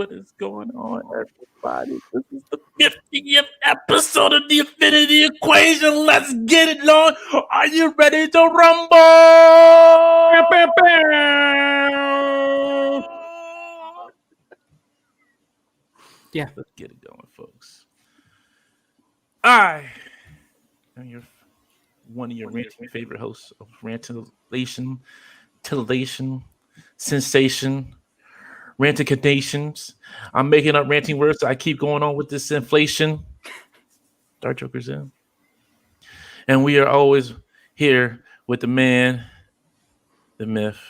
what is going on, everybody? This is the 50th episode of the Infinity Equation. Let's get it, Lord. Are you ready to rumble? Yeah. Let's get it going, folks. I am one of your ranting favorite hosts of Rantilation, Tillation, Sensation, Ranticadations. I'm making up ranting words, so I keep going on with this inflation. Dark Joker's in. And we are always here with the man, the myth,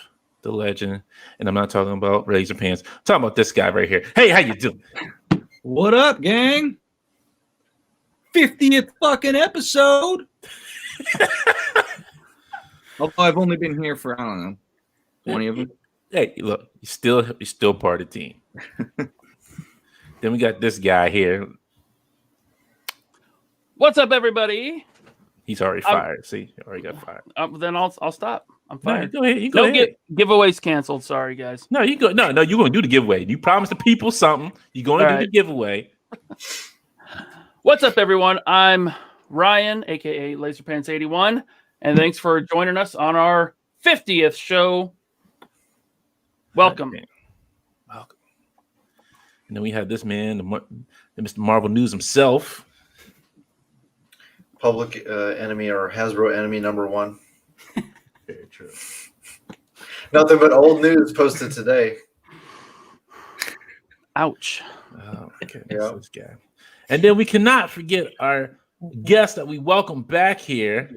the legend. And I'm not talking about Razor Pants. I'm talking about this guy right here. Hey, how you doing? What up, gang? 50th fucking episode. Although I've only been here for, I don't know, 20 of them. Hey, look, you're still part of the team. Then we got this guy here. What's up, everybody? He's already fired. See, he already got fired. Then I'll stop. I'm fired. No, go ahead. You go ahead. Giveaways canceled. Sorry, guys. No, you go. No, you're gonna do the giveaway. You promised the people something. You're gonna do the giveaway. What's up, everyone? I'm Ryan, aka LaserPants81, and thanks for joining us on our 50th show. Welcome. Welcome. And then we have this man, the Mr. Marvel News himself. Public enemy or Hasbro enemy number one. Very true. Nothing but old news posted today. Ouch. Oh, okay. Yeah. This guy. And then we cannot forget our guest that we welcome back here,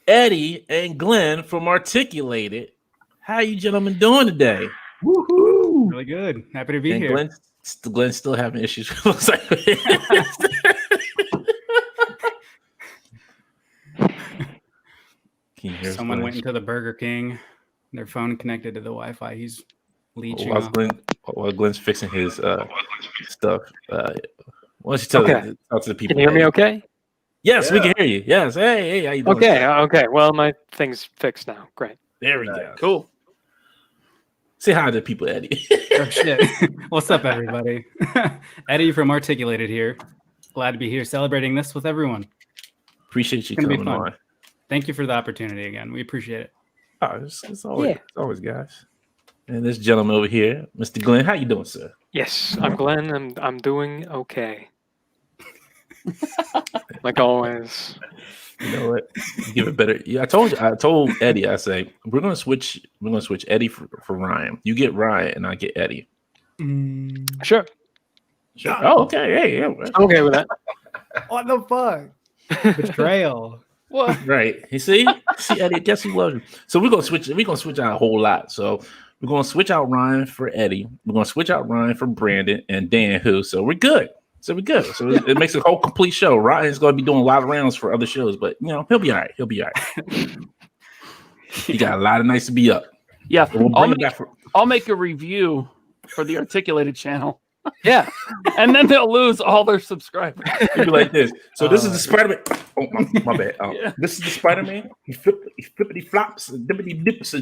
Eddie and Glenn from Articulated. How you gentlemen doing today? Woohoo! Really good. Happy to be here. Glenn's still having issues. Someone went into the Burger King. Their phone connected to the Wi-Fi. He's leeching. While Glenn's fixing his stuff, why don't you talk to the people? Can you hear me okay? Yes, we can hear you. Yes. Hey, how you doing? Okay. Well, my thing's fixed now. Great. There we go. Cool. Say hi to the people, Eddie. Oh, shit. What's up, everybody? Eddie from Articulated here. Glad to be here celebrating this with everyone. Appreciate you coming on. Thank you for the opportunity again. We appreciate it. Oh, it's always, guys. And this gentleman over here, Mr. Glenn, how you doing, sir? Yes, I'm Glenn. I'm doing okay. Like always. You know what? Give it better. Yeah, I told Eddie. I say we're gonna switch Eddie for Ryan. You get Ryan, and I get Eddie. Sure. Oh, okay. Hey, yeah. I'm okay with that. What the fuck? Betrayal. What? Right. You see, Eddie. Guess he loves you. So we're gonna switch out a whole lot. So we're gonna switch out Ryan for Eddie. We're gonna switch out Ryan for Brandon and Dan. So we're good. So it makes a whole complete show. Ryan's going to be doing a lot of rounds for other shows, but he'll be all right. He got a lot of nights to be up. Yeah, So I'll make a review for the Articulated channel. Yeah, and then they'll lose all their subscribers. You'll be like this. So this is the Spider-Man. Oh, my bad. Yeah. This is the Spider-Man. He flippity flops. Dippity dips.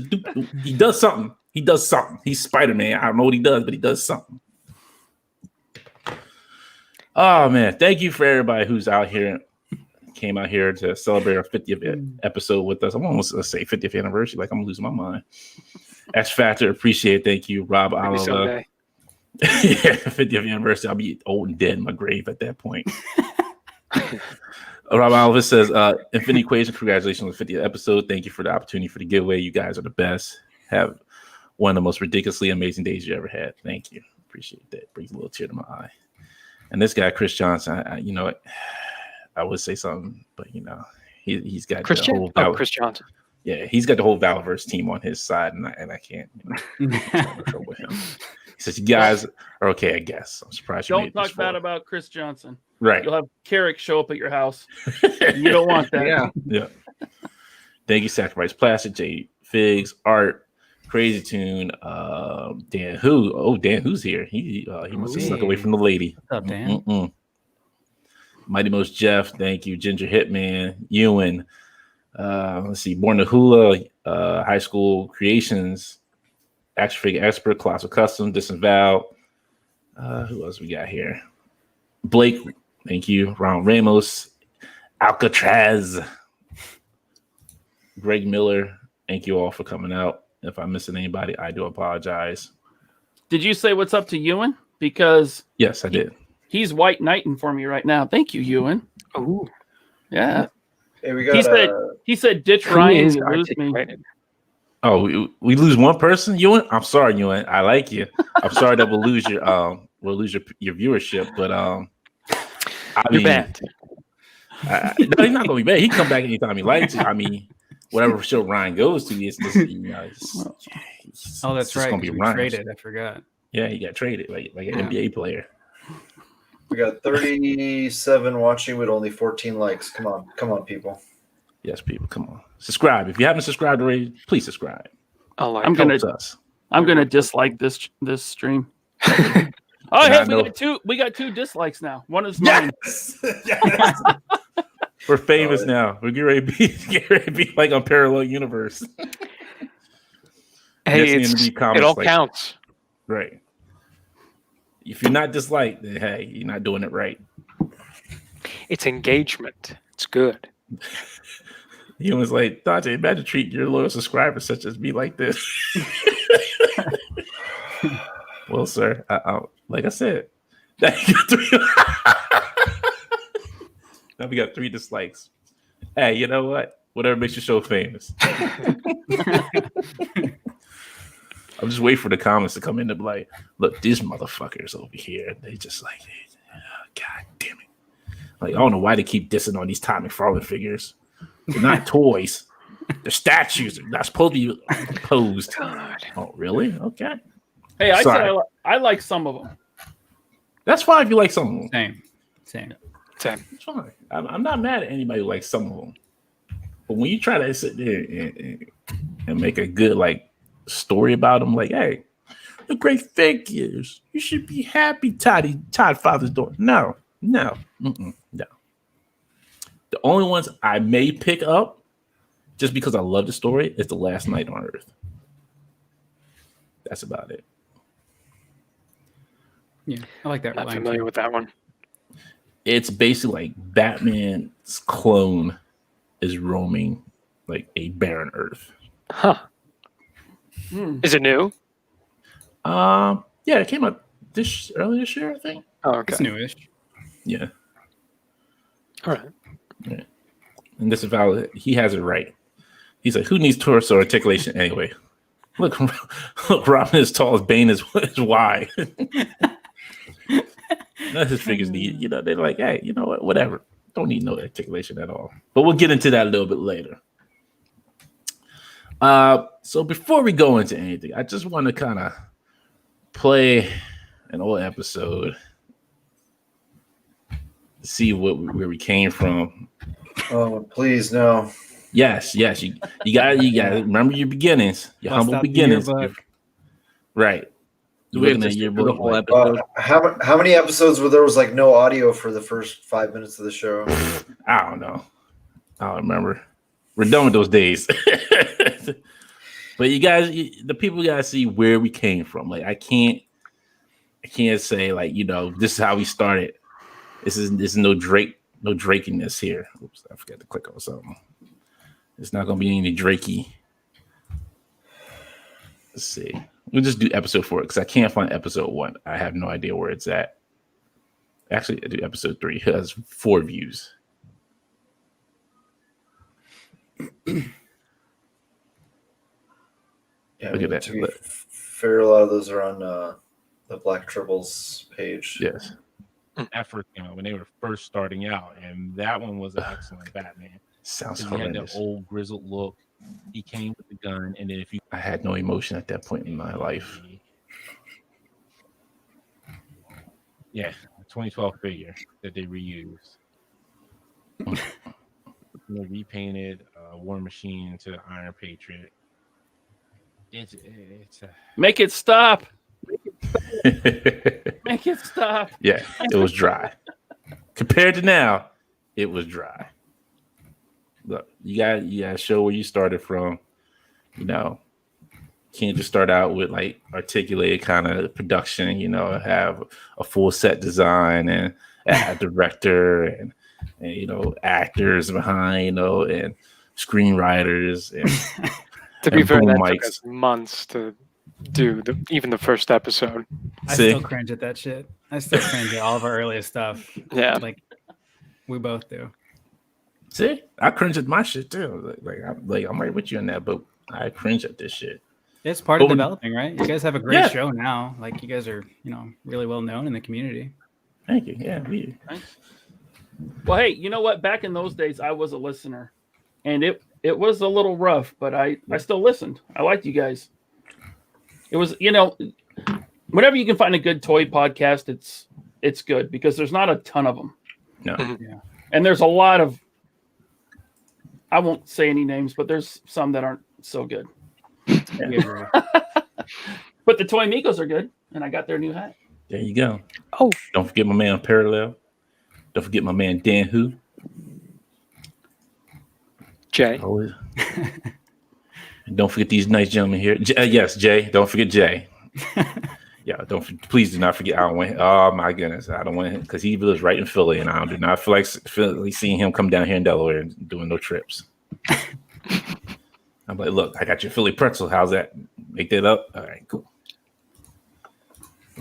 He does something. He's Spider-Man. I don't know what he does, but he does something. Oh man, thank you for everybody who's came out here to celebrate our 50th episode with us. I'm almost gonna say 50th anniversary, like I'm losing my mind. X Factor, appreciate it. Thank you, Rob Oliver. Yeah, 50th anniversary. I'll be old and dead in my grave at that point. Rob Oliver says, Infinity Equation, congratulations on the 50th episode. Thank you for the opportunity for the giveaway. You guys are the best. Have one of the most ridiculously amazing days you ever had. Thank you. Appreciate that. Brings a little tear to my eye. And this guy, Chris Johnson, I would say something, but he's got Chris Chris Johnson. Yeah, he's got the whole Valverse team on his side, and I can't. With him. He says, "You guys are okay, I guess." I'm surprised. Don't talk bad about Chris Johnson. Right. You'll have Carrick show up at your house. You don't want that. Yeah. Thank you, Sacrifice Plastic, J Figs, Art, Crazy Tune, Dan Who. Oh, Dan Who's here. He must have snuck away from the lady. What's up, Dan? Mighty Most Jeff, thank you. Ginger Hitman, Ewan. Let's see, Born to Hula, High School Creations, Action Figure Expert, Colossal Custom, Disavowed, Who else we got here? Blake, thank you. Ron Ramos, Alcatraz, Greg Miller, thank you all for coming out. If I'm missing anybody, I do apologize. Did you say what's up to Ewan? Because yes, I did. He's white knighting for me right now. Thank you, Ewan. Ooh. Yeah. Hey, we got. He said ditch Who Ryan. is You lose me. articulated? Oh, we lose one person, Ewan. I'm sorry, Ewan. I like you. I'm sorry that we'll lose your viewership, but I You're mean, banned. no, he's not gonna be bad. He can come back anytime he likes to. I mean, whatever show Ryan goes to, it's just Oh, that's right. Gonna be We Ryan's. traded. I forgot. Yeah, he got traded like an NBA player. We got 37 watching with only 14 likes. Come on, people. Yes, people, come on, subscribe. If you haven't subscribed already, please subscribe. I'm gonna dislike this stream. Oh, hey, we got two dislikes now. One is mine. Yes. We're famous now. We're getting ready to be like on parallel universe. Hey, it all counts. Right. If you're not disliked, then hey, you're not doing it right. It's engagement. It's good. He was like, Dante, imagine treating your loyal subscribers such as me like this. Well, sir, like I said, now we got 3 dislikes. Hey, you know what? Whatever makes your show famous. I'm just waiting for the comments to come in and be like, look, these motherfuckers over here, they just like, God damn it. Like, I don't know why they keep dissing on these Tommy McFarlane figures. They're not toys. They're statues. They're not supposed to be posed. God. Oh, really? Okay. Hey, I said I like some of them. That's fine if you like some of them. Same. It's fine. I'm not mad at anybody who likes some of them. But when you try to sit there and make a good story about them, like, hey, they're great figures. You should be happy, Todd Father's daughter. No. No. The only ones I may pick up, just because I love the story, is The Last Night on Earth. That's about it. Yeah, I like that. Not familiar with that one. It's basically like Batman's clone is roaming like a barren Earth. Huh. Is it new? Yeah, it came out early this year, I think. Oh, okay. It's newish. Yeah. All right. Yeah. And this is valid. He has it right. He's like, who needs torso articulation anyway? Look, Robin is tall as Bane is wide. None of his figures need, they're like, hey, you know what? Whatever. Don't need no articulation at all. But we'll get into that a little bit later. So before we go into anything, I just want to kind of play an old episode, see where we came from. Oh, please, no. Yes. You got to remember your beginnings, your humble beginnings. Right. Do we have to your do the whole episode? How many episodes where there was no audio for the first 5 minutes of the show? I don't know. I don't remember. We're done with those days. But you guys, the people gotta see where we came from. Like I can't say this is how we started. This is no Drakiness here. Oops, I forgot to click on something. It's not gonna be any Drakey. Let's see. We'll just do episode 4 because I can't find episode 1. I have no idea where it's at. Actually, I do episode 3. It has 4 views. Yeah, look at that. To be fair, a lot of those are on the Black Tribbles page. Yes. That first came out when they were first starting out, and that one was an excellent Batman. Sounds He had horrendous. that old grizzled look. He came with the gun, and then if you I had no emotion at that point in my life. yeah, 2012 figure that they reused. Repainted War Machine into Iron Patriot. It's Make it stop. Make it stop. Yeah, it was dry. Compared to now, it was dry. Look, you got to show where you started from. can't just start out with like articulated kind of production. You know, have a full set design and a director and you know actors behind, you know, and screenwriters and To be and fair, boom that took mics. us months to do even the first episode. I See? still cringe at that shit. I still cringe at all of our earliest stuff. Yeah. Like we both do. See, I cringe at my shit too. I'm right with you on that, but I cringe at this shit. It's part of But- developing, right? You guys have a great Yeah. show now. Like you guys are, really well known in the community. Thank you. Yeah, we. Thanks. Well, hey, you know what? Back in those days, I was a listener, and it was a little rough, but I still listened. I liked you guys. It was, whenever you can find a good toy podcast, it's good because there's not a ton of them. No. Yeah. And there's a lot of, I won't say any names, but there's some that aren't so good. We agree. But the Toy Amigos are good, and I got their new hat. There you go. Oh. Don't forget my man Parallel. Don't forget my man Dan Who. Jay. Always. And don't forget these nice gentlemen here. Yes, Jay. Don't forget Jay. Yeah, please do not forget. I don't want. Oh my goodness, I don't want him because he lives right in Philly, and I do not feel like seeing him come down here in Delaware and doing no trips. I'm like, look, I got your Philly pretzel. How's that? Make that up. All right, cool.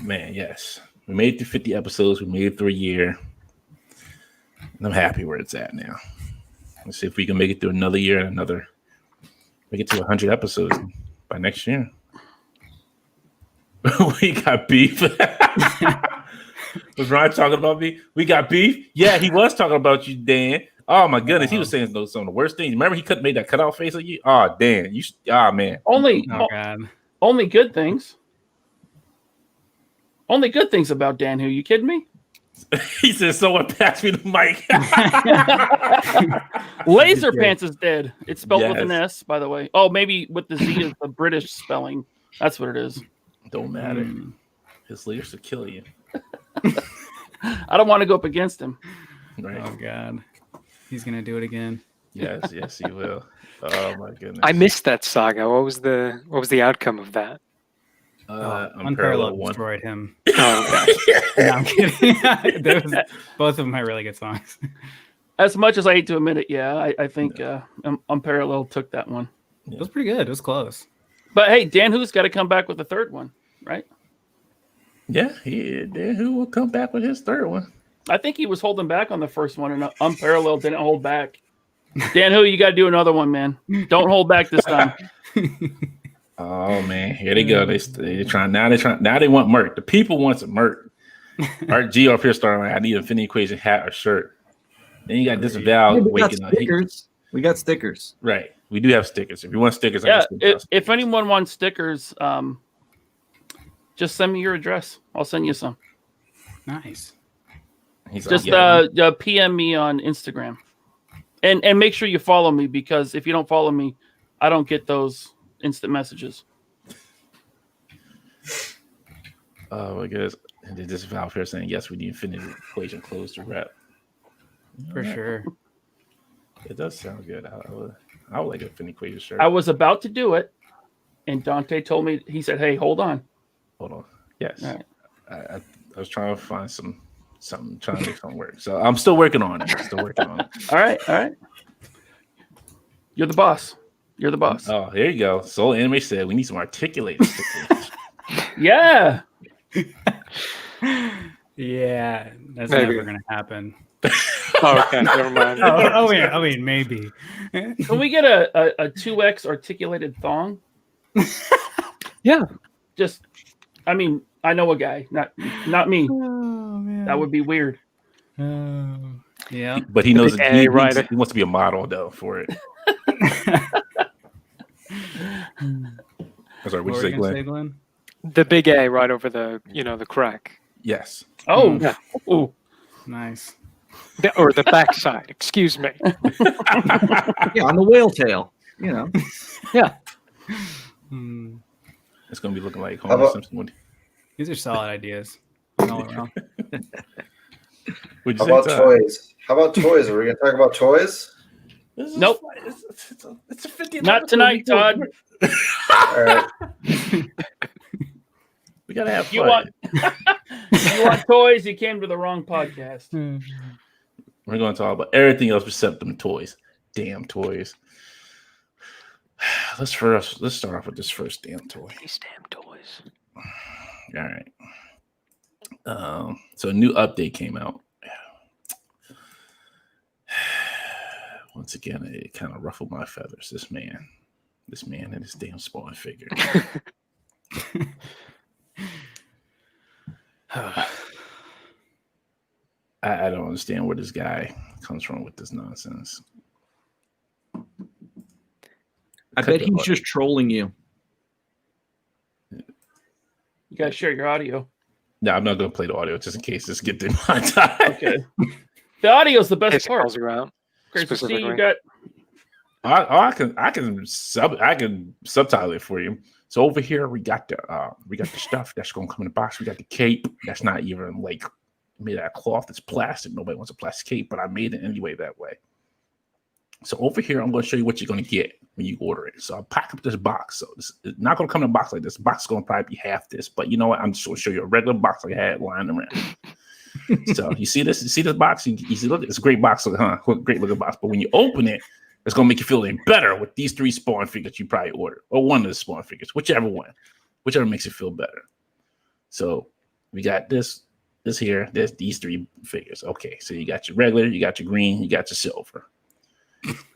Man, yes, we made it through 50 episodes. We made it through a year. And I'm happy where it's at now. Let's see if we can make it through another year and make it to 100 episodes by next year. We got beef. Was Ryan talking about me? We got beef? Yeah, he was talking about you, Dan. Oh my goodness, he was saying some of the worst things. Remember, he made that cutout face at you. Oh, Dan, man. Only good things. Only good things about Dan. Who you kidding me? He said, "Someone pass me the mic." Laser Pants is dead. It's spelled with an Yes. S, by the way. Oh, maybe with the Z is the British spelling. That's what it is. Don't matter. His leaders will kill you. I don't want to go up against him. Right? Oh God, he's gonna do it again. Yes, he will. Oh my goodness. I missed that saga. What was the outcome of that? Unparalleled one. destroyed him. Oh, okay. No, I'm kidding. Both of them have really good songs. As much as I hate to admit it, yeah, I think Unparalleled took that one. It was pretty good. It was close. But hey, Dan Who's got to come back with the third one, right? Yeah, who will come back with his third one? I think he was holding back on the first one, and Unparalleled didn't hold back. Dan Who, you got to do another one, man. Don't hold back this time. Oh man, here they go. They're trying now. They want Merc. The people wants a Merc. Art G up here starting like, I need an Infinity Equation hat or shirt. Then you got Disavow we got waking up. stickers. We got stickers. Right. We do have stickers. If you want stickers, Yeah, I guess if anyone wants stickers, just send me your address. I'll send you some. Nice. he's Just like, yeah, PM me on Instagram, and make sure you follow me because if you don't follow me, I don't get those instant messages. oh my goodness. And then this Valve here saying yes, we need Infinity Equation closed to rep. For sure. It does sound good. I would like a Infinity Equation shirt. I was about to do it, and Dante told me. He said, "Hey, hold on." Hold on. Yes. All right. I was trying to find something trying to make something work. So I'm still working on it. All right. You're the boss. You're the boss. Oh, there you go. Soul Anime said we need some articulated stickers. Yeah. Yeah, that's Maybe. never gonna happen. Oh, okay, never mind. I mean, maybe. Can we get a 2X articulated thong? Yeah. Just, I mean, I know a guy, not me. Oh man, That would be weird. Yeah. But he knows A rider. he wants to be a model though for it. I'm sorry, what What you were say, you gonna say, Glenn? Glenn? The big A right over the crack. Yes. Oh, Yeah. Ooh. Nice. Or the backside, excuse me. Yeah, on the whale tail. You know. Yeah. Hmm. It's gonna be looking like How Homer about- Simpson. These are solid ideas. All around. Would How you about say, Todd? toys? How about toys? Are we gonna talk about toys? This is- Nope. It's a 50th Not episode. tonight, Todd. All right. We gotta have fun. You want toys? You came to the wrong podcast. We're going to talk about everything else except them toys. Damn toys. Let's start off with this first damn toy. These damn toys. All right. So a new update came out. Once again, it kind of ruffled my feathers. This man and his damn spawn figure. I don't understand where this guy comes from with this nonsense. I bet he's just trolling you. You guys share your audio. No, I'm not going to play the audio just in case this gets in my time. Okay. The audio is the best part. Calls around. Great to see you specifically. got. I can subtitle it for you. So over here we got the stuff that's gonna come in the box. We got the cape that's not even like made out of cloth. It's plastic. Nobody wants a plastic cape, but I made it anyway that way. So over here, I'm going to show you what you're going to get when you order it. So I'll pack up this box. So it's not going to come in a box like this. The box is going to probably be half this, but you know what? I'm just going to show you a regular box like I had lying around. So you see this? You see this box? You see, look, it's a great box, huh? Great looking box. But when you open it, it's going to make you feel even better with these 3 Spawn figures you probably ordered, or one of the Spawn figures, whichever makes you feel better. So we got this here. There's these 3 figures. Okay, so you got your regular, you got your green, you got your silver.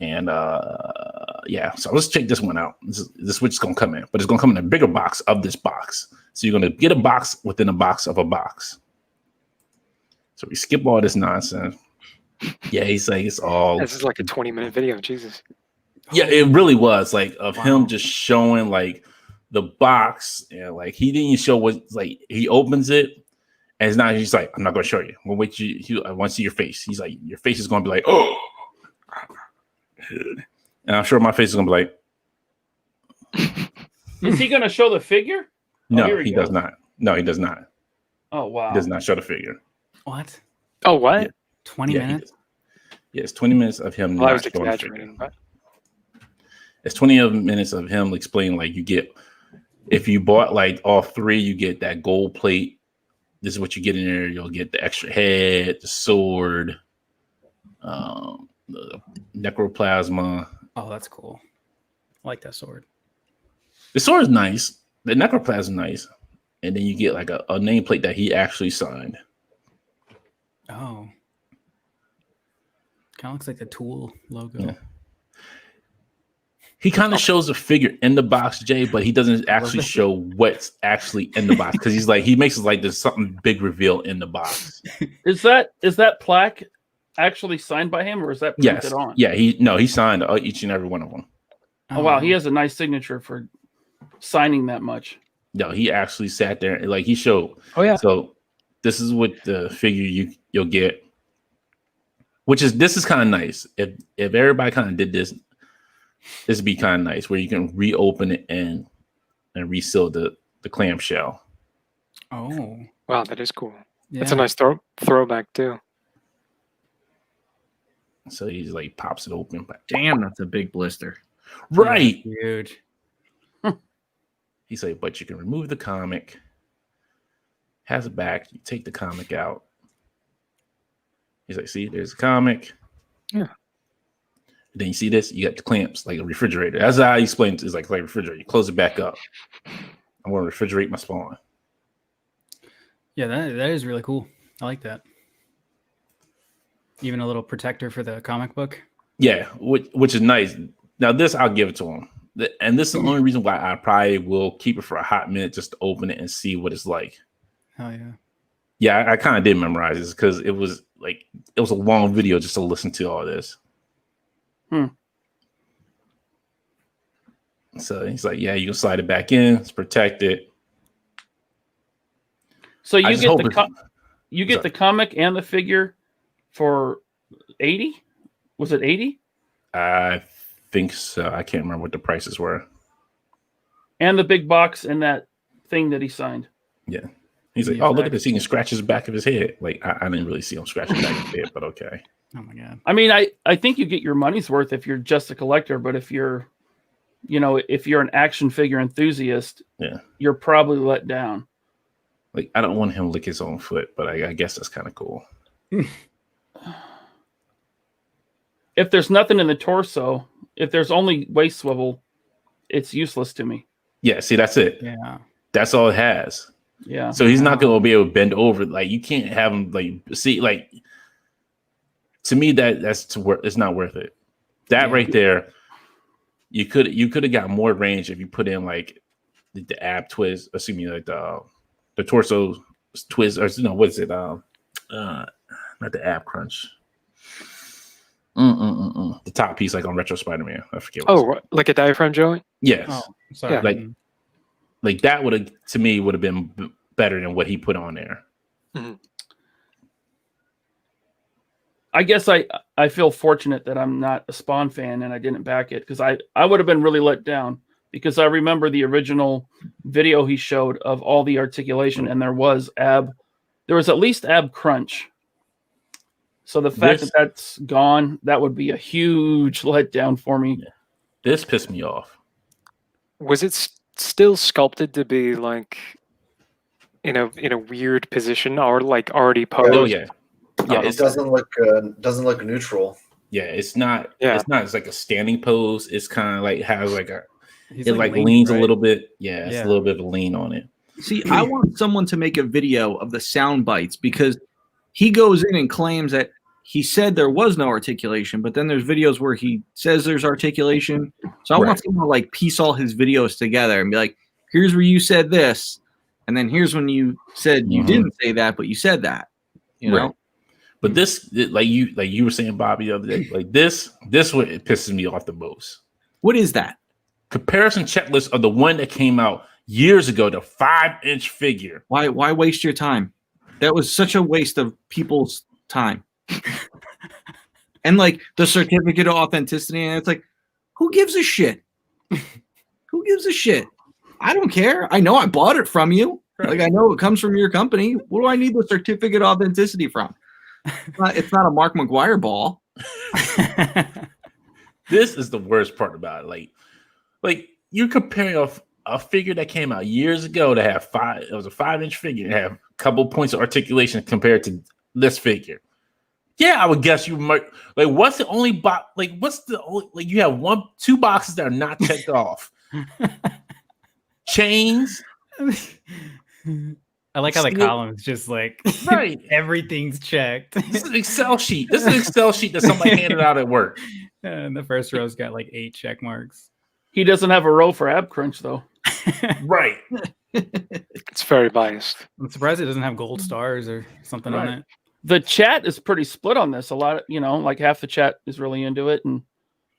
And yeah, so let's check this one out. This which is gonna come in, but it's gonna come in a bigger box of this box. So you're gonna get a box within a box of a box. So we skip all this nonsense. Yeah, he's like it's all. This is like a 20-minute video. Jesus. Yeah, it really was like of him just showing like the box, and like he didn't show what like he opens it, and it's not. He's like, I'm not gonna show you. We'll wait I want to see your face. He's like, your face is gonna be like, oh. And I'm sure my face is gonna be like. Is he gonna show the figure? No, he does not. No, he does not. Oh wow. He does not show the figure. What? Oh, what? Yeah. 20 minutes? Yeah, it's 20 minutes of him. Well, I not was showing the figure. exaggerating, but It's 20 minutes of him explaining like you get if you bought like all 3, you get that gold plate. This is what you get in there. You'll get the extra head, the sword, the necroplasma. Oh, that's cool. I like that sword. The sword is nice. The necroplasma is nice. And then you get like a nameplate that he actually signed. Oh. Kind of looks like the Tool logo. Yeah. He kind of shows the figure in the box, Jay, but he doesn't actually show what's actually in the box because he makes it like there's something big reveal in the box. Is that plaque actually signed by him, or is that printed on? Yeah, he signed each and every one of them. Oh wow, he has a nice signature for signing that much. No, he actually sat there and like he showed. oh yeah, So this is what the figure you'll get, this is kind of nice. If everybody kind of did this would be kind of nice where you can reopen it and reseal the clamshell. Oh. wow, that is cool. Yeah. That's a nice throwback too. So he just like pops it open. Damn, that's a big blister. Right. Huge. He's like, but you can remove the comic. Has it back. You take the comic out. He's like, see, there's a comic. Yeah. And then you see this, you got the clamps like a refrigerator. That's how I explained it. It's like a refrigerator. You close it back up. I'm going to refrigerate my spawn. Yeah, that is really cool. I like that. Even a little protector for the comic book. Yeah, which is nice. Now this, I'll give it to him. And this is the only reason why I probably will keep it for a hot minute just to open it and see what it's like. Oh yeah. Yeah, I kind of did memorize this because it was a long video just to listen to all this. So he's like, yeah, you can slide it back in. It's protected. So you get Sorry. the comic and the figure for 80? Was it 80? I think so. I can't remember what the prices were. And the big box and that thing that he signed. Yeah. He's like, oh, look at this. He can scratch his back of his head. Like, I didn't really see him scratch his back of his head, but okay. Oh my god. I mean, I think you get your money's worth if you're just a collector, but if you're if you're an action figure enthusiast, Yeah. you're probably let down. Like, I don't want him to lick his own foot, but I guess that's kind of cool. If there's nothing in the torso, if there's only waist swivel, it's useless to me. Yeah, see, that's it. Yeah. That's all it has. Yeah. So he's not going to be able to bend over. Like, you can't have him, like, see, like, to me, it's not worth it. That right there, you could have got more range if you put in, like, the ab twist, like the torso twist, or what is it? Not the ab crunch. The top piece, like on Retro Spider-Man. I forget. Like a diaphragm joint? Yes. Oh, sorry. Yeah. Like that would have been better than what he put on there. Mm-hmm. I guess I feel fortunate that I'm not a Spawn fan and I didn't back it, because I would have been really let down, because I remember the original video he showed of all the articulation, and there was at least ab crunch. So the fact that that's gone, that would be a huge letdown for me. Yeah. This pissed me off. Was it still sculpted to be like in a weird position, or like already posed? Oh yeah. Yeah, it doesn't look neutral. Yeah, it's not. Yeah. It's not. It's like a standing pose. It's kind of like has like He's it like leaning, leans right? a little bit. Yeah, it's Yeah. a little bit of a lean on it. See, I want someone to make a video of the sound bites, because he goes in and claims that he said there was no articulation, but then there's videos where he says there's articulation. So I want someone to like piece all his videos together and be like, here's where you said this, and then here's when you said you didn't say that, but you said that. You know? Right. But this, like you were saying, Bobby, the other day, like this what it pisses me off the most. What is that? Comparison checklist of the one that came out years ago, the 5-inch figure. Why waste your time? That was such a waste of people's time. And like the certificate of authenticity, and it's like, who gives a shit? Who gives a shit? I don't care. I know I bought it from you. Right. Like, I know it comes from your company. What do I need the certificate of authenticity from? It's not a Mark McGuire ball. This is the worst part about it. Like you're comparing a figure that came out years ago to have it was a 5-inch figure, to have a couple points of articulation compared to this figure. Yeah, I would guess you might like. What's the only box? Like, what's the only, like? You have two boxes that are not checked off. Chains. I like how the columns just like Right. everything's checked. This is an Excel sheet. This is an Excel sheet that somebody handed out at work. And the first row's got like 8 check marks. He doesn't have a row for ab crunch though. Right. It's very biased. I'm surprised it doesn't have gold stars or something on Right. it. The chat is pretty split on this. A lot of, like half the chat is really into it, and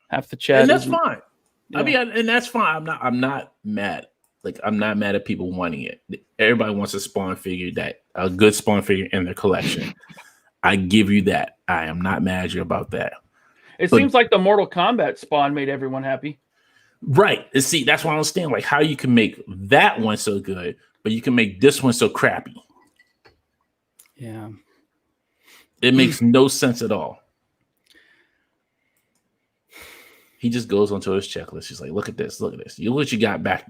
half the chat And that's isn't. fine. Yeah. I mean, and that's fine. I'm not mad. Like, I'm not mad at people wanting it. Everybody wants a Spawn figure, a good Spawn figure in their collection. I give you that. I am not mad at you about that. It But- seems like the Mortal Kombat Spawn made everyone happy. Right. And see, that's why I don't understand like how you can make that one so good, but you can make this one so crappy. Yeah. It makes no sense at all. He just goes onto his checklist. He's like, look at this. Look at this. You look what you got back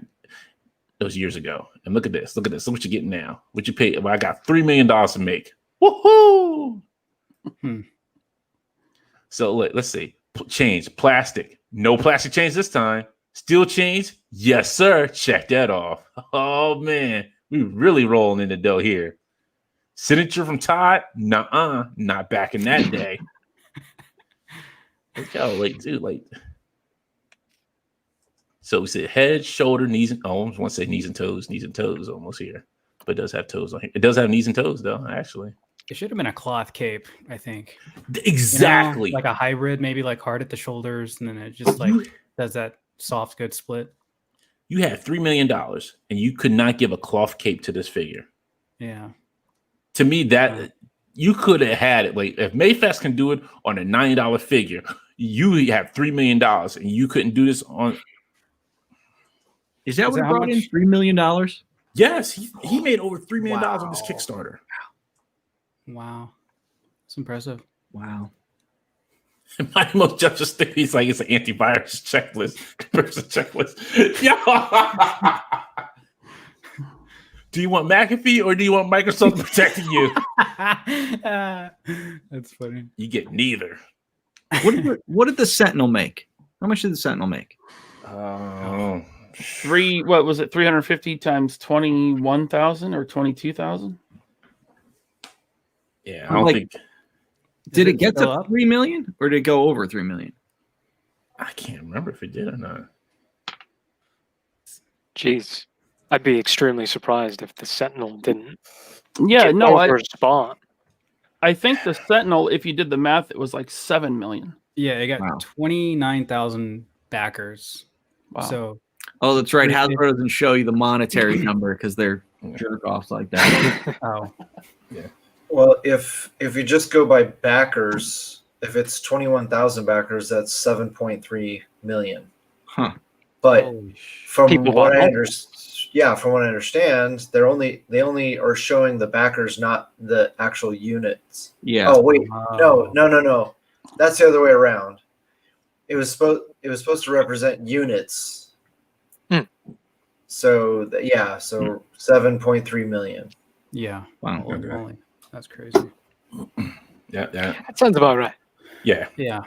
those years ago. And look at this. Look at this. Look what you're getting now. What you paid. Well, I got $3 million to make. Woohoo! So let's see. Chains. Plastic. No plastic chains this time. Steel chains. Yes, sir. Check that off. Oh, man. We really rolling in the dough here. Signature from Todd? Nuh-uh. Not back in that day. Look how like, dude, like. So we said head, shoulder, knees, and I almost want to say knees and toes almost here. But it does have toes on here. It does have knees and toes, though, actually. It should have been a cloth cape, I think. Exactly. Like a hybrid, maybe like hard at the shoulders, and then it just like does that soft, good split. You had $3 million, and you could not give a cloth cape to this figure. Yeah. To me, that you could have had it. Like if Mayfest can do it on a $90 figure, you have $3 million, and you couldn't do this on. Is that what that how brought in much? $3 million? Yes, he made over $3 million on this Wow. Kickstarter. Wow. It's impressive. Wow. My most Justice Theory is like it's an antivirus checklist, conversion checklist. Yeah. Do you want McAfee or do you want Microsoft protecting you? That's funny. You get neither. What did the Sentinel make? How much did the Sentinel make? Oh, What was it? 350 times 21,000 or 22,000? yeah. I don't Like- think Did Is it get still to up? 3 million or did it go over 3 million? I can't remember if it did or not. Jeez, I'd be extremely surprised if the Sentinel didn't. Yeah, get no, over a spot. I think the Sentinel, if you did the math, it was like 7 million. Yeah, it got Wow. 29,000 backers. Wow. So Oh, that's right. 350. Hasbro doesn't show you the monetary number because they're jerk offs like that. oh, Well, if you just go by backers, if it's 21,000 backers, that's 7.3 million. Huh. But holy sh- from People what bought I multiple. from what I understand, they only are showing the backers, not the actual units. Yeah. Oh wait, Oh. no. That's the other way around. It was supposed to represent units. Hmm. So 7.3 million. Yeah. Wow. Holy Okay. moly. That's crazy. Yeah. That sounds about right. Yeah. Yeah.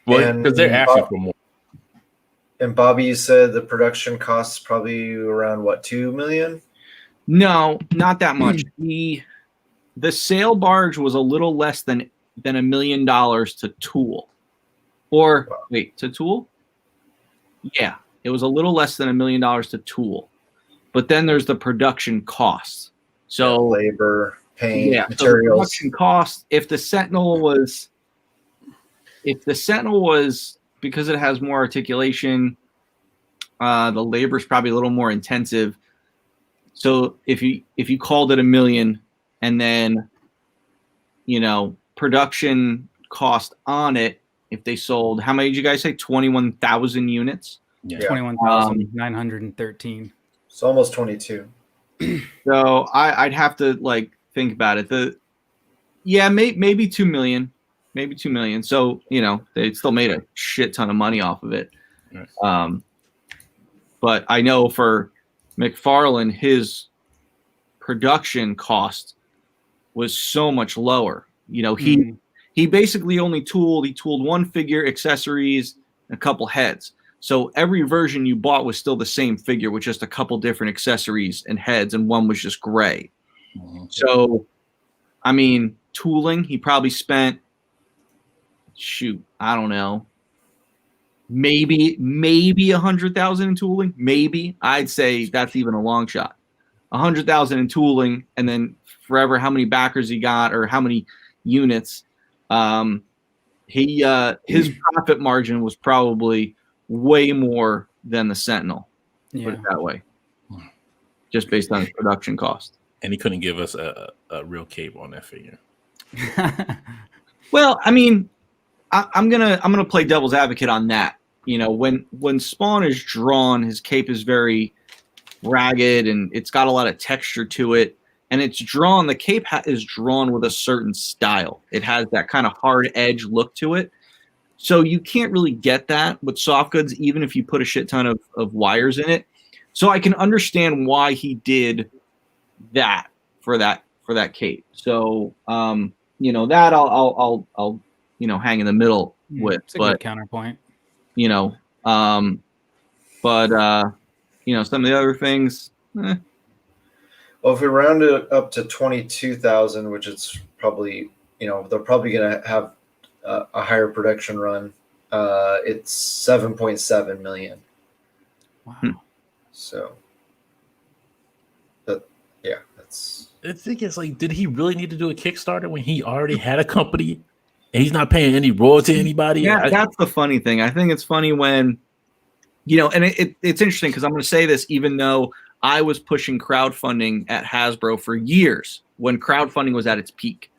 Well, And because they're asking for more. And Bobby, you said the production costs probably around what, 2 million? No, not that much. The sail barge was a little less than $1 million to tool. Or wait, to tool? Yeah, it was a little less than $1 million to tool. But then there's the production costs. So Labor, paint, yeah, so the materials. production cost. If the Sentinel was because it has more articulation, the labor is probably a little more intensive. So if you called it $1 million and then production cost on it, if they sold, how many did you guys say? 21,000 units. Yeah. 21,913. It's almost 22. So I'd have to think about it. Maybe 2 million, maybe 2 million. So they still made a shit ton of money off of it. Nice. But I know for McFarlane, his production cost was so much lower. He basically only tooled one figure, accessories, and a couple heads. So every version you bought was still the same figure with just a couple different accessories and heads, and one was just gray. Mhm. So, I mean, tooling, he probably spent, I don't know, maybe 100,000 in tooling. Maybe. I'd say that's even a long shot. 100,000 in tooling, and then forever how many backers he got or how many units. His profit margin was probably way more than the Sentinel. Put Yeah. it that way. Just based on his production cost. And he couldn't give us a real cape on that figure. Well, I mean, I'm gonna play devil's advocate on that. When Spawn is drawn, his cape is very ragged and it's got a lot of texture to it. And it's drawn. The cape is drawn with a certain style. It has that kind of hard edge look to it. So you can't really get that with soft goods, even if you put a shit ton of wires in it. So I can understand why he did that for that cape. So that I'll hang in the middle with. It's a But good counterpoint. some of the other things. Well, if we round it up to 22,000, which it's probably, they're probably going to have a higher production run. It's 7.7 million. Wow. So, that's. The thing is, did he really need to do a Kickstarter when he already had a company and he's not paying any royalty to anybody? Yeah, that's the funny thing. I think it's funny when, and it's interesting because I'm going to say this, even though I was pushing crowdfunding at Hasbro for years when crowdfunding was at its peak,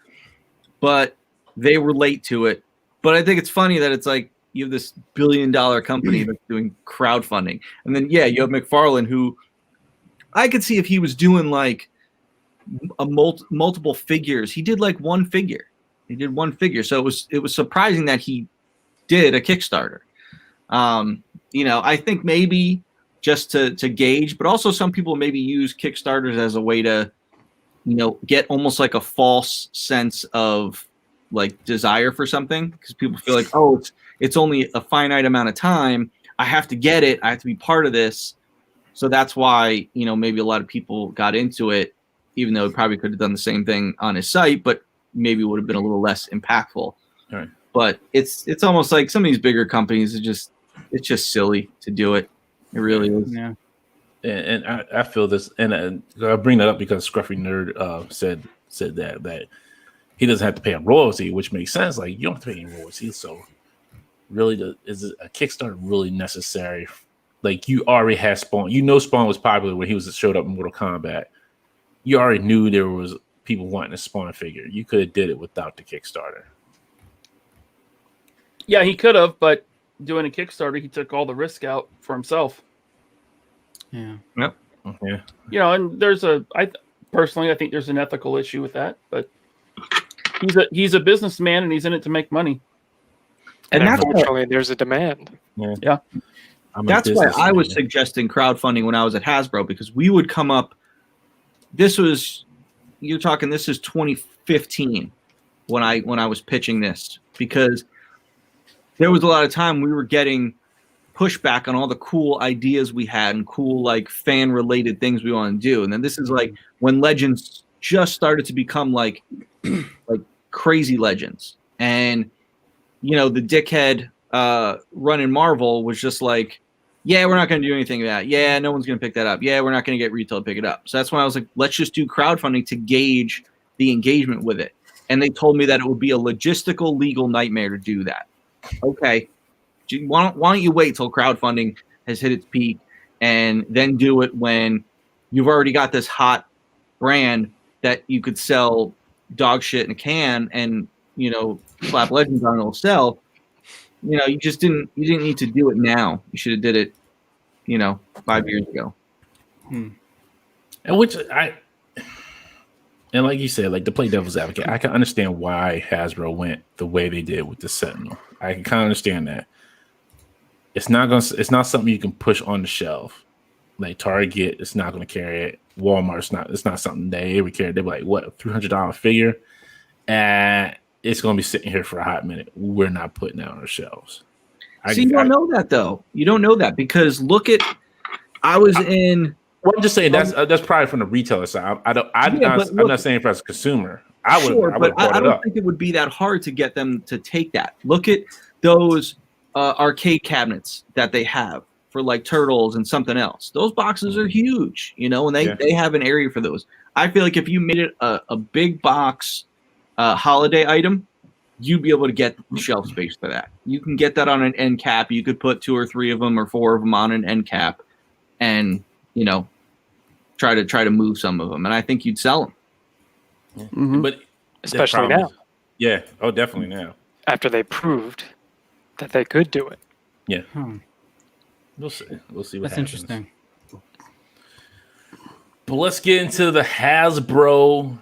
but they were late to it. But I think it's funny that it's you have this $1 billion company that's doing crowdfunding. And then, you have McFarlane, who I could see if he was doing multiple figures. He did one figure. He did one figure. So it was surprising that he did a Kickstarter. I think maybe just to gauge, but also some people maybe use Kickstarters as a way to, get almost like a false sense of like desire for something, because people feel like, oh, it's only a finite amount of time. I have to get it. I have to be part of this. So that's why, maybe a lot of people got into it, even though he probably could have done the same thing on his site, but maybe it would have been a little less impactful. Right. But it's almost like some of these bigger companies, it's just silly to do it. It really is. Yeah. And I feel this, and I bring that up because Scruffy Nerd said that he doesn't have to pay a royalty, which makes sense. Like, you don't have to pay any royalties. So really, is a Kickstarter really necessary? Like, you already had Spawn. Spawn was popular when he showed up in Mortal Kombat. You already knew there was people wanting a Spawn figure. You could have did it without the Kickstarter. Yeah, he could have, but doing a Kickstarter, he took all the risk out for himself. Yeah. Yep. Yeah. And personally, I think there's an ethical issue with that, but he's a businessman and he's in it to make money. And that's unfortunately, there's a demand. Yeah. That's why I was suggesting crowdfunding when I was at Hasbro, because we would come up. This is 2015 when I was pitching this, because there was a lot of time we were getting pushback on all the cool ideas we had and cool like fan related things we want to do. And then this is like when Legends just started to become like crazy Legends. And the dickhead running Marvel was just like, yeah, we're not going to do anything with that. Yeah, no one's going to pick that up. Yeah, we're not going to get retail to pick it up. So that's why I was like, let's just do crowdfunding to gauge the engagement with it. And they told me that it would be a logistical legal nightmare to do that. Okay. Why don't you wait till crowdfunding has hit its peak and then do it when you've already got this hot brand that you could sell dog shit in a can and, slap Legends on, it'll sell. You didn't need to do it now. You should have did it, 5 years ago. And like you said, like, to play devil's advocate, I can understand why Hasbro went the way they did with the Sentinel. I can kind of understand that. It's not something you can push on the shelf. Like Target, it's not going to carry it. Walmart, it's not something they would carry. They're like, what, $300 figure? And it's going to be sitting here for a hot minute. We're not putting that on our shelves. You don't know that, though. You don't know that, because I'm just saying that's probably from the retailer side. I'm not saying as a consumer. I don't think it would be that hard to get them to take that. Look at those arcade cabinets that they have for like Turtles and something else. Those boxes are huge, and they have an area for those. I feel like if you made it a big box holiday item, you'd be able to get shelf space for that. You can get that on an end cap. You could put 2 or 3 of them or 4 of them on an end cap, and try to move some of them. And I think you'd sell them. Mm-hmm. But especially now. Yeah. Oh, definitely now. After they proved that they could do it. Yeah. We'll see. We'll see what happens. That's interesting. But let's get into the Hasbroing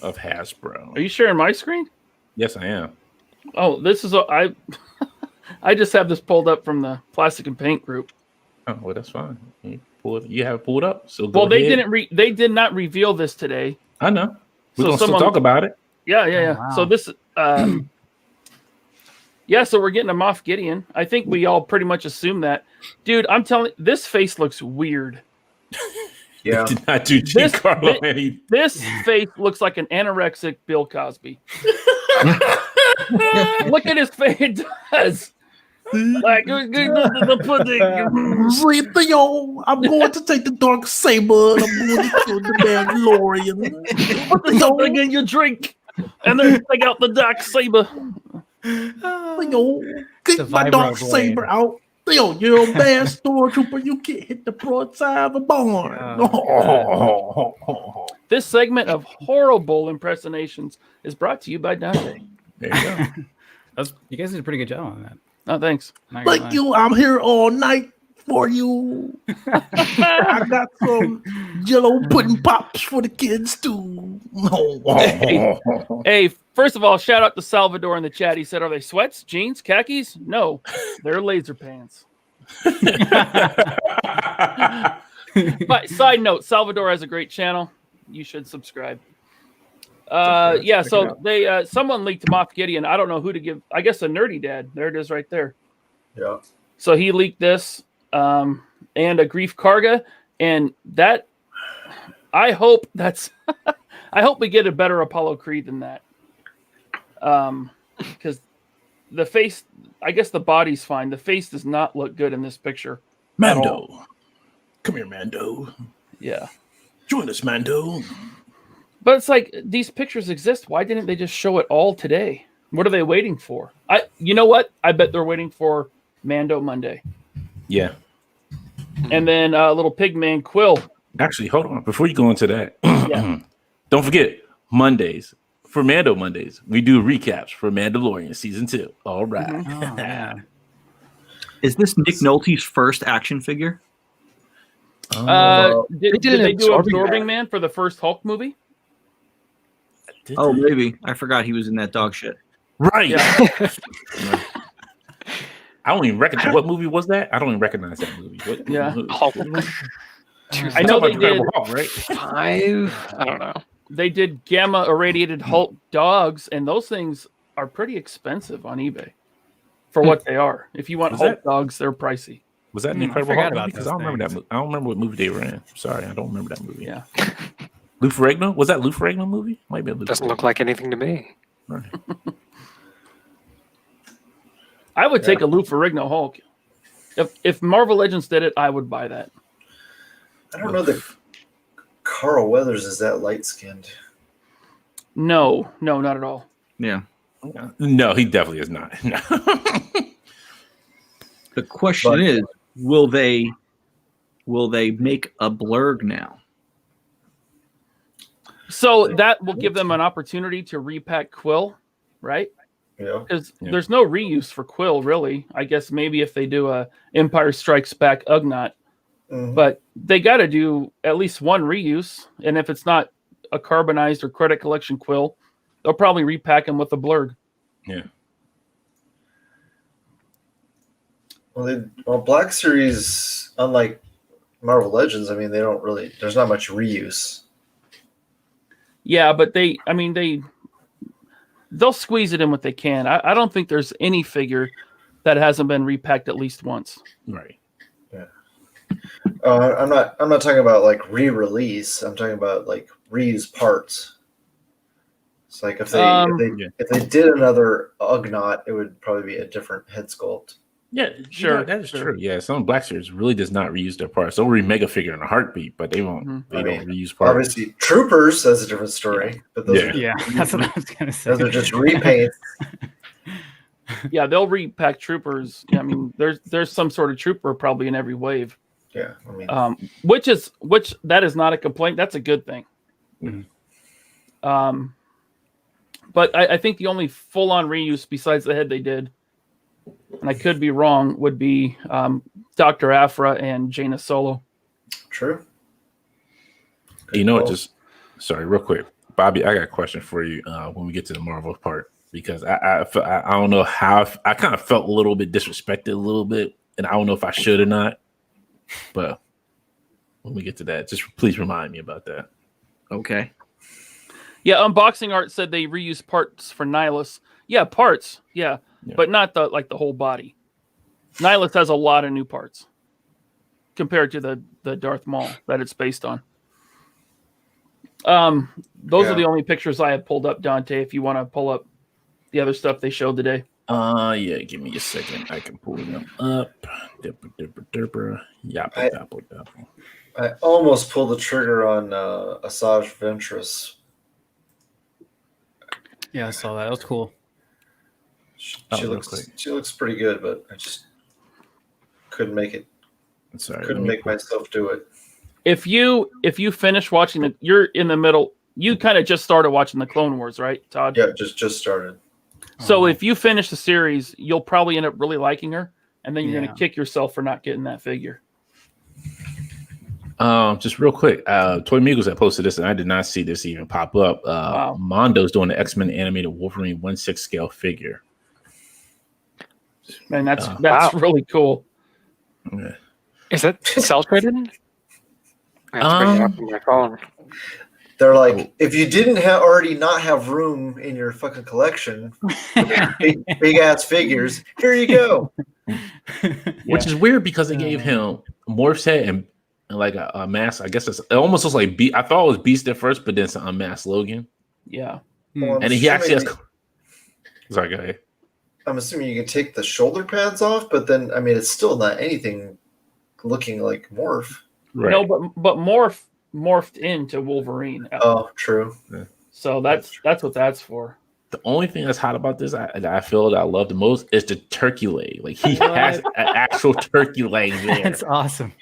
of Hasbro. Are you sharing my screen? Yes, I am. Oh, this is I just have this pulled up from the Plastic and Paint group. Oh, well, that's fine. You have it pulled up. So they did not reveal this today. I know. We're gonna still talk about it. Yeah. Oh, wow. So this so we're getting a Moff Gideon. I think we all pretty much assume that. Dude, I'm telling you, this face looks weird. Yeah. Did not do Giancarlo any. This face looks like an anorexic Bill Cosby. Look at his face. It does. Like the pudding. Sleep, Theo. I'm going to take the dark saber. And I'm going to kill the Mandalorian. Put something in your drink, and then take out the dark saber. Theo, get my dark saber out. Theo, you're a bad stormtrooper. You can't hit the broadside of a barn. This segment of horrible impersonations is brought to you by Dante. There you go. You guys did a pretty good job on that. Oh, thanks. Like you, I'm here all night for you. I got some Jello pudding pops for the kids too. Hey, first of all, shout out to Salvador in the chat. He said, "Are they sweats, jeans, khakis? No, they're laser pants." But side note, Salvador has a great channel. You should subscribe. Yeah, so they someone leaked Moff Gideon. I don't know who to give. I guess a nerdy dad. There it is, right there. Yeah. So he leaked this, and a Grief Karga, and that. I hope that's. I hope we get a better Apollo Creed than that. Because the face, I guess the body's fine. The face does not look good in this picture. Mando, come here, Mando. Yeah. Join us, Mando. But it's like these pictures exist. Why didn't they just show it all today? What are they waiting for? You know what? I bet they're waiting for Mando Monday. Yeah. And then little Pigman Quill. Actually, hold on. Before you go into that, Yeah. don't forget Mondays for Mando Mondays. We do recaps for Mandalorian season 2. All right. Oh, yeah. Is this Nick Nolte's first action figure? Did did they do Absorbing Absorbing Man. Man for the first Hulk movie? Oh, maybe. I forgot he was in that dog shit. Right. Yeah. I don't even recognize what movie was that. I don't even recognize that movie. What, Yeah. Hulk. I know they did. Hulk, right? 5? I don't know. They did gamma irradiated Hulk dogs, and those things are pretty expensive on eBay for what they are. If you want Was Hulk that- dogs, they're pricey. Was that an I Incredible forgot Hulk about movie? Because those I don't remember that things. movie. I don't remember what movie they were in. Sorry, I don't remember that movie. Yeah. Lou Ferrigno? Was that Lou Ferrigno movie? Might be a Lou Doesn't Ferrigno. look like anything to me. Right. I would take a Lou Ferrigno Hulk. If Marvel Legends did it, I would buy that. I don't know that Carl Weathers is that light skinned. No, not at all. Yeah. No, he definitely is not. No. The question But- is, will they make a blurg now? So that will give them an opportunity to repack Quill, right? Yeah. Because Yeah. there's no reuse for Quill, really. I guess maybe if they do a Empire Strikes Back Ugnaught, Mhm. but they got to do at least one reuse. And if it's not a carbonized or credit collection Quill, they'll probably repack him with a blurg. Yeah. Well, Black Series, unlike Marvel Legends, I mean, they don't really. There's not much reuse. Yeah, but they'll squeeze it in what they can. I don't think there's any figure that hasn't been repacked at least once. Right. I'm not talking about like re-release. I'm talking about like reuse parts. It's like if they did another Ugnaught, it would probably be a different head sculpt. Yeah, Sure, that is sure. true. Yeah, some Black Series really does not reuse their parts. They'll remake a figure in a heartbeat, but they won't. Mhm. They I don't mean, reuse parts. Obviously, Troopers, that's a different story. But those Yeah. are Yeah, that's what I was going to say. those are just repaints. Yeah, they'll repack troopers. I mean, there's some sort of trooper probably in every wave. Yeah, I mean, Which that is not a complaint. That's a good thing. Mhm. But I think the only full-on reuse besides the head they did, and I could be wrong, would be Dr. Aphra and Jaina Solo. true. You know what? Well, Sorry, real quick, Bobby. I got a question for you when we get to the Marvel part because I don't know how I kind of felt a little bit disrespected a little bit, and I don't know if I should or not. But when we get to that, just please remind me about that. Okay. Yeah, Unboxing Art said they reuse parts for Nihilus. Yeah, parts. Yeah, Yeah. but not the whole body. Nihilus has a lot of new parts compared to the Darth Maul that it's based on. Those are the only pictures I have pulled up, Dante. If you want to pull up the other stuff they showed today. Yeah, give me a second. I can pull them up. Yappa, yappa, yappa. I almost pulled the trigger on Asajj Ventress. Yeah, I saw that. That was cool. She real looks quick. she looks pretty good, but I just couldn't make it. Sorry, Couldn't make myself do it. If you finish watching you're in the middle. You kind of just started watching the Clone Wars, right, Todd? Yeah, just started. So if you finish the series, you'll probably end up really liking her and then you're Yeah. going to kick yourself for not getting that figure. Just real quick, Toy Migos had posted this, and I did not see this even pop up. Wow. Mondo's doing the X-Men animated Wolverine 1/6 scale figure. Man, that's Wow. really cool. Yeah. Is that cell traded? I have to bring it up on my phone. They're like, if you didn't already not have room in your fucking collection, big ass figures, here you go. Which is weird because they gave him Morph's head and like a mask. I guess it almost looks like I thought it was Beast at first, but then it's unmasked Logan. Yeah. Well, I'm And he actually has. assuming- Sorry, go ahead. I'm assuming you can take the shoulder pads off, but then I mean it's still not anything looking like Morph. Right. No, but morphed into Wolverine. Oh, true. So that's what that's for. The only thing that's hot about this, I feel that I love the most, is the turkey leg. Like he has an actual turkey leg there. That's awesome.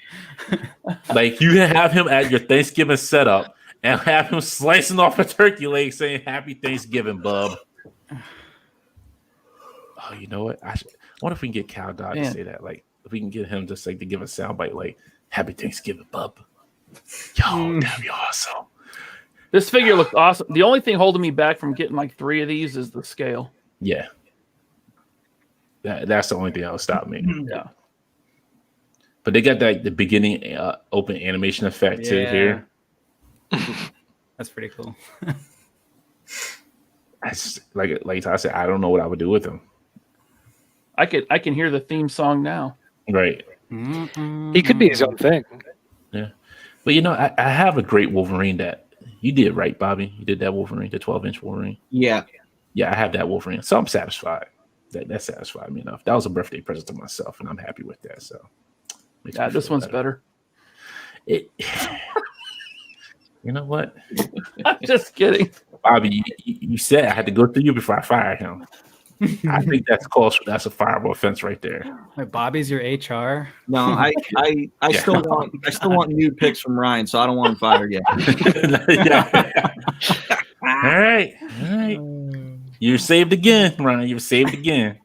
Like you can have him at your Thanksgiving setup and have him slicing off a turkey leg, saying "Happy Thanksgiving, bub." Oh, you know what? I wonder if we can get Cal Dodd to Man. say that. Like, if we can get him just like to give a soundbite, like "Happy Thanksgiving, bub." Yo, that'd be awesome. This figure looks awesome. The only thing holding me back from getting like 3 of these is the scale. Yeah, that's the only thing that will stop me. Yeah. But they got that the beginning open animation effect too Yeah. here. That's pretty cool. That's like I said, I don't know what I would do with them. I can hear the theme song now. Right. He could be his own thing. But you know, I have a great Wolverine that you did, right, Bobby? You did that Wolverine, the 12-inch Wolverine. Yeah. Yeah, I have that Wolverine. So I'm satisfied. That satisfied me enough. That was a birthday present to myself, and I'm happy with that. So makes Yeah, me this feel one's better. It, you know what? I'm just kidding. Bobby, you said I had to go through you before I fired him. I think that's a fireable offense right there. Wait, Bobby's your HR. No, I still want new picks from Ryan, so I don't want him fired yet. Yeah. All right. You're saved again, Ryan. You're saved again.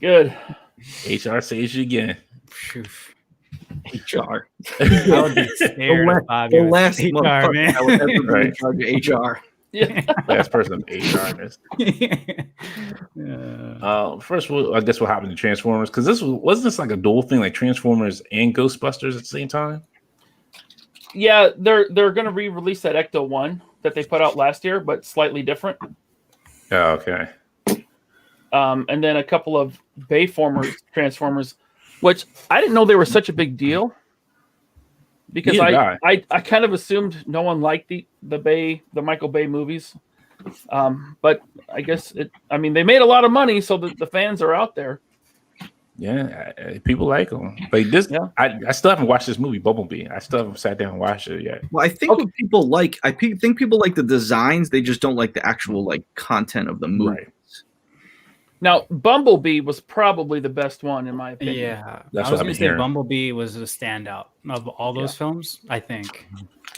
Good. HR saves you again. Phew. HR. I would be scared of Bobby. The with last HR, motherfucker man. I would ever be in Right. charge of HR. Yeah. Last person of HR. First, I guess we'll hop into Transformers because wasn't this like a dual thing, like Transformers and Ghostbusters at the same time? Yeah, they're going to re-release that Ecto 1 that they put out last year, but slightly different. Oh, okay. And then a couple of Bayformers Transformers, which I didn't know they were such a big deal. Because Neither did I kind of assumed no one liked the Michael Bay movies. But I guess they made a lot of money, so the fans are out there. Yeah, people like them. Like this, Yeah. I still haven't watched this movie, Bumblebee. I still haven't sat down and watched it yet. Well, I think what people like, think people like the designs. They just don't like the actual like content of the movie. Right. Now, Bumblebee was probably the best one, in my opinion. Yeah, That's I was what I've going to been say hearing. Bumblebee was a standout of all those films, I think.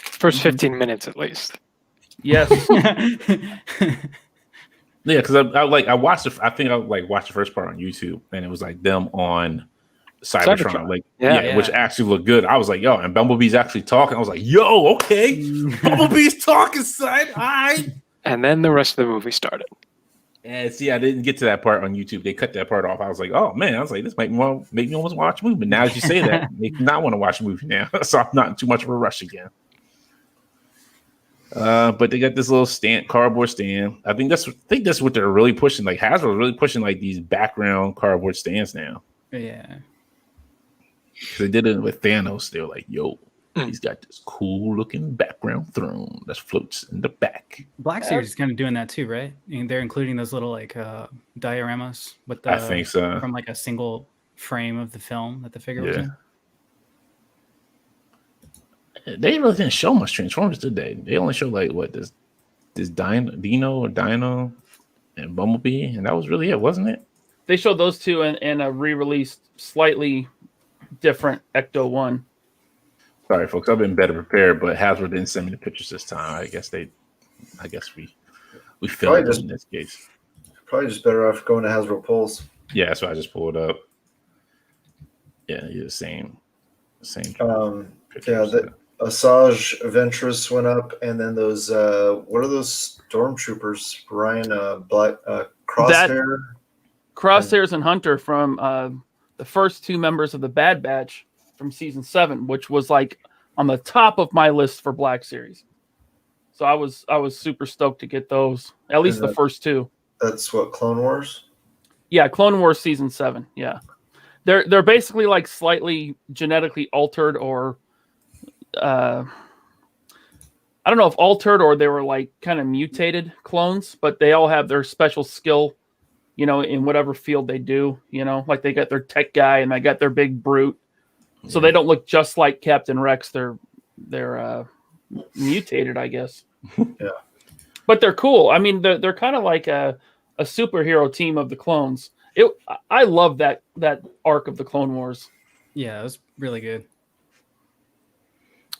First 15 minutes at least. Yes. Yeah, because I watched it. I think I watched the first part on YouTube, and it was like them on Cybertron, Cybertron. Yeah. which actually looked good. I was like, yo, and Bumblebee's actually talking. I was like, yo, okay, Bumblebee's talking, son. All right. And then the rest of the movie started. And see, I didn't get to that part on YouTube. They cut that part off. I was like, oh man, I was like, this make me almost watch a movie. But now as you say that, make me not want to watch a movie now. So I'm not in too much of a rush again. But they got this little cardboard stand. I think that's what they're really pushing. Like Hasbro is really pushing like these background cardboard stands now. Yeah. Because they did it with Thanos. They were like, yo, he's got this cool looking background throne that floats in the back. Black Series is kind of doing that too, right? And they're including those little like dioramas with the I think so. from like a single frame of the film that the figure was in. They really didn't show much Transformers, did they? They only showed like what this Dino and Bumblebee, and that was really it, wasn't it? They showed those two and a re-released, slightly different Ecto 1. Sorry, folks, I've been better prepared, but Hasbro didn't send me the pictures this time. I guess we filmed it in this case. Probably just better off going to Hasbro polls. Yeah, that's what I just pulled up. Yeah, you're the same. Yeah, the Asajj Ventress went up, and then those what are those stormtroopers? Ryan, Crosshair. Crosshairs and Hunter from the first two members of the Bad Batch from season 7, which was like on the top of my list for Black Series. So I was super stoked to get those. At least the first two. That's what, Clone Wars? Yeah, Clone Wars season 7. Yeah. They're basically like slightly genetically altered, or I don't know if altered or they were like kind of mutated clones, but they all have their special skill, in whatever field they do, like they got their tech guy and they got their big brute. So they don't look just like Captain Rex. They're mutated, I guess. Yeah. But they're cool. I mean, they're kind of like a superhero team of the clones. I love that arc of the Clone Wars. Yeah, it was really good.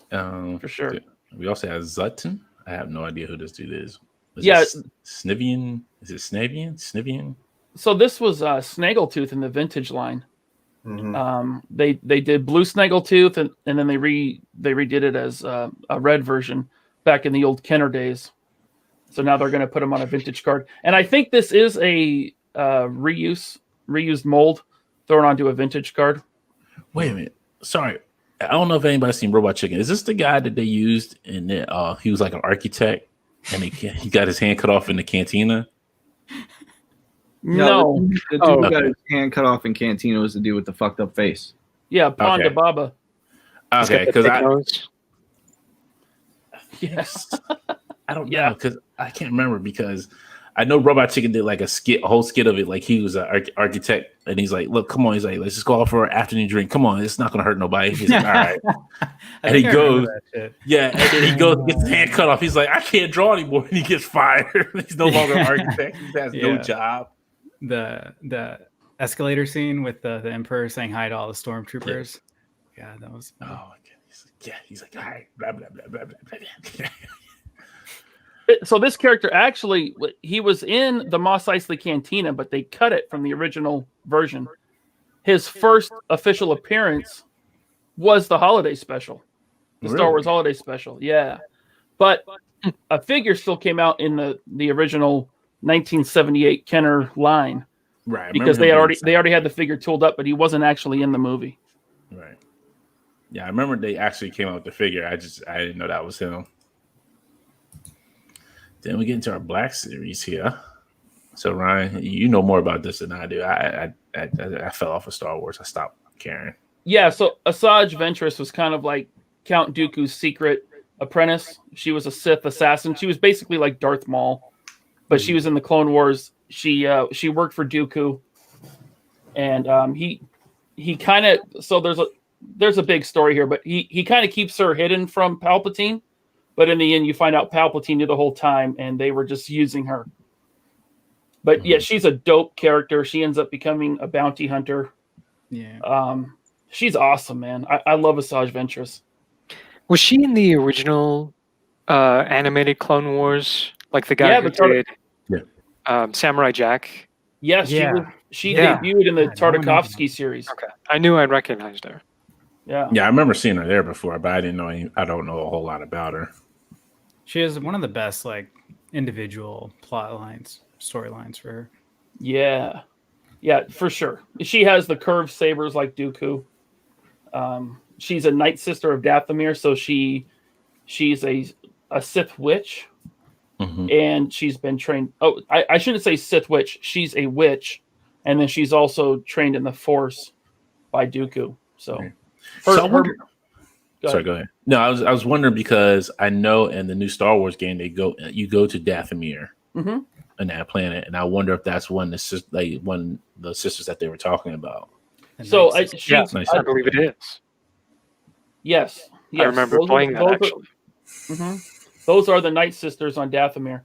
For sure. We also have Zutton. I have no idea who this dude is. Snivian. Is it Snivian? So this was Snaggletooth in the vintage line. Mm-hmm. They did blue Snaggletooth, and then they redid it as a red version back in the old Kenner days. So now they're going to put them on a vintage card, and I think this is a reused mold thrown onto a vintage card. Wait a minute, sorry, I don't know if anybody's seen Robot Chicken. Is this the guy that they used in the, he was like an architect, and he got his hand cut off in the cantina? No. The dude who got his hand cut off in Cantina was the dude with the fucked up face. Yeah, Ponda Baba. Okay, because Yes. I don't know, because I can't remember, because I know Robot Chicken did like a whole skit of it, like he was an architect, and he's like, "Look, come on," he's like, "Let's just go out for an afternoon drink. Come on, it's not gonna hurt nobody." He's like, "All right," and he goes, and then he goes, gets his hand cut off. He's like, "I can't draw anymore," and he gets fired. He's no longer an architect. He has no job. The escalator scene with the Emperor saying hi to all the stormtroopers. Yeah, that was. Oh my god. He's like, "All right, blah blah blah blah blah blah." So this character actually, he was in the Mos Eisley Cantina, but they cut it from the original version. His first official appearance was the holiday special, the Star Wars holiday special. Yeah, but a figure still came out in the original 1978 Kenner line, right? Because they already had the figure tooled up, but he wasn't actually in the movie. Right. Yeah, I remember they actually came out with the figure. I didn't know that was him. Then we get into our Black Series here. So Ryan, you know more about this than I do. I fell off of Star Wars. I stopped caring. Yeah, so Asajj Ventress was kind of like Count Dooku's secret apprentice. She was a Sith assassin. She was basically like Darth Maul, but she was in the Clone Wars. She worked for Dooku, and he kind of, so there's a big story here, but he kind of keeps her hidden from Palpatine. But in the end, you find out Palpatine knew the whole time, and they were just using her. But yeah, she's a dope character. She ends up becoming a bounty hunter. Yeah. She's awesome, man. I love Asajj Ventress. Was she in the original animated Clone Wars? Like the guy who did Samurai Jack? Yes, she debuted in the Tartakovsky series. Okay, I knew I'd recognized her. Yeah, I remember seeing her there before, but I don't know a whole lot about her. She has one of the best like individual storylines for her. Yeah, for sure. She has the curved sabers like Dooku. She's a Night Sister of Dathomir, so she's a Sith witch, and she's been trained. Oh, I shouldn't say Sith witch. She's a witch, and then she's also trained in the Force by Dooku. So. Sorry, go ahead. No, I was wondering, because I know in the new Star Wars game you go to Dathomir on that planet, and I wonder if that's one of the sisters that they were talking about. So I believe it is. Yes. I remember playing that actually. Those are the Night Sisters on Dathomir.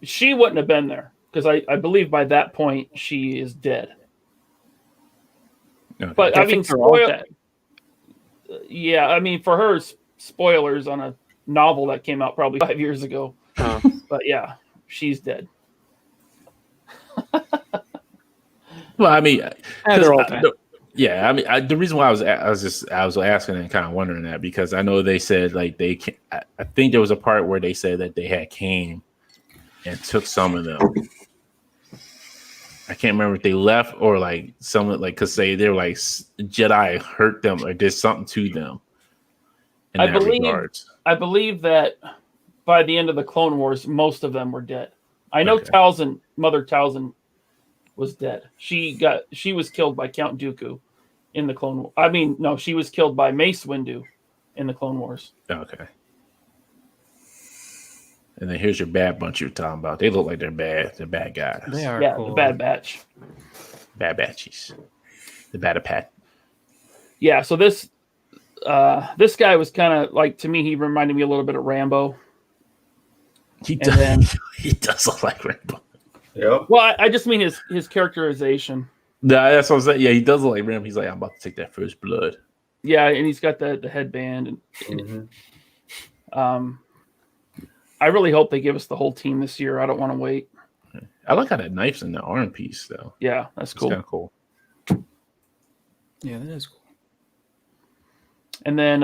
She wouldn't have been there, because I believe by that point she is dead. Okay. But I mean, dead. Yeah, I mean, for her, spoilers on a novel that came out probably 5 years ago. But yeah, she's dead. Well, I mean, they're all dead. Yeah, I mean, the reason why I was asking and kind of wondering that because I know they said like they can. I think there was a part where they said that they had came and took some of them. I can't remember if they left or like someone like because they were like Jedi hurt them or did something to them. In that regards. I believe that by the end of the Clone Wars, most of them were dead. I know Mother Talzin was dead. She was killed by Count Dooku in the Clone Wars. I mean, no, she was killed by Mace Windu in the Clone Wars. Okay. And then here's your Bad Bunch you're talking about. They look like they're bad. They're bad guys. They are cool. The Bad Batch. Bad Batchies. The Bad Pat. Yeah, so this guy was kind of like, to me, he reminded me a little bit of Rambo. He does look like Rambo. Yeah. Well, I just mean his characterization. Yeah, that's what I'm saying. Yeah, he does look like Rambo. He's like, I'm about to take that first blood. Yeah, and he's got the headband. And I really hope they give us the whole team this year. I don't want to wait. I like how that knife's in the arm piece, though. Yeah, that's cool. Kind of cool. Yeah, that is cool. And then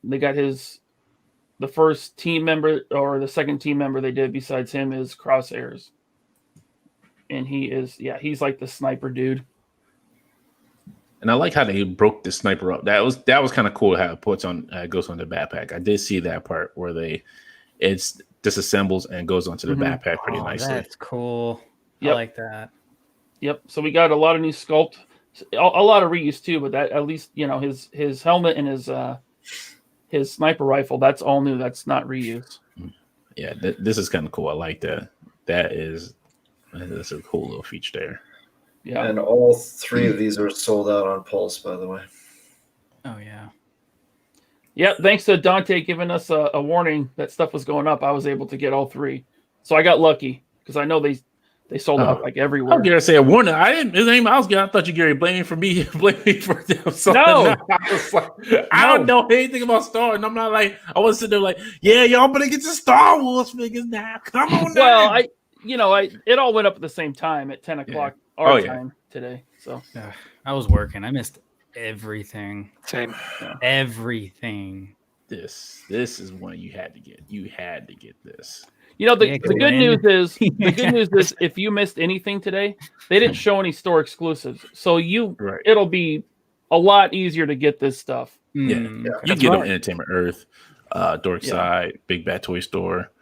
they got the first team member or the second team member they did besides him is Crosshairs. And he's like the sniper dude. And I like how they broke the sniper up. That was kind of cool how it goes on the backpack. I did see that part where it's disassembles and goes onto the backpack pretty nicely. That's cool. Yep. I like that. Yep. So we got a lot of new sculpt, a lot of reuse too. But that at least his helmet and his sniper rifle, that's all new. That's not reuse. Yeah, this is kind of cool. I like that. That's a cool little feature there. Yeah. And all three of these are sold out on Pulse, by the way. Oh yeah. Yeah, thanks to Dante giving us a warning that stuff was going up, I was able to get all three. So I got lucky because I know they sold out like everywhere. I'm gonna say a warning. I didn't. His name. I thought you Gary blame me for me. Blame me for them. No, I was like, I don't know anything about Star, and I'm not like I was sitting there like, yeah, y'all better get your Star Wars figures now. Come on. Well, it all went up at the same time at 10 o'clock our time today. So I was working. I missed everything. Same. Everything. This is one you had to get. You had to get this. The good news is if you missed anything today, they didn't show any store exclusives. So it'll be a lot easier to get this stuff. Yeah. You get them Entertainment Earth, Dork Side, Big Bad Toy Store.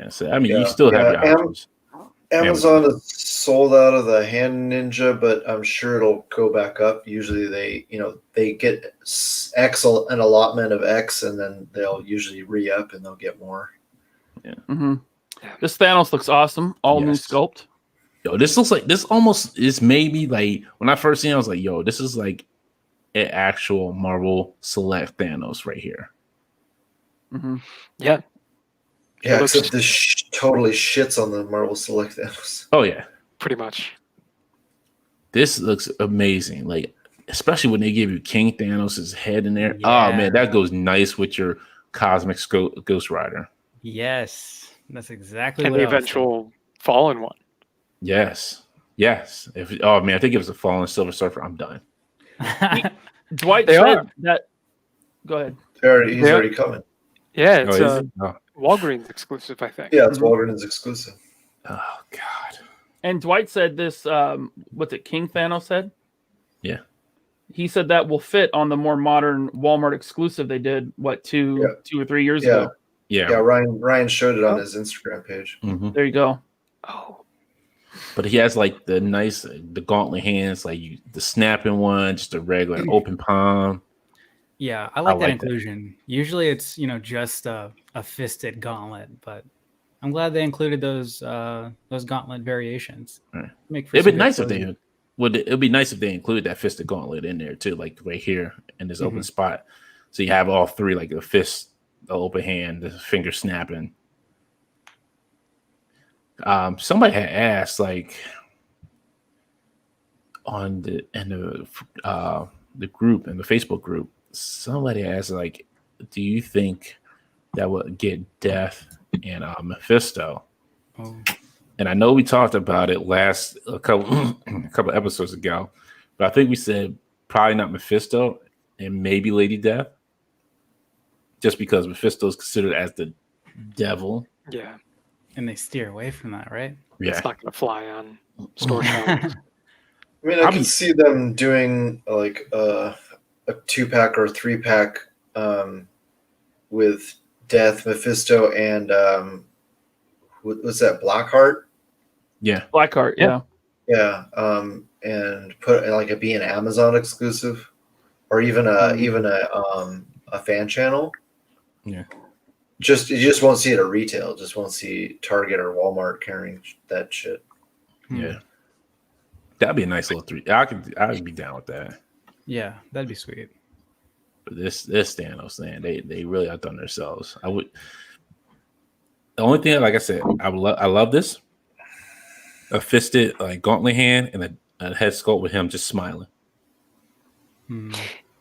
So I mean you still have your options. Amazon is sold out of the Hand Ninja, but I'm sure it'll go back up. Usually they get X an allotment of X, and then they'll usually re-up and they'll get more. Yeah. Mm-hmm. This Thanos looks awesome. All new sculpt. Yo, this looks like this almost is maybe like when I first seen it, I was like, yo, this is like an actual Marvel Select Thanos right here. Mm-hmm. Yeah. Yeah, except this totally shits on the Marvel Select Thanos. Oh yeah, pretty much. This looks amazing. Like especially when they give you King Thanos' head in there. Yeah. Oh man, that goes nice with your Cosmic Ghost Rider. Yes, that's exactly. And what the eventual Fallen one. Yes. If they give us a Fallen Silver Surfer, I'm done. Dwight said that. Go ahead. He's already coming. Yeah, it's Walgreens exclusive, I think. Yeah, it's Walgreens exclusive. Oh God! And Dwight said this. What's it? King Thanos said. Yeah. He said that will fit on the more modern Walmart exclusive they did. What 2 or 3 years ago? Yeah. Ryan showed it on his Instagram page. Mm-hmm. There you go. Oh. But he has like the gauntlet hands, like the snapping one, just a regular open palm. Yeah, I like that inclusion. Usually it's, just a fisted gauntlet, but I'm glad they included those gauntlet variations. Right. It'd be nice if they included that fisted gauntlet in there too, like right here in this open spot. So you have all three, like the fist, the open hand, the finger snapping. Somebody had asked, like, on the group, in the Facebook group, somebody asked, like, do you think that would get Death and Mephisto? Oh. and I know we talked about it a couple episodes ago, but I think we said probably not Mephisto and maybe Lady Death, just because Mephisto is considered as the devil. Yeah. And they steer away from that, right? Yeah, It's not going to fly on store shelves. I mean, I can see them doing like a 2-pack or a 3-pack with Death, Mephisto, and was that Blackheart? yeah, Blackheart, yeah. Yeah, and put like it be an Amazon exclusive, or even a fan channel. Yeah. You just won't see it at retail. Just won't see Target or Walmart carrying that shit. yeah. That'd be a nice little 3. I'd be down with that. Yeah, that'd be sweet. But this Thanos thing, they really outdone themselves. I would. The only thing, like I said, I love this. A fisted like gauntlet hand and a head sculpt with him just smiling.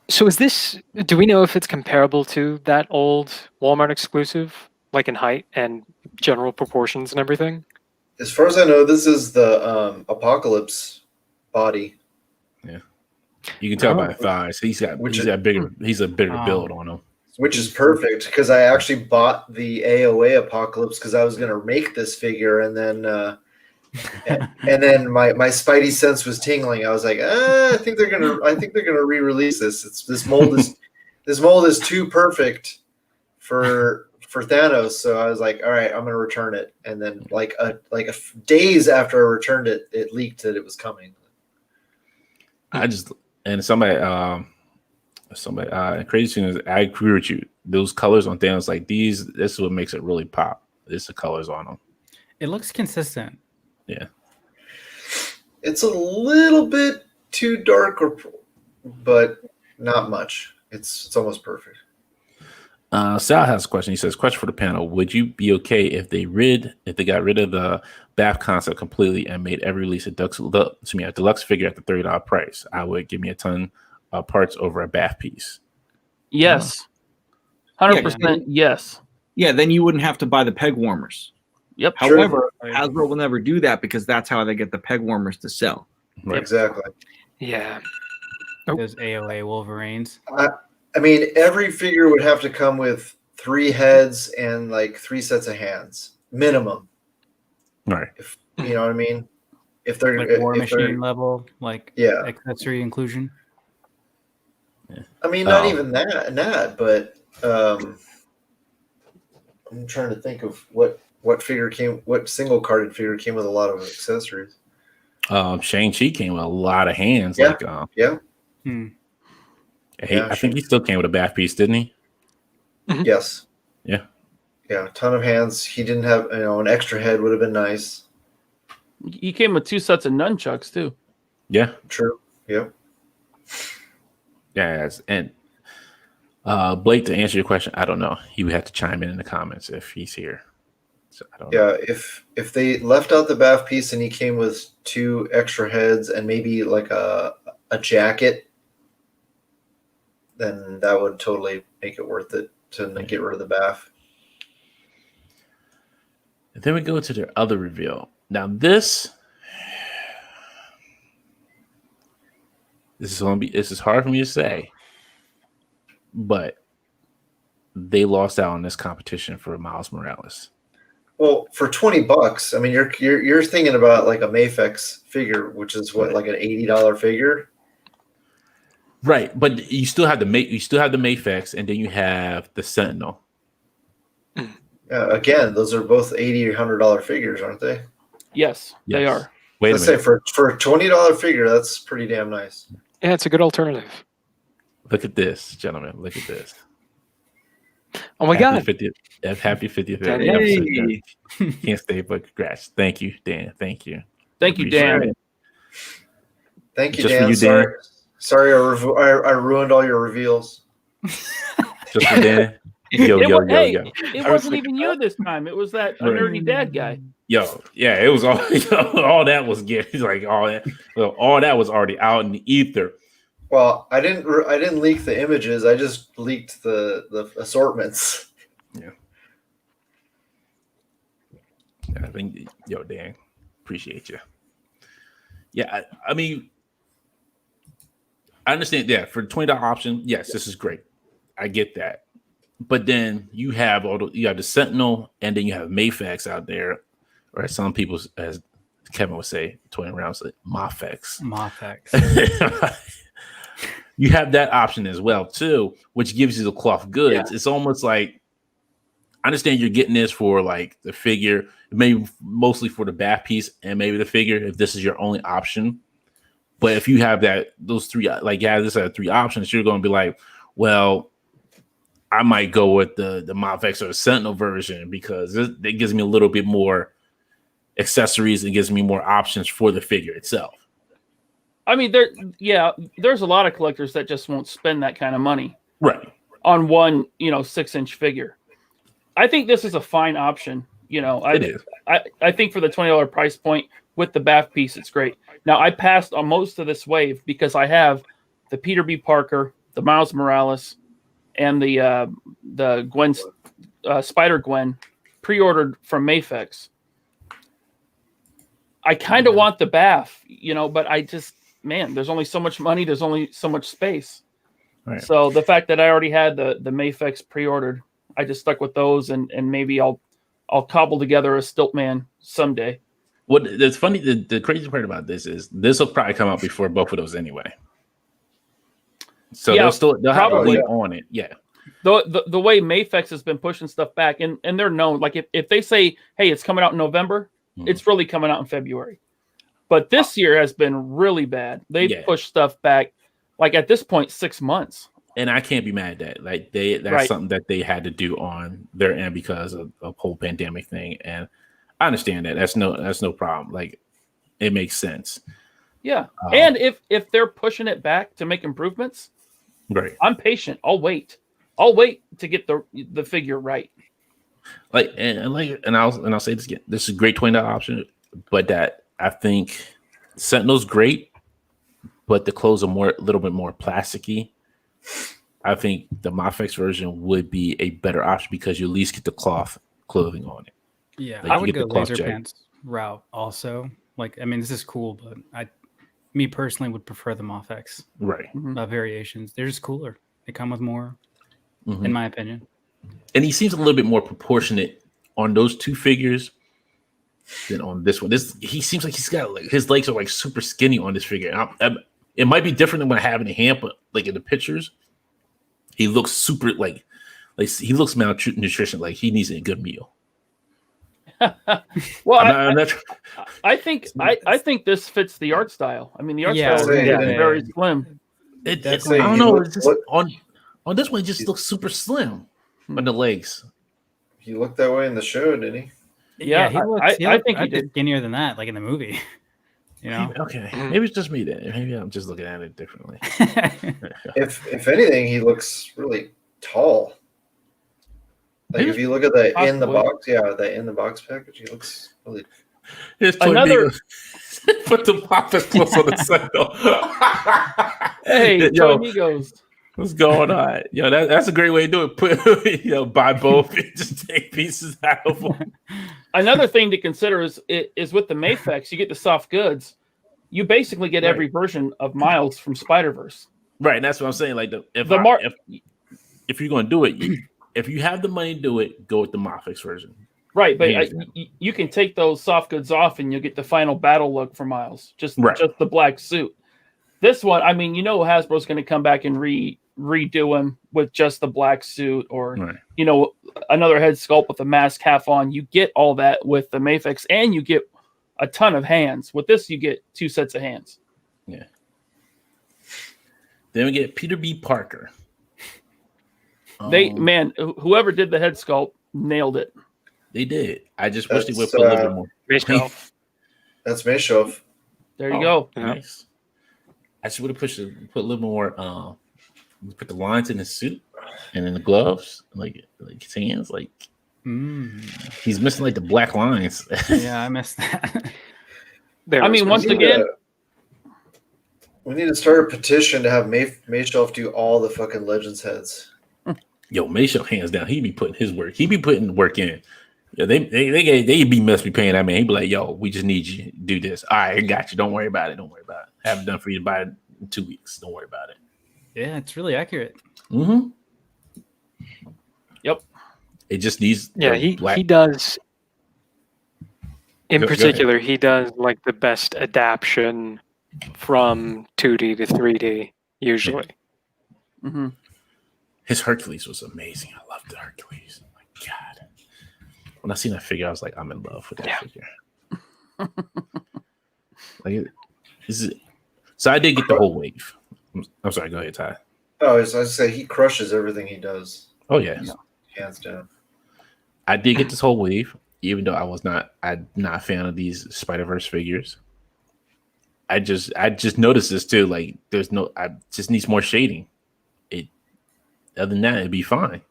So do we know if it's comparable to that old Walmart exclusive, like in height and general proportions and everything? As far as I know, this is the Apocalypse body. Yeah, you can tell by the thighs. He's a bigger build on him. Which is perfect because I actually bought the AOA Apocalypse because I was going to make this figure, and then my spidey sense was tingling. I was like, I think they're gonna re-release this. This mold is too perfect for Thanos. So I was like, all right, I'm gonna return it. And then days after I returned it, it leaked that it was coming. Crazy thing is, I agree with you. Those colors on Thanos, like these, this is what makes it really pop. It's the colors on them. It looks consistent. Yeah, it's a little bit too dark, but not much. It's almost perfect. Sal has a question. He says, "Question for the panel: would you be okay if they got rid of the BAF concept completely and made every release a deluxe figure at the $30 price? I would give me a ton of parts over a BAF piece." Yes, 100%. Yes. Yeah, then you wouldn't have to buy the peg warmers. Yep. However, Hasbro will never do that because that's how they get the peg warmers to sell. Right. Exactly. Yeah. Those AOA Wolverines. I mean, every figure would have to come with 3 heads and like 3 sets of hands minimum. Right. If you know what I mean. If they're like War Machine level, like accessory inclusion. Yeah. I mean, not even that, but I'm trying to think of what single carded figure came with a lot of accessories. Shang-Chi came with a lot of hands. Yeah. I think he still came with a BAF piece, didn't he? Mm-hmm. Yes. Yeah. Yeah, a ton of hands. He didn't have, an extra head would have been nice. He came with 2 sets of nunchucks too. Yeah. True. Yep. Yes, and Blake, to answer your question, I don't know. He would have to chime in the comments if he's here. So I don't know. If they left out the BAF piece and he came with 2 extra heads and maybe like a jacket, then that would totally make it worth it to get rid of the BAF. And then we go to their other reveal. Now this is hard for me to say, but they lost out on this competition for Miles Morales. Well, for $20, I mean, you're thinking about like a Mafex figure, which is like an $80 figure, right? But you still have the Mafex, and then you have the Sentinel. Again, those are both $80 or $100 figures, aren't they? Yes, they are. Wait Let's a minute. say for a $20 figure, that's pretty damn nice. Yeah, it's a good alternative. Look at this, gentlemen. Look at this. Oh my God. Happy 50th Hey. episode. Can't stay, but congrats. Thank you, Dan. Thank you. Thank you, Dan. Thank you, Just Dan. for you, Dan. Sorry, I ruined all your reveals. Just for Dan. Yo. It wasn't even you this time. It was that nerdy dad guy. Yo, yeah, it was all all that was getting like all that. Well, all that was already out in the ether. Well, I didn't leak the images. I just leaked the assortments. Yeah. I think, Dan, appreciate you. Yeah, I mean, I understand. Yeah, for the $20 option, yes, this is great. I get that. But then you have the Sentinel, and then you have Mayfex out there, or as some people, as Kevin would say, 20 rounds, like Mafex. You have that option as well too, which gives you the cloth goods. Yeah. It's almost like, I understand you're getting this for like the figure, maybe mostly for the bath piece and maybe the figure if this is your only option. But if you have those three, this are three options, you're going to be like, well, I might go with the Mafex or the Sentinel version because it gives me a little bit more accessories and gives me more options for the figure itself. I mean, there's a lot of collectors that just won't spend that kind of money on one, 6-inch figure. I think this is a fine option. It is. I think for the $20 price point with the bath piece, it's great. Now, I passed on most of this wave because I have the Peter B. Parker, the Miles Morales, and the Gwen, Spider Gwen, pre-ordered from Mayfex. I kind of want the bath, but I just, there's only so much money. There's only so much space. Right. So the fact that I already had the Mayfex pre-ordered, I just stuck with those, and maybe I'll cobble together a Stiltman someday. What it's funny, the crazy part about this is this will probably come out before both of those anyway. So they'll have a lead on it. Yeah. The way Mayfex has been pushing stuff back, and they're known, like if they say, hey, it's coming out in November, it's really coming out in February. But this year has been really bad. They've pushed stuff back, like at this point, 6 months. And I can't be mad at that. Like that's something that they had to do on their end because of a whole pandemic thing. And I understand that. That's no problem. Like it makes sense. Yeah. And if they're pushing it back to make improvements, right. I'm patient. I'll wait to get the figure right. And I'll say this again. This is a great $20 option, but that I think Sentinel's great, but the clothes are a little bit more plasticky. I think the Mafex version would be a better option because you at least get the cloth clothing on it. Yeah, I would go laser pants route also. This is cool, but me personally would prefer the Mafex variations. They're just cooler. They come with more, in my opinion. And he seems a little bit more proportionate on those two figures than on this one. He seems like he's got his legs are super skinny on this figure. It might be different than what I have in the hand, but in the pictures, he looks super he looks malnutrition. Like he needs a good meal. Well, I think this fits the art style. I mean, the art style is very slim. I don't know. It's just, on this one, it just looks super slim on the legs. He looked that way in the show, didn't he? Yeah, I think he did skinnier than that, like in the movie. Okay, maybe it's just me then. Maybe I'm just looking at it differently. If anything, he looks really tall. Like if you look at the in the box, the in the box package, he looks really. Here's another. Put the Mafex close on the Sentinel. Hey, Toy Amigos. What's going on? That's a great way to do it. Put buy both and just take pieces out of them. Another thing to consider is with the Mayfex, you get the soft goods. You basically get every version of Miles from Spider-Verse. Right, and that's what I'm saying. Like if you're going to do it, if you have the money to do it, go with the Mafex version. Right, but you can take those soft goods off, and you'll get the final battle look for Miles. Just the black suit. This one, Hasbro's going to come back and redo him with just the black suit, or another head sculpt with a mask half on. You get all that with the Mayfex, and you get a ton of hands. With this, you get 2 sets of hands. Yeah. Then we get Peter B. Parker. Whoever did the head sculpt nailed it. They did. I just wish they would put a little bit more. That's Mayshoff. There you go. Nice. I just would have put a little more. Put the lines in his suit and in the gloves, like his hands. He's missing the black lines. Yeah, I missed that. Once again, we need to start a petition to have Mayshoff do all the fucking Legends heads. Yo, Mayshoff, hands down, he be putting his work. He be putting the work in. Yeah, they must be paying that man. He'd be like, "Yo, we just need you to do this. All right, I got you. Don't worry about it. Don't worry about it. I have it done for you by 2 weeks. Don't worry about it." Yeah, it's really accurate. Mm-hmm. Yep. It just needs. Yeah, he does. In particular, he does like the best adaptation from 2D to 3D usually. Mm-hmm. His Hercules was amazing. I loved the Hercules. Oh my God. When I seen that figure, I was like, I'm in love with that figure. So I did get the whole wave. I'm sorry. Go ahead, Ty. Oh, as I say, he crushes everything he does. Oh yeah, hands down. I did get this whole wave, even though I'm not a fan of these Spider-Verse figures. I just noticed this too. Like, I just needs more shading. Other than that, it'd be fine.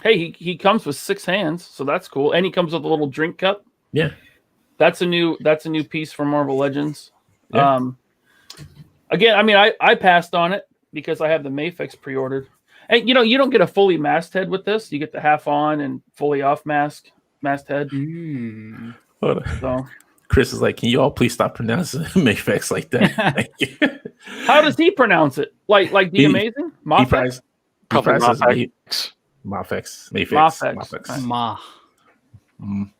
Hey, he comes with 6 hands, so that's cool, and he comes with a little drink cup. Yeah, that's a new piece for Marvel Legends. Yeah. Again, I mean, I passed on it because I have the Mafex pre-ordered, and you don't get a fully masked head with this. You get the half on and fully off masked head. So Chris is like, can you all please stop pronouncing Mafex like that? How does he pronounce it? Like the Amazing? Mafex? Probably Mafex. Ma.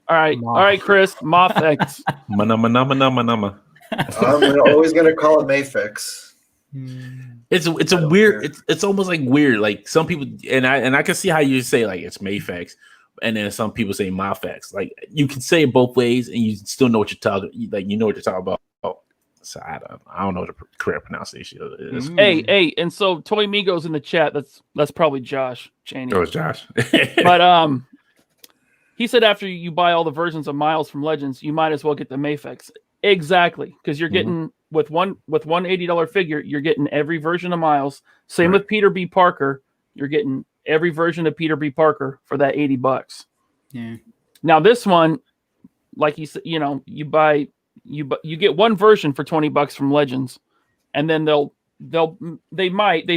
All right, Chris. Mafex. Manama. I'm always gonna call it Mafex. It's a weird. It's almost like weird. Like some people, and I can see how you say like it's Mafex, and then some people say Mafex. Like you can say it both ways, and you still know what you're talking. Like you know what you're talking about. So I don't know what the correct pronunciation is. Hey, and so Toy Migo's in the chat. That's probably Josh Cheney. Oh, it's Josh. But he said after you buy all the versions of Miles from Legends, you might as well get the Mafex. Exactly, because you're getting with one $80 figure, you're getting every version of Miles. Same with Peter B. Parker, you're getting every version of Peter B. Parker for that $80. Yeah. Now this one, like he said, you get one version for $20 from Legends, and then they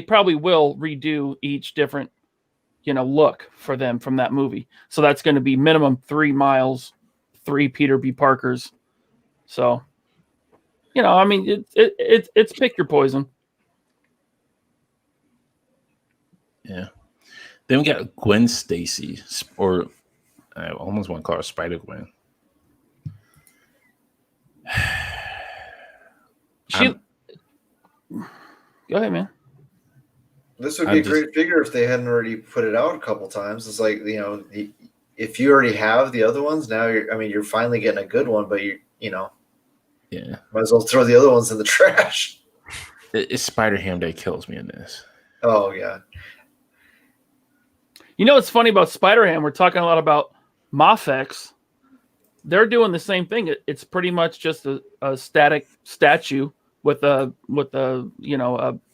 probably will redo each different look for them from that movie. So that's going to be minimum 3 Miles, 3 Peter B. Parkers. So, I mean, it's pick your poison. Yeah. Then we got Gwen Stacy, or I almost want to call her Spider Gwen. Go ahead, man. This would be a great figure if they hadn't already put it out a couple times. It's like, if you already have the other ones, now you're finally getting a good one, but yeah, might as well throw the other ones in the trash. It's Spider-Ham that kills me in this. Oh yeah. What's funny about Spider-Ham? We're talking a lot about Mafex. They're doing the same thing. It's pretty much just a static statue with a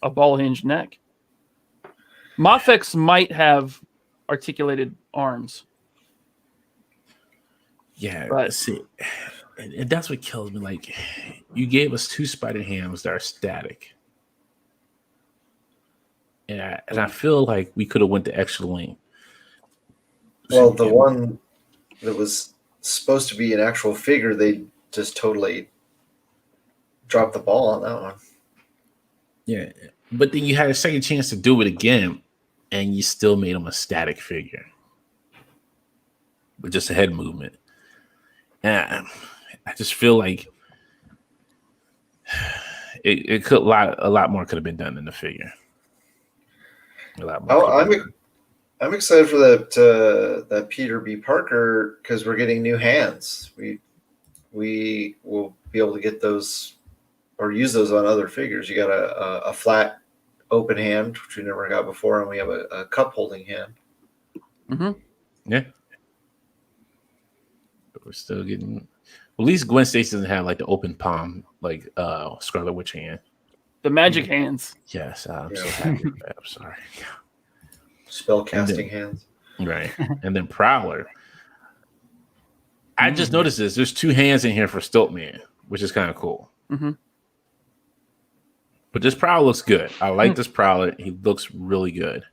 ball hinged neck. Mafex might have articulated arms. Yeah, but see, and that's what kills me. Like, you gave us 2 Spider-Hams that are static, and I feel like we could have went the extra length. Well, the one that was supposed to be an actual figure, they just totally dropped the ball on that one. Yeah, but then you had a second chance to do it again, and you still made him a static figure with just a head movement. And I just feel like it could a lot more could have been done in the figure. A lot more. I'm excited for that Peter B. Parker because we're getting new hands. We will be able to get those or use those on other figures. You got a flat open hand, which we never got before, and we have a cup holding hand. Mm-hmm. Yeah. But we're still getting. Well, at least Gwen Stacy doesn't have like the open palm, like Scarlet Witch hand. The magic hands. Yes, I'm so happy with that. I'm sorry. Spell casting hands. Right. And then Prowler. I just noticed this. There's 2 hands in here for Stiltman, which is kind of cool. Mm-hmm. But this Prowler looks good. I like this Prowler. He looks really good.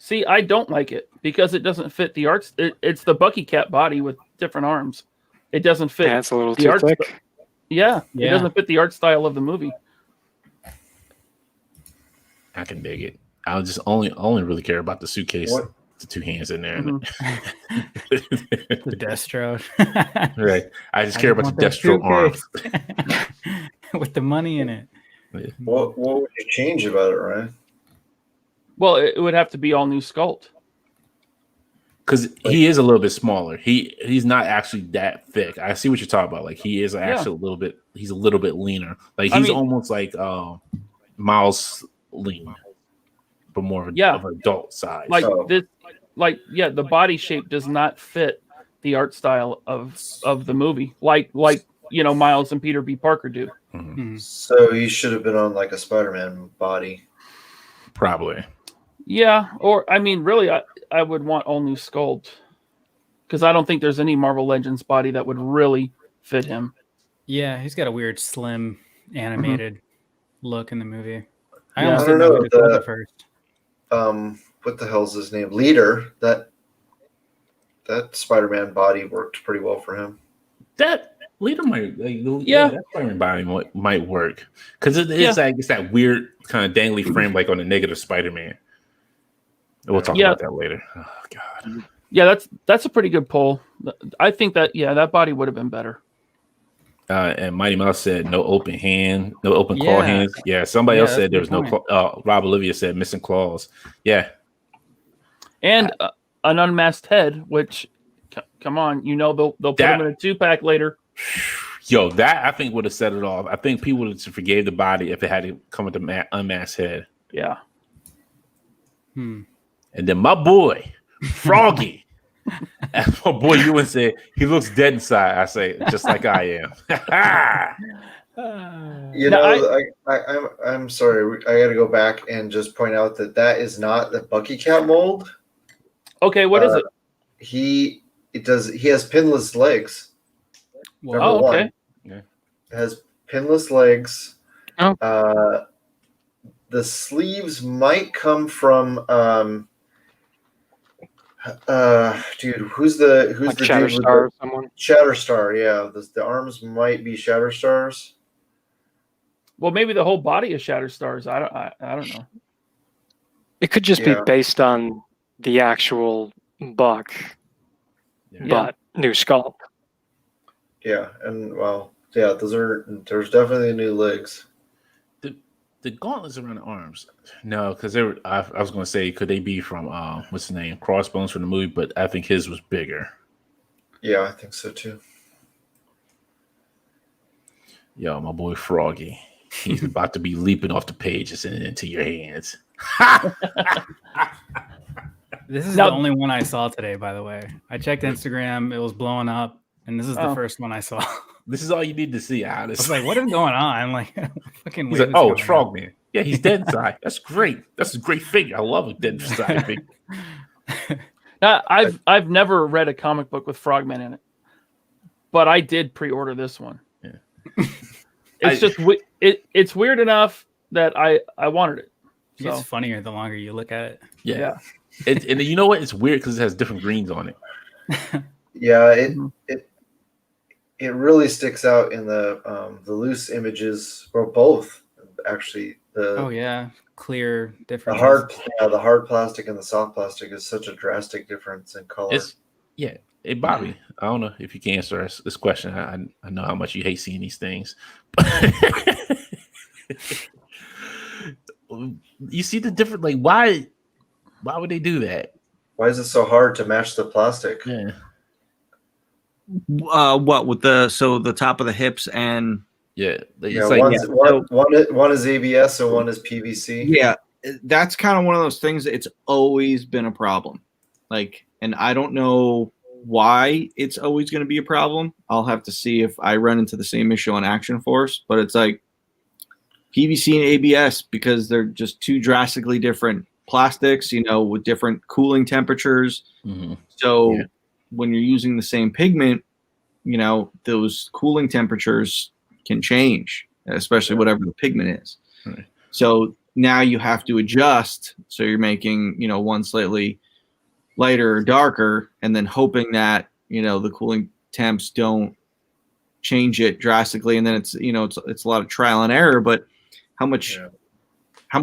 See, I don't like it because it doesn't fit the art. It's the Bucky Cat body with different arms. It doesn't fit. Yeah, it's a little the too art thick. Yeah, Yeah. it doesn't fit the art style of the movie. I can dig it. I just only really care about the suitcase, What? the two hands in there. The Destro. Right. I just I care just about the want that Destro arms. suitcase. With the money in it. What would you change about it, Ryan? Well, it would have to be all new sculpt. Because he is a little bit smaller. He's not actually that thick. I see what you're talking about. Like he is actually a little bit. He's a little bit leaner. Like he's almost like Miles lean, but more of an adult size. Like this, the body shape does not fit the art style of the movie. Like Miles and Peter B. Parker do. Mm-hmm. So he should have been on like a Spider-Man body. Probably. Yeah, or I mean, really, I would want all new sculpt because I don't think there's any Marvel Legends body that would really fit him. Yeah, he's got a weird, slim, animated look in the movie. I I almost don't didn't know know who to call it first. What the hell's his name? Leader. That Spider-Man body worked pretty well for him. That Leader might, that Spider-Man body might work because it's that weird kind of dangly frame, like on the negative Spider-Man. We'll talk about that later. Oh God. Yeah, that's a pretty good pull. I think that body would have been better. And Mighty Mouse said no open claw hands. Yeah, somebody else said there was no claw. Rob Olivia said missing claws. Yeah. And an unmasked head, which, come on, they'll put him in a 2-pack later. Yo, that I think would have set it off. I think people would have forgave the body if it had to come with the unmasked head. Yeah. And then my boy, Froggy. As my boy Ewan said, he looks dead inside. I say, just like I am. I'm sorry. I got to go back and just point out that is not the Bucky Cat mold. Okay, what is it? He has pinless legs. Wow. Okay. Yeah. It has pinless legs. Oh. The sleeves might come from dude, who's the Shatterstar? Someone. Shatterstar, yeah. The arms might be Shatterstars. Well, maybe the whole body is Shatterstars. I don't know. It could just be based on the actual Buck, but new sculpt. Yeah, and there's definitely new legs. The gauntlets around the arms. No, because I was going to say, could they be from what's his name, Crossbones from the movie? But I think his was bigger. Yeah, I think so too. Yo, my boy Froggy, he's about to be leaping off the pages and into your hands. This is the only one I saw today, by the way. I checked Instagram; it was blowing up, and this is the first one I saw. This is all you need to see, honestly. I was like, what is going on? Like, fucking. He's like, oh, it's Frogman. Yeah, he's dead inside. That's great. That's a great figure. I love a dead inside figure. Now, I've never read a comic book with Frogman in it, but I did pre-order this one. Yeah. It's weird enough that I wanted it. It gets funnier the longer you look at it. Yeah. And you know what? It's weird because it has different greens on it. Yeah, it really sticks out in the loose images, or both actually. Clear difference. The hard plastic and the soft plastic is such a drastic difference in color. Hey Bobby, I don't know if you can answer this question. I know how much you hate seeing these things. You see the different, like, why would they do that? Why is it so hard to match the plastic? Yeah. What with the top of the hips and one is ABS and one is PVC. Yeah, that's kind of one of those things that it's always been a problem. Like, and I don't know why it's always going to be a problem. I'll have to see if I run into the same issue on Action Force, but it's like PVC and ABS, because they're just two drastically different plastics, with different cooling temperatures. Mm-hmm. So when you're using the same pigment, those cooling temperatures can change, especially whatever the pigment is. Right. So now you have to adjust. So you're making, one slightly lighter or darker, and then hoping that, the cooling temps don't change it drastically. And then it's a lot of trial and error, but how much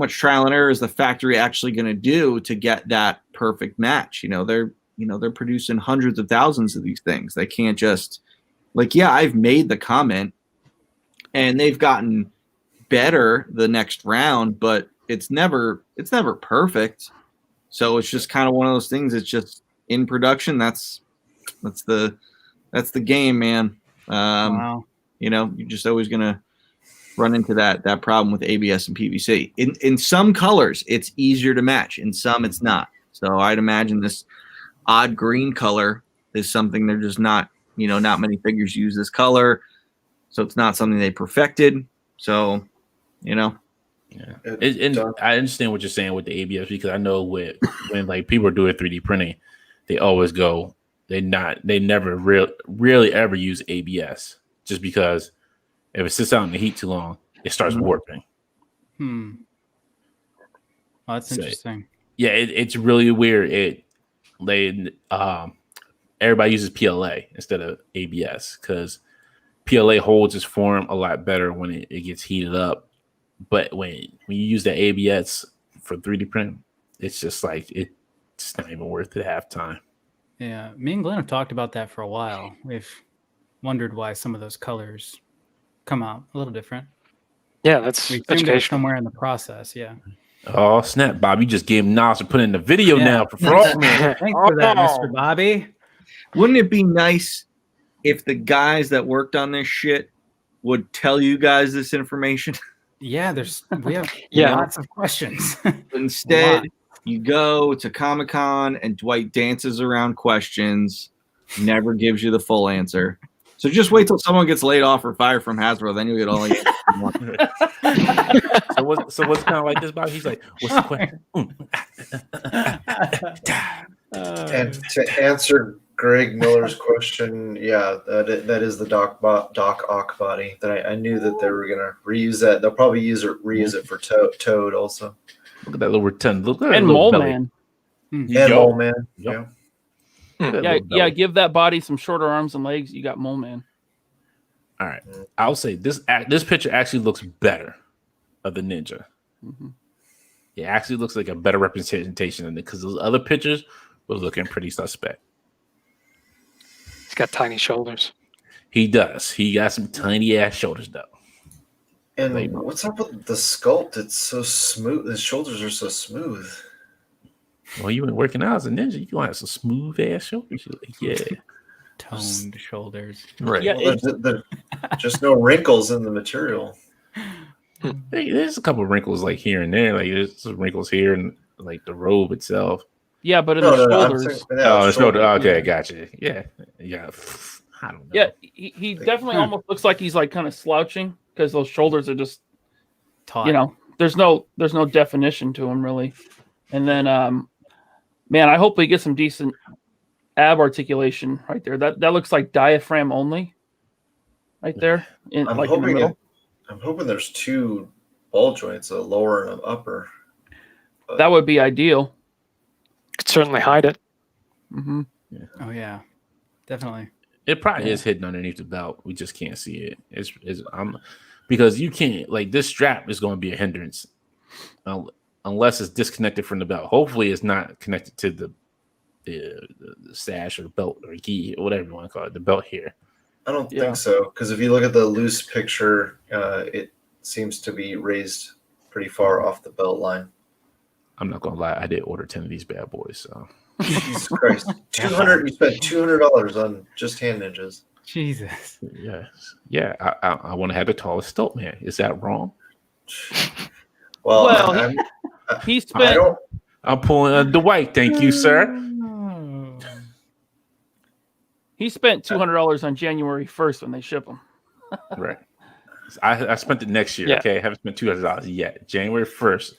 trial and error is the factory actually going to do to get that perfect match? They're producing hundreds of thousands of these things. They can't just I've made the comment and they've gotten better the next round, but it's never perfect. So it's just kind of one of those things. It's just in production. That's the game, man. Wow. You're just always gonna run into that problem with ABS and PVC. In some colors, it's easier to match. In some, it's not. So I'd imagine this odd green color is something they're just not. Not many figures use this color, so it's not something they perfected. So, Yeah, and I understand what you're saying with the ABS, because I know when like people are doing 3D printing, they always go. They never really ever use ABS, just because if it sits out in the heat too long, it starts warping. Oh, that's interesting. Yeah, it's really weird. Everybody uses PLA instead of ABS because PLA holds its form a lot better when it gets heated up. But when you use the ABS for 3D print, it's just like it's not even worth it half time. Yeah, me and Glenn have talked about that for a while. We've wondered why some of those colors come out a little different. Yeah, that's educational. Somewhere in the process. Yeah. Oh snap, Bob! You just gave him knowledge to put in the video now for Frogman. Thanks for that, Mr. Bobby. Wouldn't it be nice if the guys that worked on this shit would tell you guys this information? Yeah, we have lots of questions. Instead, you go to Comic-Con and Dwight dances around questions, never gives you the full answer. So just wait till someone gets laid off or fired from Hasbro, then you'll get all So what's kind of like this, Bobby? He's like, what's the question? And to answer Greg Miller's question, that is the Doc Ock body. That I knew that they were gonna reuse that. They'll probably reuse it for Toad also. Look at that little return. Look at and Mole Man. And Mole Man. Yep. Yeah. Give that body some shorter arms and legs. You got Mole Man. All right, I'll say this picture actually looks better of the Ninja. Mm-hmm. It actually looks like a better representation than it, because those other pictures were looking pretty suspect. He's got tiny shoulders. He does. He got some tiny ass shoulders though. And what's up with the sculpt? It's so smooth. His shoulders are so smooth. Well, you been working out as a ninja. You gonna have some smooth ass shoulders. You're like, yeah. Toned shoulders. Right. Yeah, just no wrinkles in the material. Hey, there's a couple of wrinkles like here and there. Like there's some wrinkles here and like the robe itself. Yeah, but in the shoulders. The shoulder. Okay, gotcha. Yeah. I don't know. Yeah, he definitely almost looks like he's like kind of slouching because those shoulders are just taut. There's no definition to him really. And then man, I hope we get some decent ab articulation right there. That looks like diaphragm only right there. I'm hoping there's two ball joints, a lower and an upper. But that would be ideal. Could certainly hide it. Mm-hmm. Yeah. Oh yeah, definitely. It probably is hidden underneath the belt. We just can't see it. It's because you can't, like, this strap is going to be a hindrance unless it's disconnected from the belt. Hopefully, it's not connected to the sash or the belt or key or whatever you want to call it, the belt here. I don't think so, because if you look at the loose picture, it seems to be raised pretty far off the belt line. I'm not gonna lie, I did order 10 of these bad boys. So Jesus Christ, $200! You spent $200 on just hand ninjas. Jesus. Yes, yeah. I want to have the tallest stoat, man. Is that wrong? Well, he spent. I'm pulling Dwight. Thank you, sir. He spent $200 on January 1st when they ship them. Right. I spent it next year. Yeah. Okay, I haven't spent $200 yet. January 1st.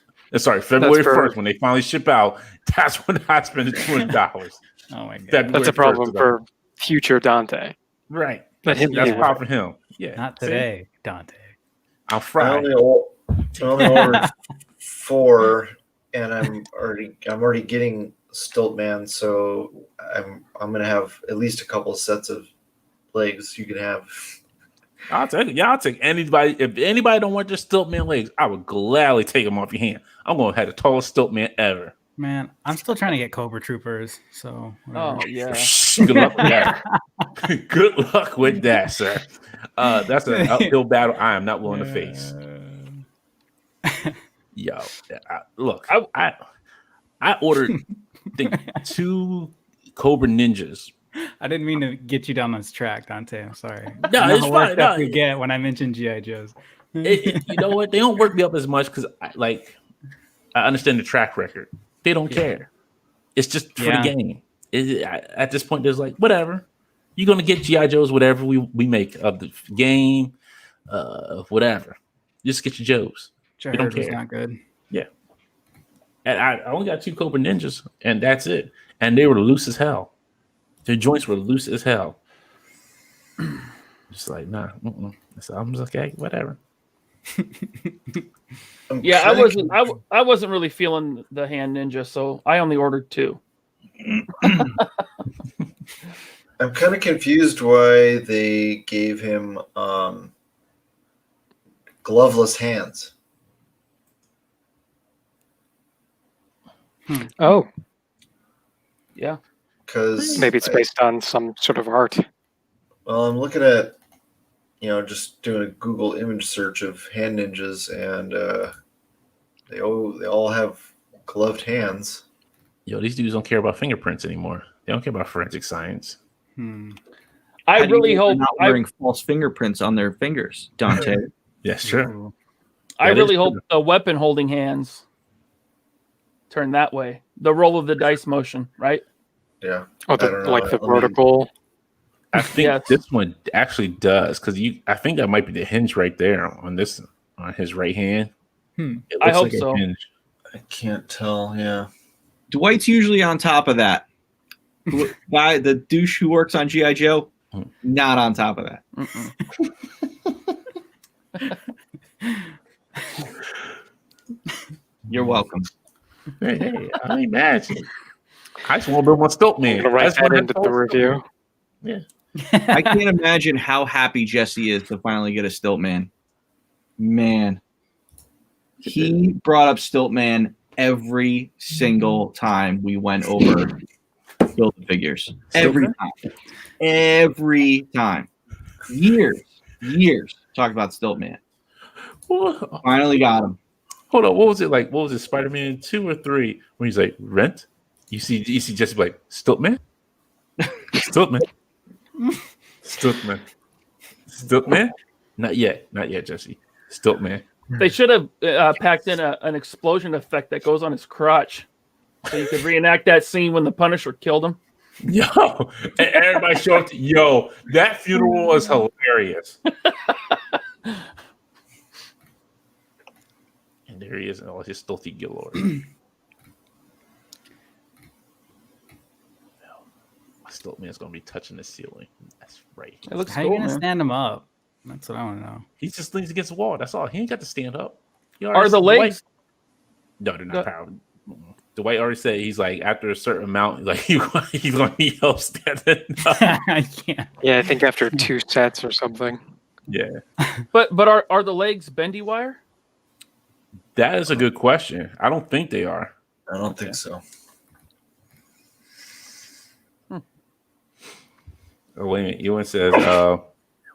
February 1st when they finally ship out. That's when I spent the $200. Oh my god, that's a problem for future Dante. Right. But him, that's a problem for him. Yeah. Not today, Dante. I'm fried. I only ordered 4, and I'm already getting Stiltman, so I'm gonna have at least a couple sets of legs you can have. I'll take it. Yeah, I'll take anybody. If anybody don't want your Stiltman legs, I would gladly take them off your hand. I'm gonna have the tallest Stiltman ever. Man, I'm still trying to get Cobra Troopers. So Oh yeah. Good luck with that. Good luck with that, sir. That's an uphill battle I am not willing to face. Yo, look, I ordered I think 2 Cobra Ninjas. I didn't mean to get you down this track, Dante. I'm sorry. No, it's fine. No, you get when I mentioned GI Joes. You know what? They don't work me up as much because I understand the track record. They don't care. It's just for the game. At this point, there's like whatever. You're gonna get GI Joes, whatever we make of the game, whatever. Just get your Joes. They don't care. Not good. Yeah. And I only got 2 Cobra Ninjas, and that's it. And they were loose as hell. Their joints were loose as hell. Just like, nah. So I'm just okay, whatever. Yeah, I wasn't really feeling the hand ninja, so I only ordered 2. I'm kind of confused why they gave him gloveless hands. Oh, yeah. Because maybe it's based on some sort of art. Well, I'm looking at, just doing a Google image search of hand ninjas, and they all have gloved hands. Yo, these dudes don't care about fingerprints anymore. They don't care about forensic science. I really hope not wearing false fingerprints on their fingers, Dante. Yes, sure. I really hope the weapon holding hands turn that way. The roll of the dice motion, right? Yeah. Oh, the vertical. I think this one actually does because I think that might be the hinge right there on his right hand. I hope so. I can't tell. Yeah. Dwight's usually on top of that. The douche who works on GI Joe, not on top of that. You're welcome. Hey, I ain't mad. I just want to build my Stiltman. Write that into the review. Yeah. I can't imagine how happy Jesse is to finally get a Stiltman. Man. He brought up Stiltman every single time we went over build the figures. Every time. Years talk about Stiltman. Finally got him. Hold on, what was it like? What was it, Spider-Man 2 or 3? When he's like, rent? You see Jesse like, Stiltman? Stiltman? Stiltman? Not yet, Jesse. Stiltman. They should have packed in an explosion effect that goes on his crotch, so you could reenact that scene when the Punisher killed him. Yo, and everybody show up. Yo, that funeral was hilarious. And there he is in all his Stilty galore. My Stiltman's gonna be touching the ceiling. That's right. It looks How cool, you gonna man. stand him up? That's what I want to know. He just leans against the wall. That's all. He ain't got to stand up. Are the legs? No, they're not powered. Dwight already said he's like after a certain amount, like he's gonna need help standing up. I can't. Yeah, I think after 2 sets or something. Yeah. But are the legs bendy wire? That is a good question. I don't think they are. I don't think so. Oh, wait a minute. Ewan says,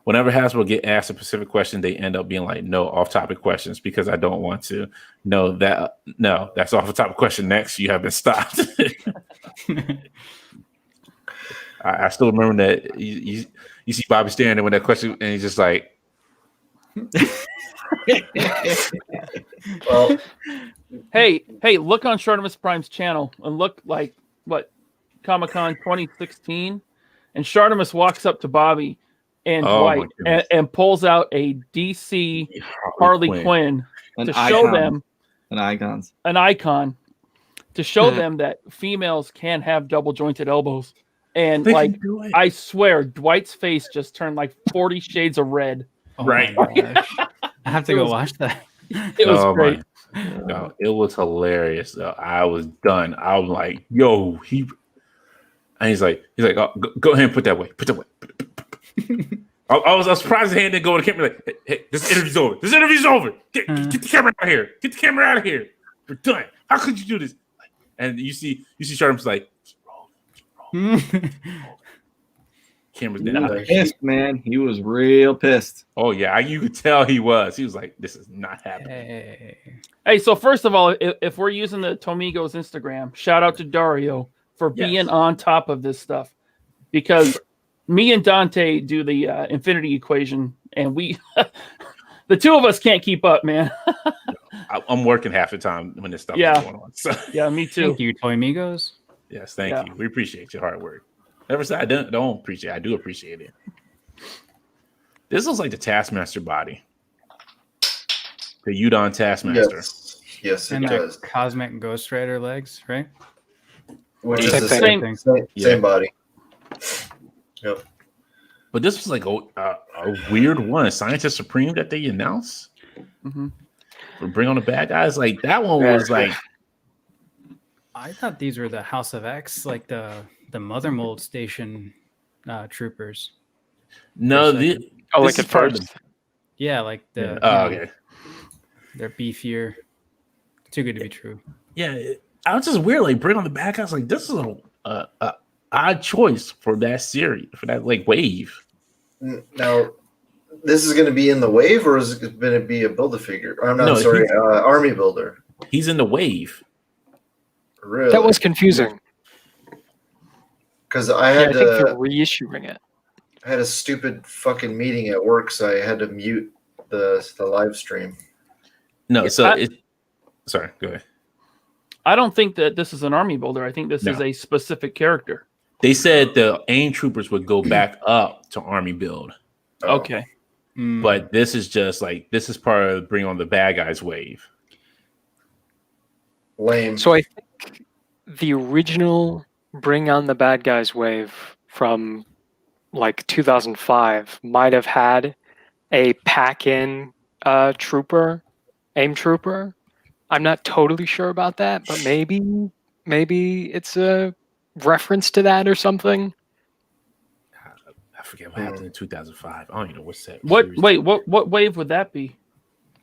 whenever Hasbro get asked a specific question, they end up being like, no, off-topic questions because I don't want to. No, that's off-topic question. Next, you have been stopped. I still remember that you see Bobby standing with that question, and he's just like, well, hey, look on Shartimus Prime's channel and look like what Comic-Con 2016, and Shartimus walks up to Bobby and Dwight and pulls out a DC Harley Quinn to show them an icon to show them that females can have double jointed elbows. And like, I swear, Dwight's face just turned like 40 shades of red. Oh right. I have to go watch that. It was great. No, it was hilarious. Though. I was done. I was like, "Yo, he," and he's like, "Oh, go ahead and put that away. Put that away." I was surprised the hand didn't go to the camera. Like, hey, this interview's over. This interview's over. Get the camera out of here. Get the camera out of here. We're done. How could you do this? And you see Sharp's like, roll. Camera's down. Pissed, man. He was real pissed. Oh yeah, you could tell he was. He was like, "This is not happening." Hey, so first of all, if we're using the Tomigos Instagram, shout out to Dario for being on top of this stuff, because me and Dante do the infinity equation, and we, the two of us can't keep up, man. I'm working half the time when this stuff is going on. So. Yeah, me too. Thank you, Toymigos. Yes, thank you. We appreciate your hard work. Never said I don't appreciate it. I do appreciate it. This looks like the Taskmaster body. The Udon Taskmaster. Yes, and it does. Cosmic Ghost Rider legs, right? Which is the same body. Yep. But this was like a weird one. Scientist Supreme that they announced. Mm-hmm. For Bring on the Bad Guys. Like that one was like. I thought these were the House of X, like the Mother Mold Station troopers. No, like at first. Yeah, like the. Okay. They're beefier. Too good to be true. Yeah, I was just weird. Like Bring on the Bad Guys. Like this is a odd choice for that series, for that like wave. Now, this is going to be in the wave, or is it going to be a Build-A-Figure? I'm not sorry, Army Builder. He's in the wave. Really? That was confusing. Because I think they're reissuing it. I had a stupid fucking meeting at work, so I had to mute the live stream. No, sorry, go ahead. I don't think that this is an army builder. I think this is a specific character. They said the AIM troopers would go back up to army build. Okay. But this is just like, this is part of Bring on the Bad Guys wave. Lame. So I think the original Bring on the Bad Guys wave from like 2005 might have had a pack-in trooper, AIM trooper. I'm not totally sure about that, but maybe it's a reference to that or something. I forget what happened in 2005. I don't even know what's that. What wave would that be?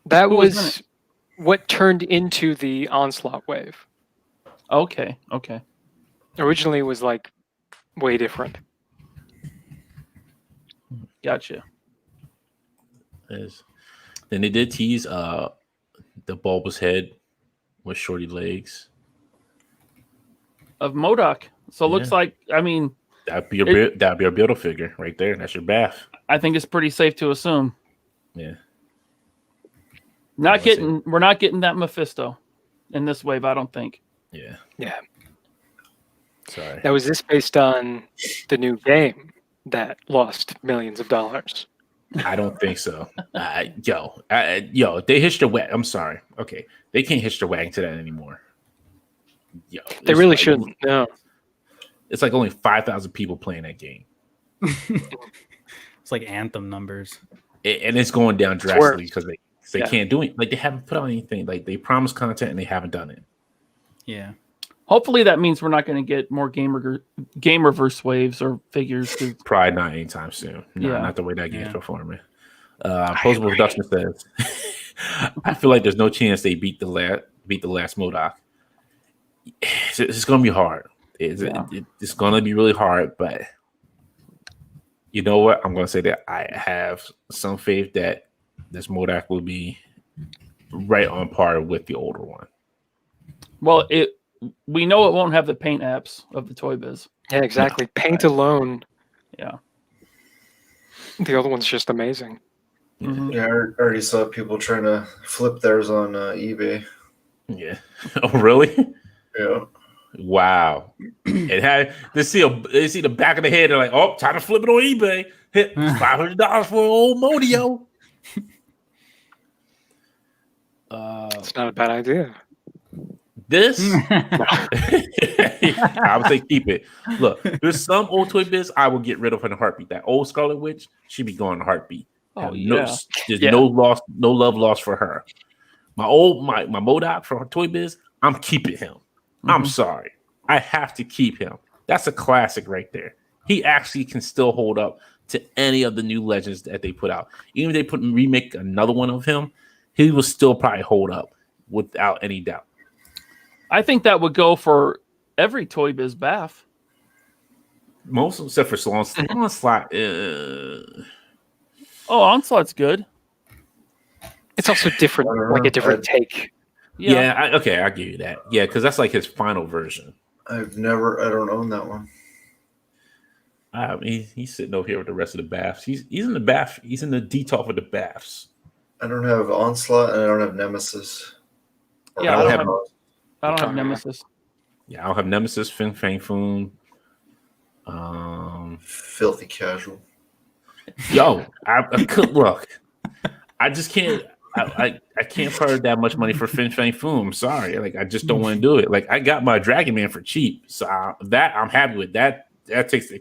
That was what turned into the Onslaught wave. Okay. Originally, it was like way different. Gotcha. Then they did tease the bulbous head with shorty legs of MODOK. So it looks like, I mean, that'd be a Build-A-Figure right there. That's your bath. I think it's pretty safe to assume. Yeah. We're not getting that Mephisto in this wave, I don't think. Yeah. Sorry. Now, is this based on the new game that lost millions of dollars? I don't think so. They hitched their wagon. I'm sorry. Okay. They can't hitch their wagon to that anymore. They really shouldn't. No. It's like only 5,000 people playing that game. It's like Anthem numbers. And it's going down drastically because they can't do it. Like they haven't put out anything. Like they promised content and they haven't done it. Yeah. Hopefully that means we're not going to get more Gamerverse waves or figures. Probably not anytime soon. No, not the way that game's performing. Posable Production says, I feel like there's no chance they beat the last MODOK. It's going to be hard. It's going to be really hard, but you know what? I'm going to say that I have some faith that this MODOK will be right on par with the older one. Well, we know it won't have the paint apps of the Toy Biz. Yeah, exactly. Paint alone. Yeah. The other one's just amazing. Mm-hmm. Yeah, I already saw people trying to flip theirs on eBay. Yeah. Oh, really? Yeah. Wow. It had they see the back of the head. They're like, oh, time to flip it on eBay. Hit $500 for an old Modio. It's not a bad idea. This, I would say keep it. Look, there's some old Toy Biz I will get rid of in a heartbeat. That old Scarlet Witch, she'd be going in a heartbeat. Oh, no love lost for her. My MODOK from Toy Biz, I'm keeping him. I'm sorry. I have to keep him. That's a classic right there. He actually can still hold up to any of the new legends that they put out. Even if they remake another one of him, he will still probably hold up without any doubt. I think that would go for every Toy Biz Baff. Most of them, except for Onslaught. Onslaught's good. It's also different, like a different take. Yeah, okay, I'll give you that. Yeah, because that's like his final version. I don't own that one. He's sitting over here with the rest of the Baffs. He's in the Baff. He's in the D-top of the Baffs. I don't have Onslaught and I don't have Nemesis. Yeah, I don't have Nemesis. Yeah, I don't have Nemesis, Fin Fang Foom. Filthy casual. Yo, I could look. I just can't. I can't pay that much money for Fin Fang Foom. I'm sorry. Like, I just don't want to do it. Like, I got my Dragon Man for cheap, so that I'm happy with. That takes the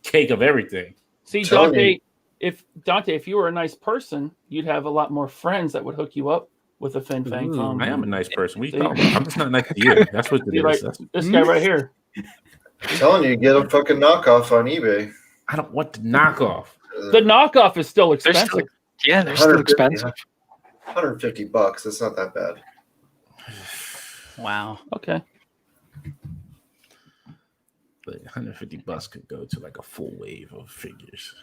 cake of everything. See, Dante, if you were a nice person, you'd have a lot more friends that would hook you up with a Fin Fang Foom. I am a nice person. What are you talking about? I'm just not nice to you. That's what it is. Like, this guy right here. I'm telling you, get a fucking knockoff on eBay. I don't want the knockoff. The knockoff is still expensive. They're still expensive. $150. That's not that bad. Wow. Okay. But $150 could go to like a full wave of figures.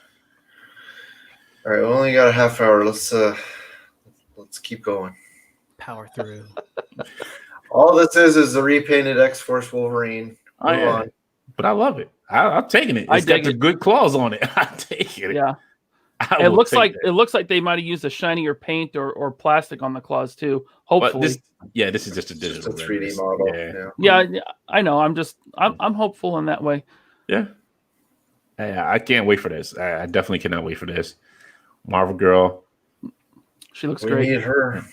All right, we only got a half hour. Let's keep going. Power through. All this is the repainted X-Force Wolverine. Move on. But I love it. I'm taking it. It's got the good claws on it. I'm taking it. Yeah. It looks like they might have used a shinier paint or plastic on the claws too. Hopefully. This is just a digital 3D model. Yeah, I know. I'm hopeful in that way. Yeah. I can't wait for this. I definitely cannot wait for this. Marvel Girl. She looks we great. We need her.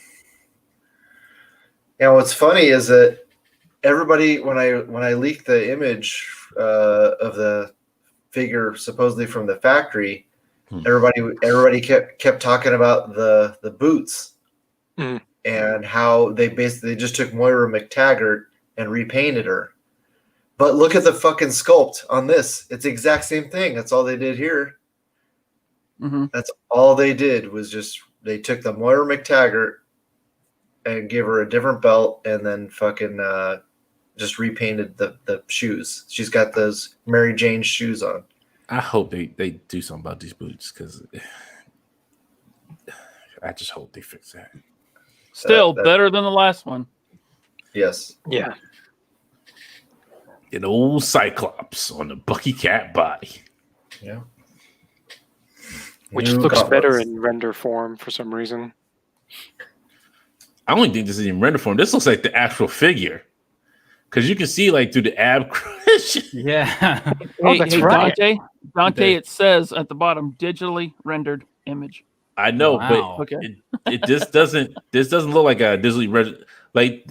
Yeah, what's funny is that everybody, when I leaked the image of the figure supposedly from the factory, everybody kept talking about the boots and how they basically just took Moira McTaggart and repainted her. But look at the fucking sculpt on this. It's the exact same thing. That's all they did here. That's all they did was just they took the Moira McTaggart and gave her a different belt and then fucking just repainted the shoes. She's got those Mary Jane shoes on. I hope they do something about these boots because I just hope they fix that. Still better than the last one. Yes. Yeah. An old Cyclops on the Bucky Cat body. Yeah. Which looks better in render form for some reason. I don't think this is in render form. This looks like the actual figure. Because you can see like through the ab crush. Yeah. That's right. Dante, it says at the bottom, digitally rendered image. I know, but it just doesn't. This doesn't look like a digitally rendered. Like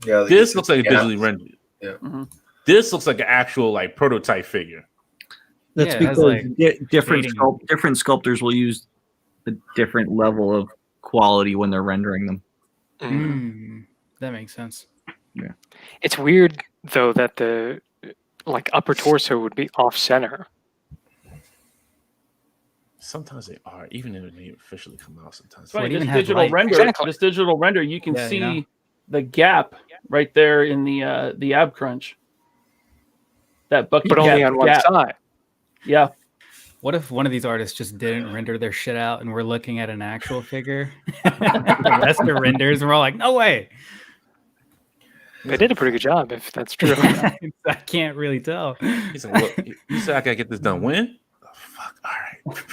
this looks like a digitally rendered. Yeah. This looks like an actual like prototype figure. That's because different sculptors will use a different level of quality when they're rendering them. That makes sense. Yeah. It's weird though that the upper torso would be off center. Sometimes they are, even if they officially come out. Sometimes this digital render, you can see the gap right there in the ab crunch. That bucket, but only on one side. Yeah. What if one of these artists just didn't render their shit out and we're looking at an actual figure? The rest are renders, and we're all like, no way. They did a pretty good job, if that's true. I can't really tell. He said, "Look, you said I gotta get this done when? Oh, fuck! All right."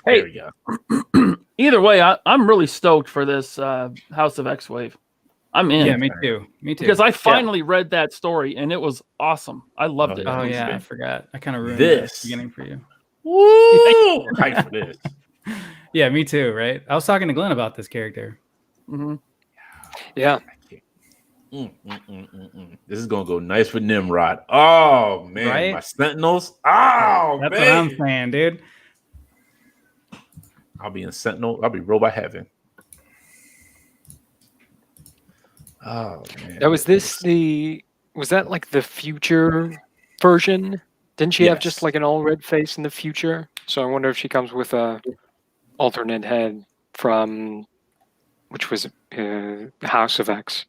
Hey, there we go. Either way, I'm really stoked for this House of X-Wave. I'm in. Yeah, me too. Because I finally read that story and it was awesome. I loved it. Oh yeah, I forgot. I kind of ruined this the beginning for you. Woo! Hype for this. Yeah, me too. Right. I was talking to Glenn about this character. Yeah. This is gonna go nice with Nimrod. Oh man, right? My Sentinels. Oh, that's man. what I'm saying, dude. I'll be in Sentinel. I'll be Robot Heaven. Oh man. Now, was that like the future version? Didn't she have just Yes. like an all red face in the future? So I wonder if she comes with a alternate head from which was House of X.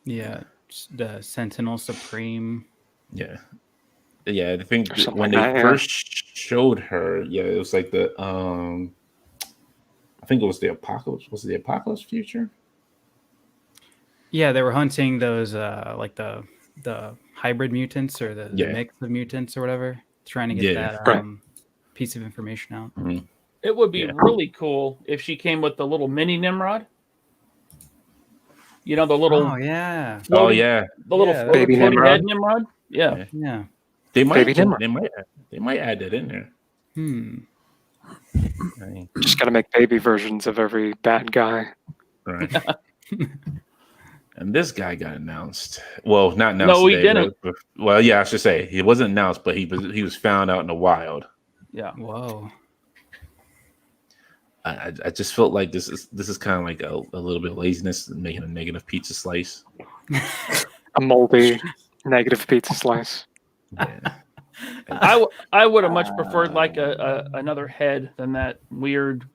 Yeah, the Sentinel Supreme. Yeah. Yeah, I think something when like they that, first showed her, it was like the I think it was the Apocalypse. Was it the Apocalypse future? Yeah, they were hunting those like the hybrid mutants or the mix of mutants or whatever, trying to get that piece of information out. Mm-hmm. It would be really cool if she came with the little mini Nimrod. You know, the little the little baby floating Nimrod. head Nimrod. Yeah. They might Baby Nimrod. they might add that in there. I mean, Just got to make baby versions of every bad guy. Right. And this guy got announced. Well, not announced. No, he today, didn't. But, well, yeah, I should say he wasn't announced, but he was found out in the wild. Yeah. Whoa. I just felt like this is kind of like a little bit of laziness, making a negative pizza slice. A moldy negative pizza slice. Yeah. I would have much preferred like another head than that weird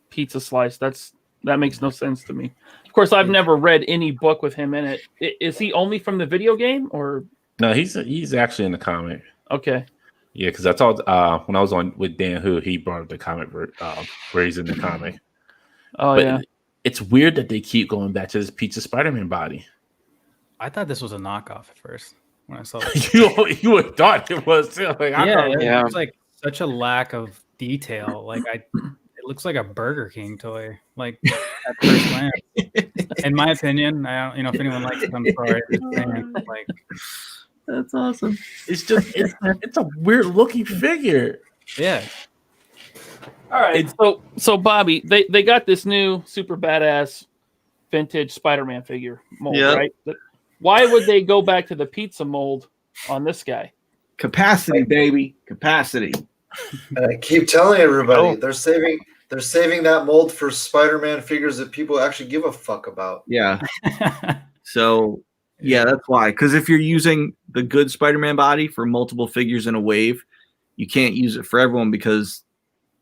pizza slice. That makes no sense to me. Of course, I've never read any book with him in it. Is he only from the video game or? No, he's actually in the comic. Okay. Yeah, because I told when I was on with Dan Who, he brought up the comic where he's in the comic. Oh, but yeah. It's weird that they keep going back to this pizza Spider-Man body. I thought this was a knockoff at first when I saw it. you would thought it was too. Like, it was like such a lack of detail. Like it looks like a Burger King toy. Like at first glance, in my opinion, I don't, if anyone likes it, I'm sorry. Like that's awesome. It's just it's a weird looking figure. Yeah. All right. So Bobby, they got this new super badass vintage Spider-Man figure mold, right? Why would they go back to the pizza mold on this guy? Capacity, baby. Capacity. And I keep telling everybody they're saving that mold for Spider-Man figures that people actually give a fuck about. Yeah. So yeah, that's why. Because if you're using the good Spider-Man body for multiple figures in a wave, you can't use it for everyone because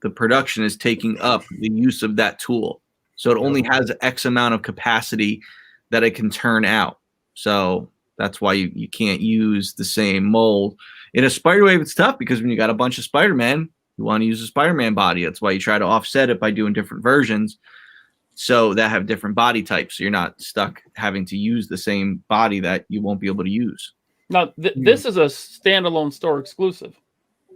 the production is taking up the use of that tool. So it only has X amount of capacity that it can turn out. So that's why you can't use the same mold. In a Spider Wave, it's tough because when you got a bunch of Spider-Man, you want to use a Spider-Man body. That's why you try to offset it by doing different versions so that have different body types. So you're not stuck having to use the same body that you won't be able to use. Now, this is a standalone store exclusive.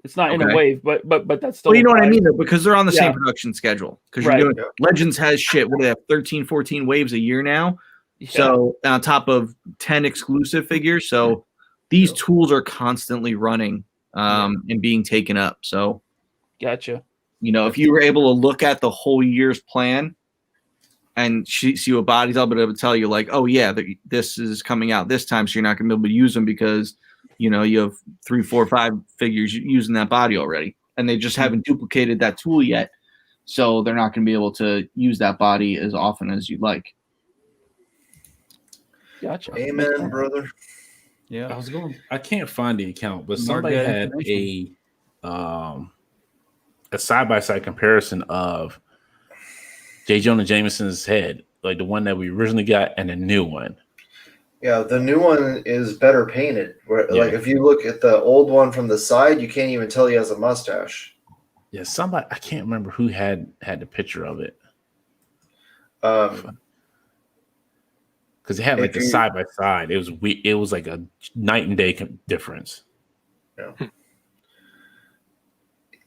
It's not in a wave, but that's still. Well, you know what I mean, though, because they're on the same production schedule. Because you're doing Legends has shit. What do they have? 13, 14 waves a year now. Yeah. So on top of 10 exclusive figures, so these tools are constantly running and being taken up. So, gotcha. If you were able to look at the whole year's plan and see what bodies, I'll be able to tell you, like, oh yeah, this is coming out this time, so you're not going to be able to use them because you have 3, 4, 5 figures using that body already, and they just haven't duplicated that tool yet, so they're not going to be able to use that body as often as you'd like. Gotcha. Amen, brother. Yeah, I can't find the account, but somebody had a side-by-side comparison of J. Jonah Jameson's head, like the one that we originally got, and the new one. Yeah, the new one is better painted. Like if you look at the old one from the side, you can't even tell he has a mustache. Yeah, somebody, I can't remember who had the picture of it. Because it had like the side by side. It was like a night and day difference. Yeah.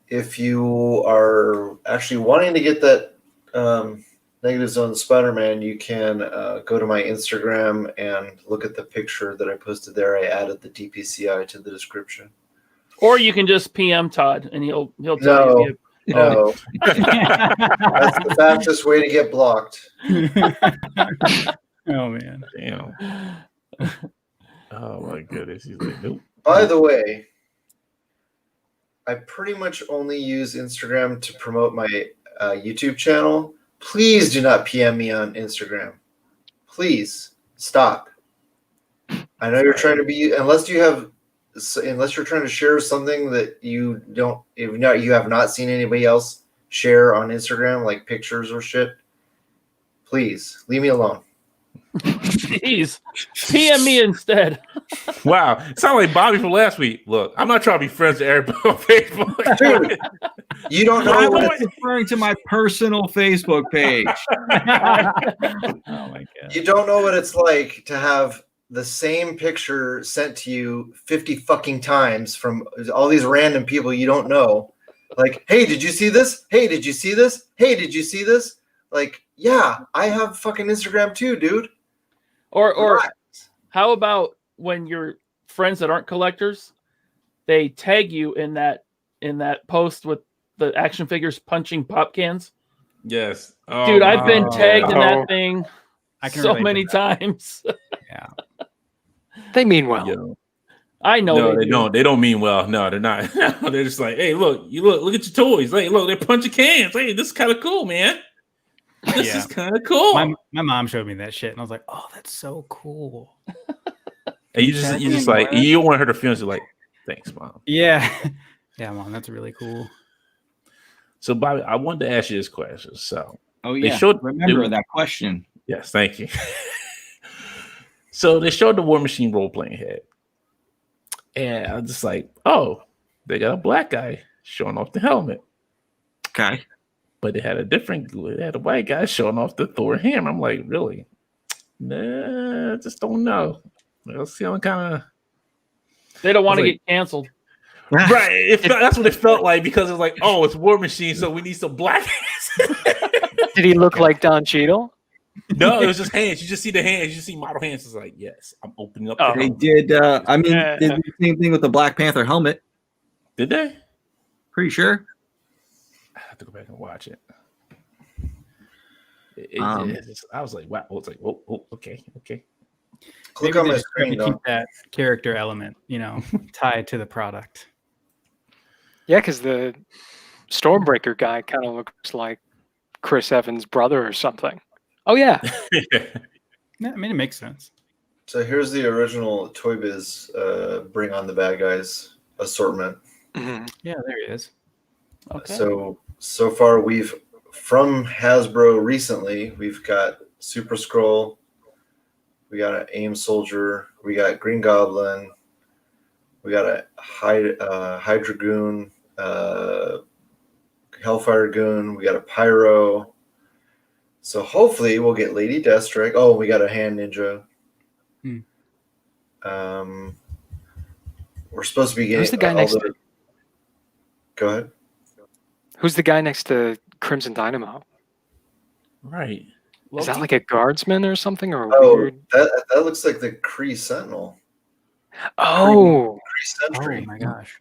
If you are actually wanting to get that Negative Zone Spider-Man, you can go to my Instagram and look at the picture that I posted there. I added the DPCI to the description. Or you can just PM Todd and he'll tell you. No. That's the fastest way to get blocked. Oh man. Damn. Oh my goodness. He's like, nope. By the way, I pretty much only use Instagram to promote my YouTube channel. Please do not PM me on Instagram. Please. Stop. I know you're trying to be, unless you're trying to share something that you have not seen anybody else share on Instagram, like pictures or shit. Please leave me alone. Jeez, PM me instead. Wow, it sounds like Bobby from last week. Look, I'm not trying to be friends with everybody on Facebook. Dude, you don't know I what was referring to my personal Facebook page. Oh my god. you don't know what it's like to have the same picture sent to you 50 fucking times from all these random people you don't know. Like, hey, did you see this? Hey, did you see this? Hey, did you see this? Like, yeah, I have fucking Instagram too, dude. Or how about when your friends that aren't collectors, they tag you in that post with the action figures punching pop cans? Yes. Dude, I've been tagged in Oh. that thing I can so relate to many that. times. Yeah. They mean well. Yeah. I know No, they do. don't. They don't mean well. No, they're not. They're just like, hey, look at your toys. Hey, look, they're punching cans. Hey, this is kind of cool, man. This is kind of cool. My mom showed me that shit, and I was like, "Oh, that's so cool." And you just like, you don't want to hurt her feelings. You're like, thanks, mom. Yeah, yeah, mom, that's really cool. So, Bobby, I wanted to ask you this question. So, Oh They yeah, showed- remember they- that question. yes, thank you. So they showed the War Machine role playing head, and I was just like, oh, they got a black guy showing off the helmet, Okay. but they had a white guy showing off the Thor hammer. I'm like, really? Nah, I just don't know. Let's see. I'm kind of They don't want to like- get canceled. right. That's what it felt like, because it's like, oh, it's War Machine, so we need some black hands. Did he look like Don Cheadle? No, it was just hands. You just see the hands. You see model hands. It's like, yes, I'm opening up. Oh. the They helmet. did. I mean, Yeah. they did the same thing with the Black Panther helmet. Did they? Pretty sure. I have to go back and watch it. I was like, wow. I was like, oh, okay. Click Maybe on they my just trying screen, to though. keep that character element, tied to the product. Yeah, because the Stormbreaker guy kind of looks like Chris Evans' brother or something. Oh yeah. Yeah, I mean, it makes sense. So here's the original Toy Biz Bring on the Bad Guys assortment. Mhm. Yeah, there he is. Okay. So far we've, from Hasbro recently, we've got Super Skrull, we got an AIM Soldier, we got Green Goblin, we got a Hydra Goon, Hellfire Goon, we got a Pyro. So hopefully we'll get Lady Deathstrike. Oh, we got a Hand Ninja. We're supposed to be getting. Who's the guy next to? Go ahead. Who's the guy next to Crimson Dynamo? Right. Is that like a guardsman or something, or a Oh, weird? that looks like the Kree Sentinel. Oh, Kree Sentry. Oh my gosh.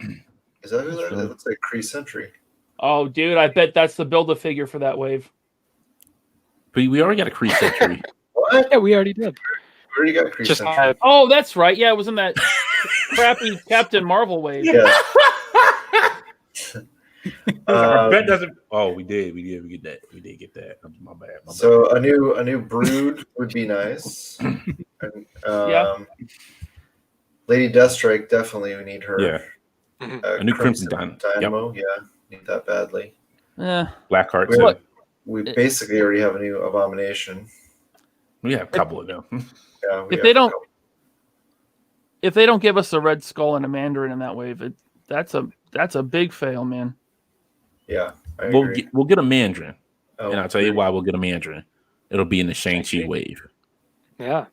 Is that who that is? That looks like Kree Sentry. Oh, dude, I bet that's the build-a-figure for that wave. But we already got a Kree Sentry. What? yeah, we already did. We already got Kree Just Sentry. Oh, that's right. Yeah, it was in that crappy Captain Marvel wave. Yeah. Our bet doesn't. Oh, we did. We did get that. My bad. So a new Brood would be nice. And, Yeah. Lady Deathstrike, definitely we need her. Yeah. A new Crimson Dynamo. Yeah, need that badly. Blackheart We, too. we basically already have a new Abomination. We have a couple of them. Yeah. If they don't give us a Red Skull and a Mandarin in that wave, that's a big fail, man. Yeah, I agree. We'll get a Mandarin, Oh, and I'll tell you why we'll get a Mandarin. It'll be in the Shang-Chi wave. Yeah.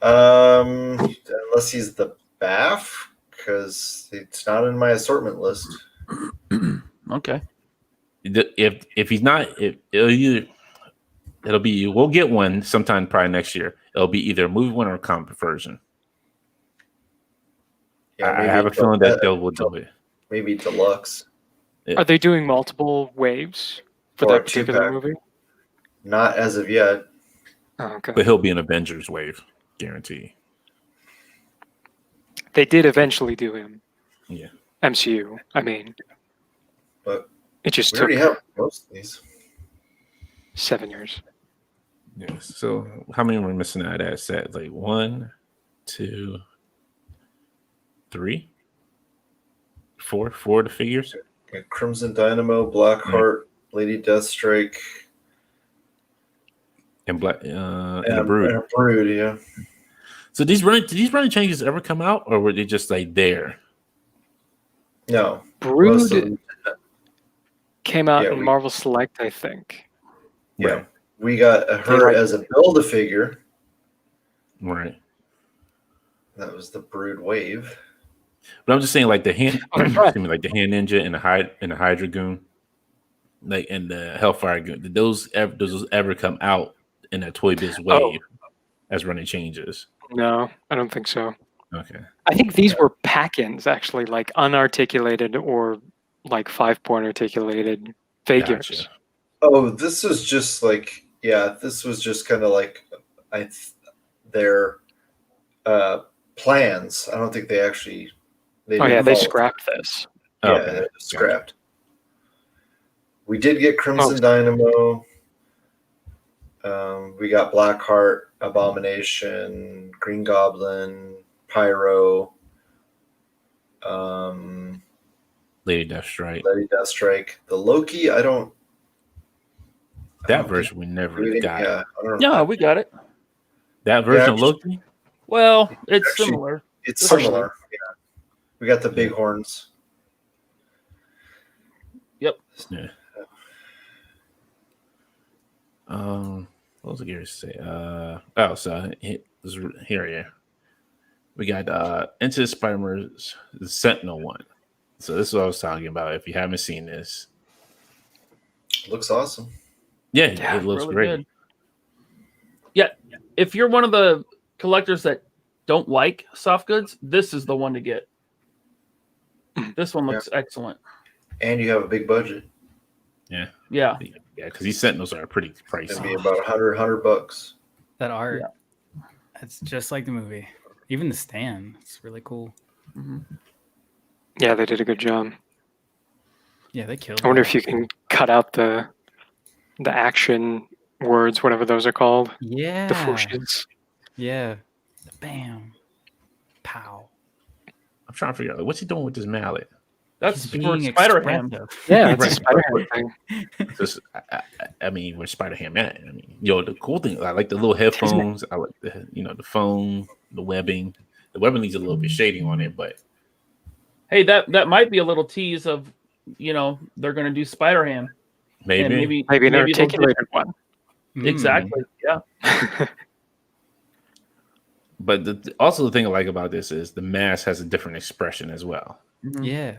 Unless he's the Baff, because it's not in my assortment list. Okay. If he's not, it'll be. We'll get one sometime probably next year. It'll be either a movie one or a comic version. Yeah, I have a feeling that they will do it. Maybe deluxe. Yeah. Are they doing multiple waves for Or that a particular two-pack. movie? Not as of yet. Oh, okay. But he'll be an Avengers wave, guarantee. They did eventually do him. Yeah. MCU. I mean, But it just we took already have most of these. 7 years. Yes. So how many were missing out of that set? Like 1, 2, 3, 4. 4 of the figures. Crimson Dynamo, Blackheart, Lady Deathstrike, And and a Brood. And a Brood, yeah. So did these running changes ever come out, or were they just like there? No. Brood came out in Marvel Select, I think. Yeah. Right. We got her as a Build-A-Figure. Right. That was the Brood Wave. But I'm just saying, like the hand, excuse me, like the Hand Ninja and the Hydra Goon, like and the Hellfire Goon. Did those ever come out in that Toy Biz wave as running changes? No, I don't think so. Okay. I think these were pack-ins, actually, like unarticulated or like 5-point articulated figures. Gotcha. Oh, this was just like, this was just kind of like their plans. I don't think they actually. They scrapped this. Yeah, they scrapped. We did get Crimson Dynamo. We got Blackheart, Abomination, Green Goblin, Pyro, Lady Deathstrike. The Loki, that version we never got. Yeah, no, we got it. That version of Loki? Well, it's similar. It's similar. Yeah. We got the big horns. Yep. Yeah. What was I going to say? So here. We got Into the Spider-Verse, the Sentinel one. So this is what I was talking about. If you haven't seen this, looks awesome. Yeah, it looks really great. Good. Yeah, if you're one of the collectors that don't like soft goods, this is the one to get. This one looks excellent. And you have a big budget. Yeah. Yeah. Yeah, because these Sentinels are pretty pricey. It'd be about $100. That art, it's just like the movie. Even the stand, it's really cool. Mm-hmm. Yeah, they did a good job. Yeah, they killed. I wonder if you can cut out the action words, whatever those are called. Yeah. The whooshes. Yeah. Bam. Pow. I'm trying to figure out what's he doing with this mallet. That's for Spider-Ham. Yeah, it's a Spider-Ham thing. Just, I mean, where's Spider-Ham at? I mean, the cool thing, I like the little headphones. I like the, the phone, the webbing. The webbing needs a little bit shading on it, but hey, that might be a little tease of, they're going to do Spider-Ham. Maybe an articulated one. Exactly. Yeah. But also the thing I like about this is the mask has a different expression as well. Mm-hmm. Yeah.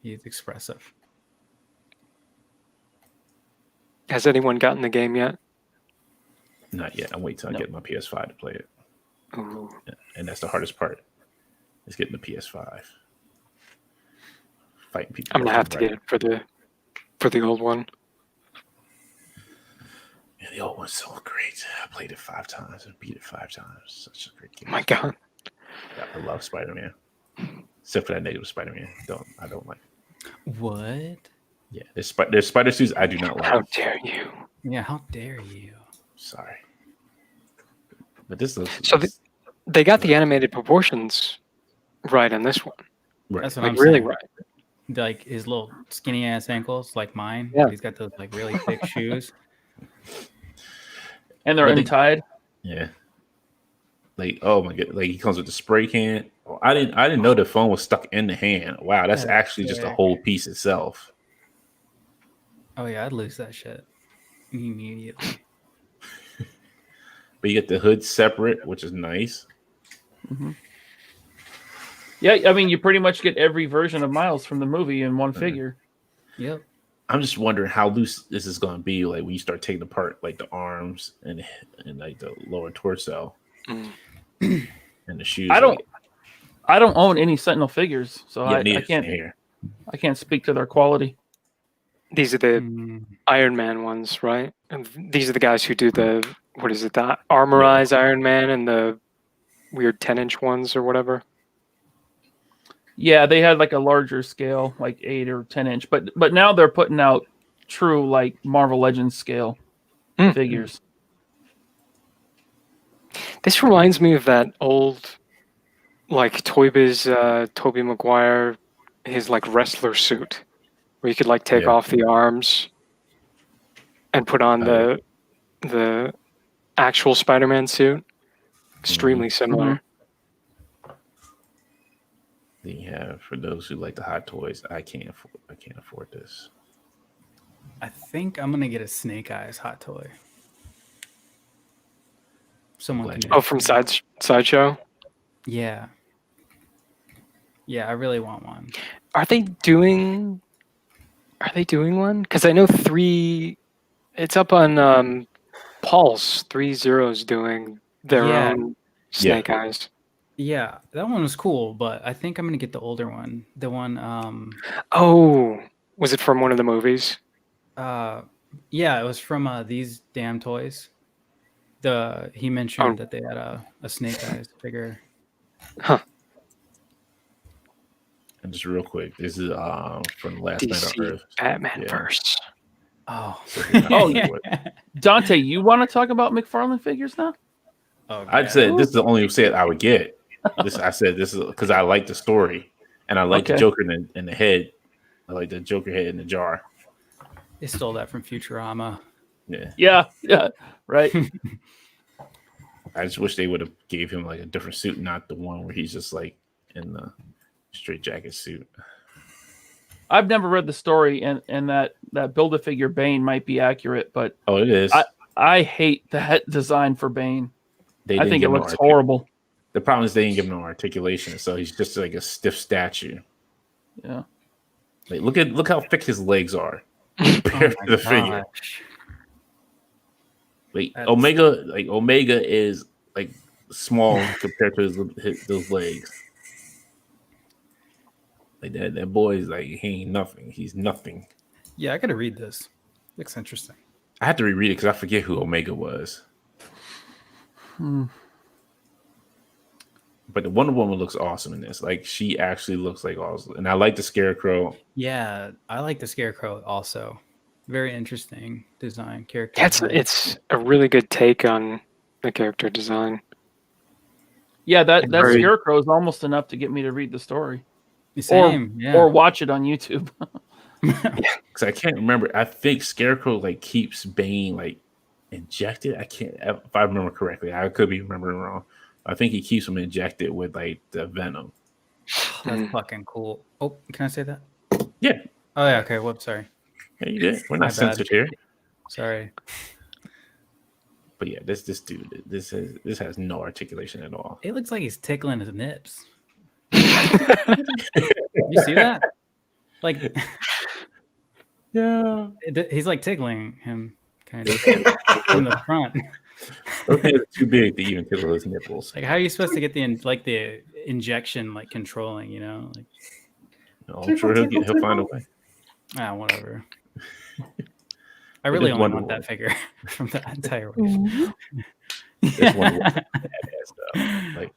He's expressive. Has anyone gotten the game yet? Not yet. I'm waiting till I get my PS5 to play it. Ooh. And that's the hardest part. Is getting the PS5. Fighting people. I'm gonna have to get it for the old one. Yeah, the old one's so great. I played it 5 times and beat it 5 times. Such a great game. Oh my God. Yeah, I love Spider-Man. Except for that negative Spider-Man. I don't like it. What? Yeah, there's spider suits I do not like. How dare you? Yeah, how dare you? Sorry. But this looks so they got the animated proportions right on this one. Right. That's what like I'm really saying. Right. Like his little skinny ass ankles, like mine. Yeah. He's got those like really thick shoes. And they're untied. Yeah. Like, oh my God, like he comes with the spray can. Oh, I didn't know the phone was stuck in the hand. Wow, that's actually just a whole piece itself. Oh yeah, I'd lose that shit immediately. But you get the hood separate, which is nice. Mm-hmm. Yeah, I mean, you pretty much get every version of Miles from the movie in one figure. Yep. I'm just wondering how loose this is going to be, like when you start taking apart like the arms and like the lower torso and the shoes. I don't own any Sentinel figures, so I can't hear. I can't speak to their quality. These are the Iron Man ones, right? And these are the guys who do the the armorized Iron Man and the weird 10-inch ones or whatever. Yeah, they had like a larger scale, like 8 or 10-inch, but now they're putting out true like Marvel Legends scale figures. This reminds me of that old, like Toy Biz, Tobey Maguire, his like wrestler suit, where you could like take off the arms and put on the actual Spider-Man suit. Extremely similar. Then you have, for those who like the Hot Toys, I can't afford this. I think I'm gonna get a Snake Eyes Hot Toy. Someone can. Oh, from Sideshow. Yeah. Yeah, I really want one. Are they doing one? Because I know 3. It's up on Pulse. 3-0's doing their own Snake Eyes. Yeah, that one was cool, but I think I'm gonna get the older one. The one. Oh, was it from one of the movies? Yeah, it was from These Damn Toys. He mentioned that they had a Snake Eyes figure. Huh. And just real quick, this is from Last Night DC on Earth. Batman verse. Oh, Dante, you want to talk about McFarlane figures now? Oh, I said this is the only set I would get. I said this is because I like the story and I like the Joker in the head. I like the Joker head in the jar. They stole that from Futurama. Yeah, right. I just wish they would have gave him like a different suit, not the one where he's just like in the straight jacket suit. I've never read the story, and that Build-A-Figure Bane might be accurate, but it is. I hate that design for Bane. I think it looks no horrible. The problem is they didn't give him no articulation, so he's just like a stiff statue. Yeah. Like look how thick his legs are compared to the figure. Like Omega is like small compared to those legs. Like that boy is like he ain't nothing. He's nothing. Yeah, I gotta read this. Looks interesting. I had to reread it because I forget who Omega was. But the Wonder Woman looks awesome in this. Like she actually looks like awesome, and I like the Scarecrow. Yeah, I like the Scarecrow also. Very interesting design character. It's a really good take on the character design. Yeah, that Scarecrow is almost enough to get me to read the story. Same, or watch it on YouTube. Because I can't remember. I think Scarecrow like keeps Bane like injected. I can't, if I remember correctly. I could be remembering wrong. I think he keeps him injected with like the venom. That's fucking cool. Oh, can I say that? Yeah. Oh yeah. Okay. Whoops. Sorry. Yeah, you did. We're not censored here. Sorry. But yeah, this dude, this has no articulation at all. It looks like he's tickling his nips. You see that? Like, yeah, he's like tickling him, kind of from the front. Okay, it's too big to even tickle his nipples. Like, how are you supposed to get the injection like controlling? You know, like. No, I'm sure he'll find a way. Whatever. I really only want that figure from the entire wave. This one like,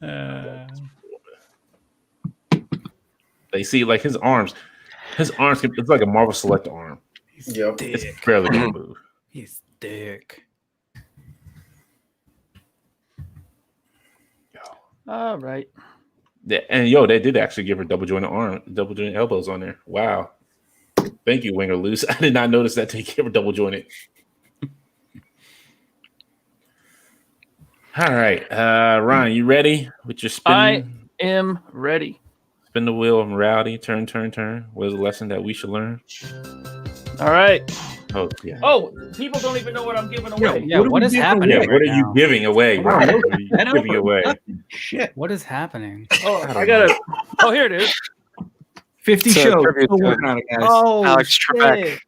they see like his arms. It's like a Marvel Select arm. Yep. It's barely gonna move. He's thick. All right. Yeah, and they did actually give her double jointed elbows on there. Wow. Thank you, Winger Loose. I did not notice that they gave her double jointed. All right, Ron, you ready with your spin? I am ready. Spin the wheel of morality. Turn. What is the lesson that we should learn? All right. Oh, yeah. Oh, people don't even know what I'm giving away. Yeah, what is happening? Yeah, what are you giving away? What are you giving away? Shit. What is happening? Oh, I got it. Oh, here it is. 50 shows. Still working on it, guys. Oh, Alex Trebek.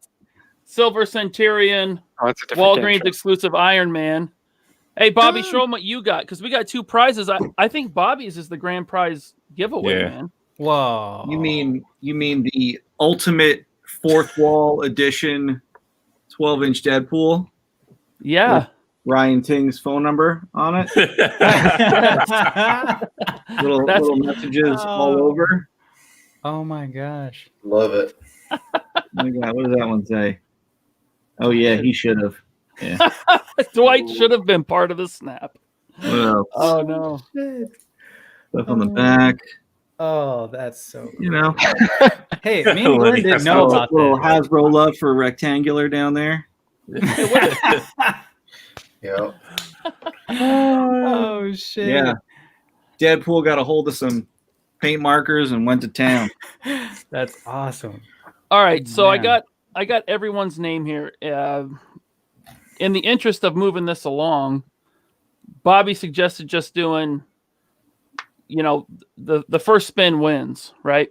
Silver Centurion. Oh, it's a different Walgreens exclusive Iron Man. Hey, Bobby, show them what you got, because we got 2 prizes. I think Bobby's is the grand prize giveaway, man. Whoa. You mean the ultimate fourth wall edition 12-inch Deadpool? Yeah. Ryan Ting's phone number on it. little messages all over. Oh my gosh. Love it. Oh my God, what does that one say? Oh yeah, he should have. Yeah. Dwight should have been part of the snap. What else? Oh no. Stuff on the back. Oh, that's so cool. You know, Hey, me and Glenn didn't know about little that. Hasbro love for rectangular down there. Yeah. Oh shit. Yeah. Deadpool got a hold of some paint markers and went to town. That's awesome. All right, so Man. I got everyone's name here. In the interest of moving this along, Bobby suggested just doing, the first spin wins, right?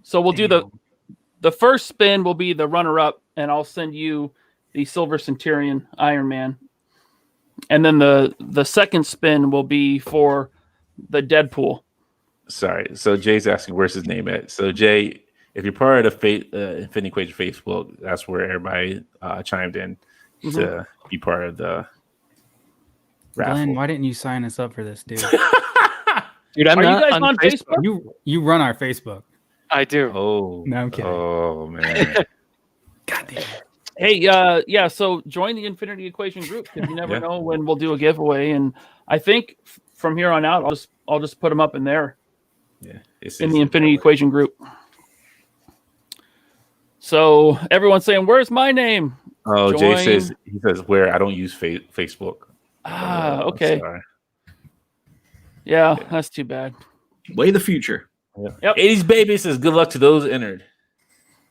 So we'll do the first spin will be the runner-up, and I'll send you the Silver Centurion Iron Man. And then the second spin will be for the Deadpool. Sorry. So Jay's asking where's his name at. So Jay, if you're part of the Infinity Equation Facebook, that's where everybody chimed in to be part of the raffle. Glenn, why didn't you sign us up for this, dude? Dude, I'm Are you not guys on Facebook? You run our Facebook. I do. Oh, No, I'm kidding. Oh man. God damn it. Hey, yeah. So join the Infinity Equation group because you never know when we'll do a giveaway. And I think from here on out, I'll just put them up in there. Yeah, in the Infinity Equation group. So everyone's saying, "Where's my name?" Oh, Jay says where I don't use Facebook. Okay. Sorry. Yeah, that's too bad. Way the future. Yep. 80s baby says good luck to those entered.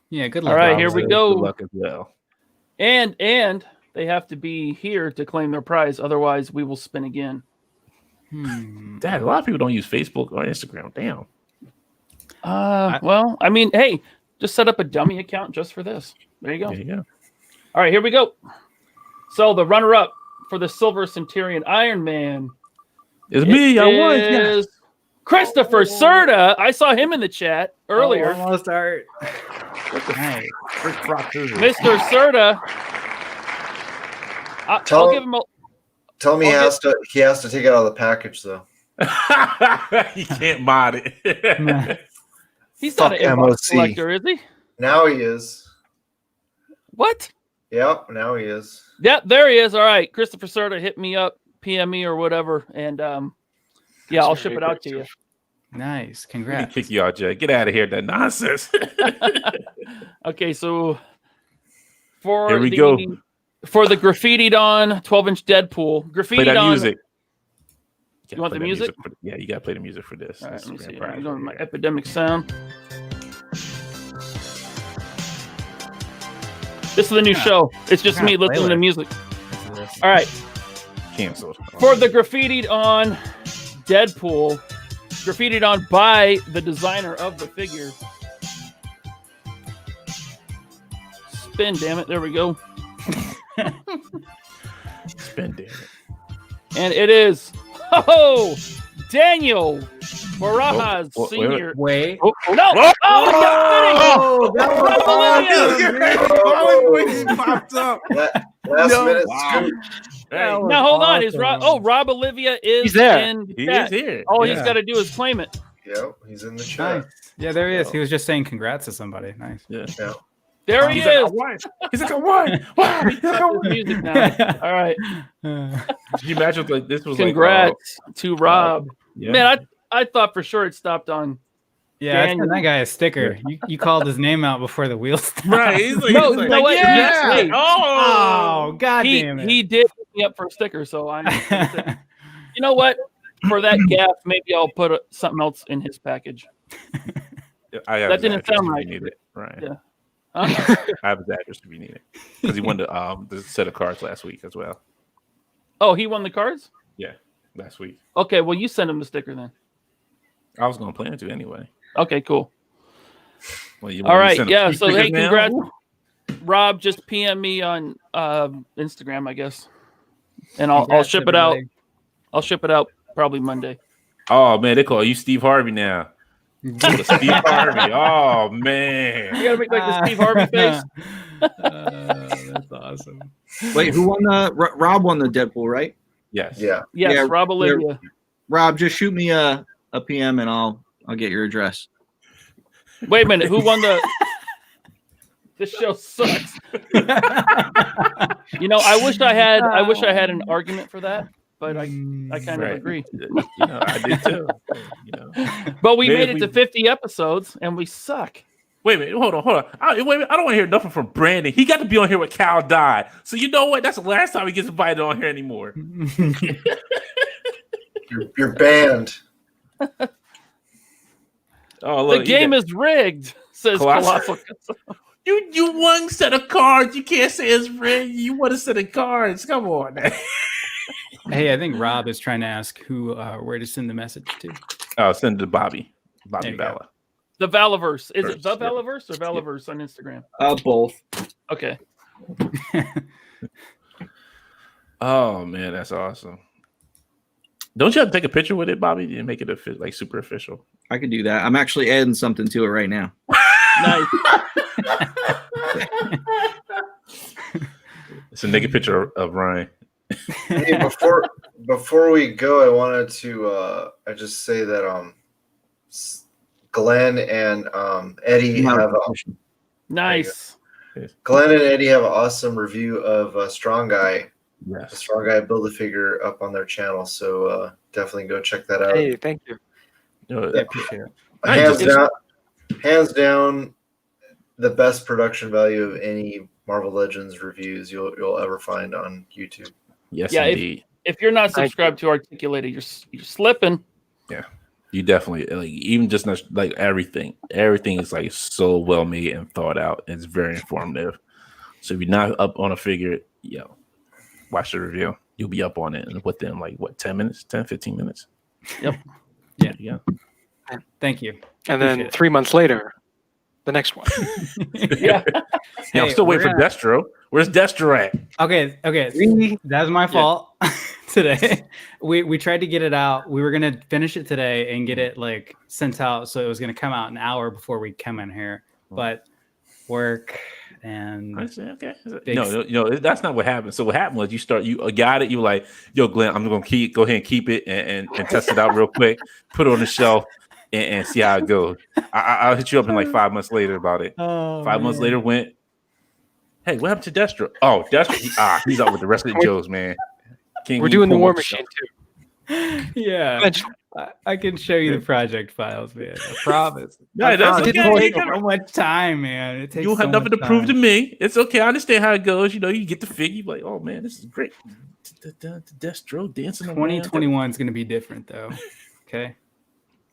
Yeah, good luck. All right, Rob here we says go. Good luck as well. And they have to be here to claim their prize. Otherwise, we will spin again. Dad, a lot of people don't use Facebook or Instagram. Damn. Well, I mean, hey, just set up a dummy account just for this. There you go. There you go. All right, here we go. So the runner-up for the Silver Centurion Iron Man It's me. I won. is Christopher Serta. I saw him in the chat earlier. Almost art. Nice. Mr. Serta. I'll give him a. Tell him he has to take it out of the package though. You can't mod it. He's not an inbox collector, is he? Now he is. What? Yep, now he is. Yeah, there he is. All right, Christopher Serta, hit me up, PM me or whatever, and I'll ship it out to you. Nice, Let me congrats. kick you out, Jay. Get out of here, that nonsense. Okay, so for Here we go. For the graffitied on 12-inch Deadpool, Play graffitied that on music. You want the music? You gotta play the music for this. All right, This let me is see. Grand I'm Prix. going with my epidemic sound. This is the new show. It's just me listening to music. All right. Canceled. For the graffitied on Deadpool, graffitied on by the designer of the figure. Spin, damn it. There we go. Spin, damn it. And it is Daniel Barajas Sr. Wait. Oh, no! Oh, popped up. Last minute scoop. Now hold on. Is Rob Olivia is He's there. in He chat. is here. All he's got to do is claim it. Yep, he's in the chat. Nice. Yeah, there he is. He was just saying congrats to somebody. Nice. Yeah. Yeah. There he He's like, I is. won. He's like, I won. Wow. He's like, I Stop won. the music now. All right. Can you imagine if, like this was Congrats to Rob. yeah. Man, I thought for sure it stopped on. Yeah, I Daniel. sent that guy a sticker. You called his name out before the wheels stopped. Right. He's like, No, he's like, no, wait, yeah. wait. Oh, god damn it. He did hit me up for a sticker, so I'm. You know what? For that gap, maybe I'll put something else in his package. That didn't sound right. You need it. Right. Yeah. Huh? I have his address if you need it because he won the set of cards last week as well. Oh, he won the cards? Yeah, last week. Okay, well, you send him the sticker then. I was going to plan to anyway. Okay, cool. Well, All right, yeah. So, hey, now? congrats. Rob, just PM me on Instagram, I guess. And I'll Congrats, ship it out. everybody. I'll ship it out probably Monday. Oh man, they call you Steve Harvey now. Steve Harvey. Oh man. You gotta make like the Steve Harvey face. That's awesome. Wait, who won the? Rob won the Deadpool, right? Yes. Yeah. Yes, Yeah, Rob Olivia. Rob, just shoot me a PM and I'll get your address. Wait a minute, who won the? This show sucks. You know, I wish I had an argument for that. but I kind of agree. I did too. But we made it to 50 episodes, and we suck. Wait a minute, hold on. I don't want to hear nothing from Brandon. He got to be on here when Cal died. So you know what? That's the last time he gets invited on here anymore. You're banned. Oh, look, the game is rigged, says Colossal. You one set of cards. You can't say it's rigged. You want a set of cards. Come on. Hey, I think Rob is trying to ask where to send the message to. Oh, send it to Bobby Bala. The Valaverse. Is it the Valaverse or Valaverse on Instagram? Both. Okay. Oh man, that's awesome. Don't you have to take a picture with it, Bobby, and make it like super official? I could do that. I'm actually adding something to it right now. Nice. It's a naked picture of Ryan. Hey, before we go, I wanted to I just say that Glenn and Eddie have nice. Glenn and Eddie have an awesome review of Strong Guy. Yes. The Strong Guy Build-A-Figure up on their channel, so definitely go check that out. Hey, thank you. I appreciate it. Hands down, the best production value of any Marvel Legends reviews you'll ever find on YouTube. Yes, indeed. If you're not subscribed to Articulated, you're slipping. Yeah, you definitely like even just not, like everything. Everything is like so well made and thought out. It's very informative. So if you're not up on a figure, watch the review. You'll be up on it within 10 minutes, 10, 15 minutes. Yep. Yeah. Thank you. And then 3 months later, the next one. Yeah. Hey, I'm still waiting for Destro. Where's Destro at? Okay. That's my fault. Today we tried to get it out. We were gonna finish it today and get it sent out, so it was gonna come out an hour before we come in here. But work and okay. No, that's not what happened. So what happened was you got it. You were like, yo, Glenn, I'm gonna go ahead and keep it and test it out real quick. Put it on the shelf and see how it goes. I'll hit you up in 5 months later about it. 5 months later went. Hey, what happened to Destro? Oh, Destro, he's out with the rest of the Joes, man. We're doing the War Machine too. Yeah. I can show you the project files, man. I promise. No, that's okay. It takes so much time, man. It takes you have nothing to prove to me. It's okay. I understand how it goes. You get the figure. You're like, oh man, this is great. Destro dancing. 2021 is going to be different, though. Okay,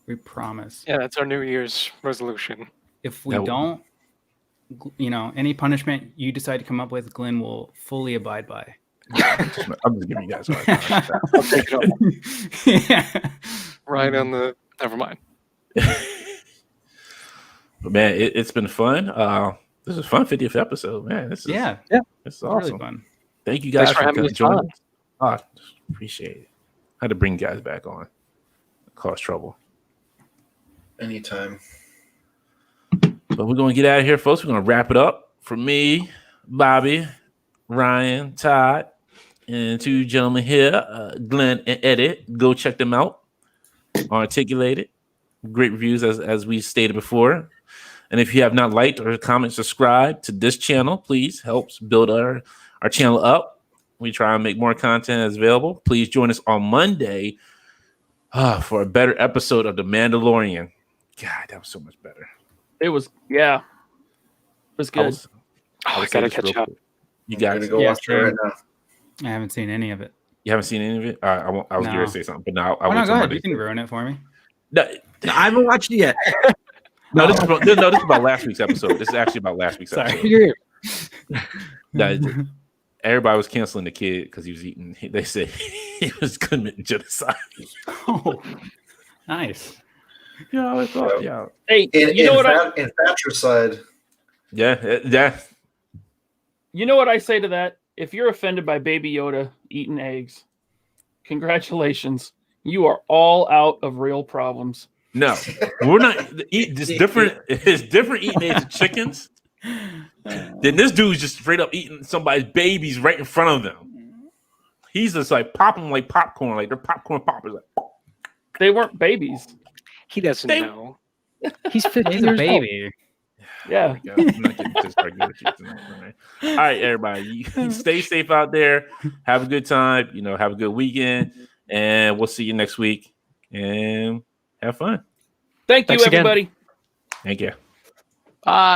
we promise. Yeah, that's our New Year's resolution. If we don't, any punishment you decide to come up with, Glenn will fully abide by. I'm just giving you guys a hard time. I'll take it up. Right on the. Never mind. But man, it's been fun. This is a fun 50th episode, man. This is awesome. Really fun. Thank you guys for having me joining us. Appreciate it. I had to bring you guys back on. Cause trouble. Anytime. But we're gonna get out of here, folks. We're gonna wrap it up. For me, Bobby, Ryan, Todd, and two gentlemen here, Glenn and Eddie. Go check them out. Articulated. Great reviews as we stated before. And if you have not liked or comment, subscribe to this channel, please. Helps build our channel up. We try and make more content as available. Please join us on Monday for a better episode of The Mandalorian. God, that was so much better. It was, yeah. It was good. I gotta catch up. You guys go watch it right now. I haven't seen any of it. You haven't seen any of it? I was going to say something, but now go ahead. You can ruin it for me. No, I haven't watched it yet. No, this is about last week's episode. This is actually about last week's episode. Everybody was canceling the kid because he was eating. They said he was committing genocide. Oh, nice. Yeah, I thought. Yeah. Hey, you know what? Infanticide. Yeah. You know what I say to that? If you're offended by Baby Yoda eating eggs, congratulations. You are all out of real problems. No, we're not. It's different. It's different eating eggs of chickens. Then this dude's just straight up eating somebody's babies right in front of them. He's just popping like popcorn, like they're popcorn poppers. They weren't babies. He doesn't know. He's 50 He's a baby. Yeah. I'm not getting to start getting with you tonight. All right, everybody. You stay safe out there. Have a good time. Have a good weekend. And we'll see you next week. And have fun. Thank you, Thanks again. everybody. Thank you.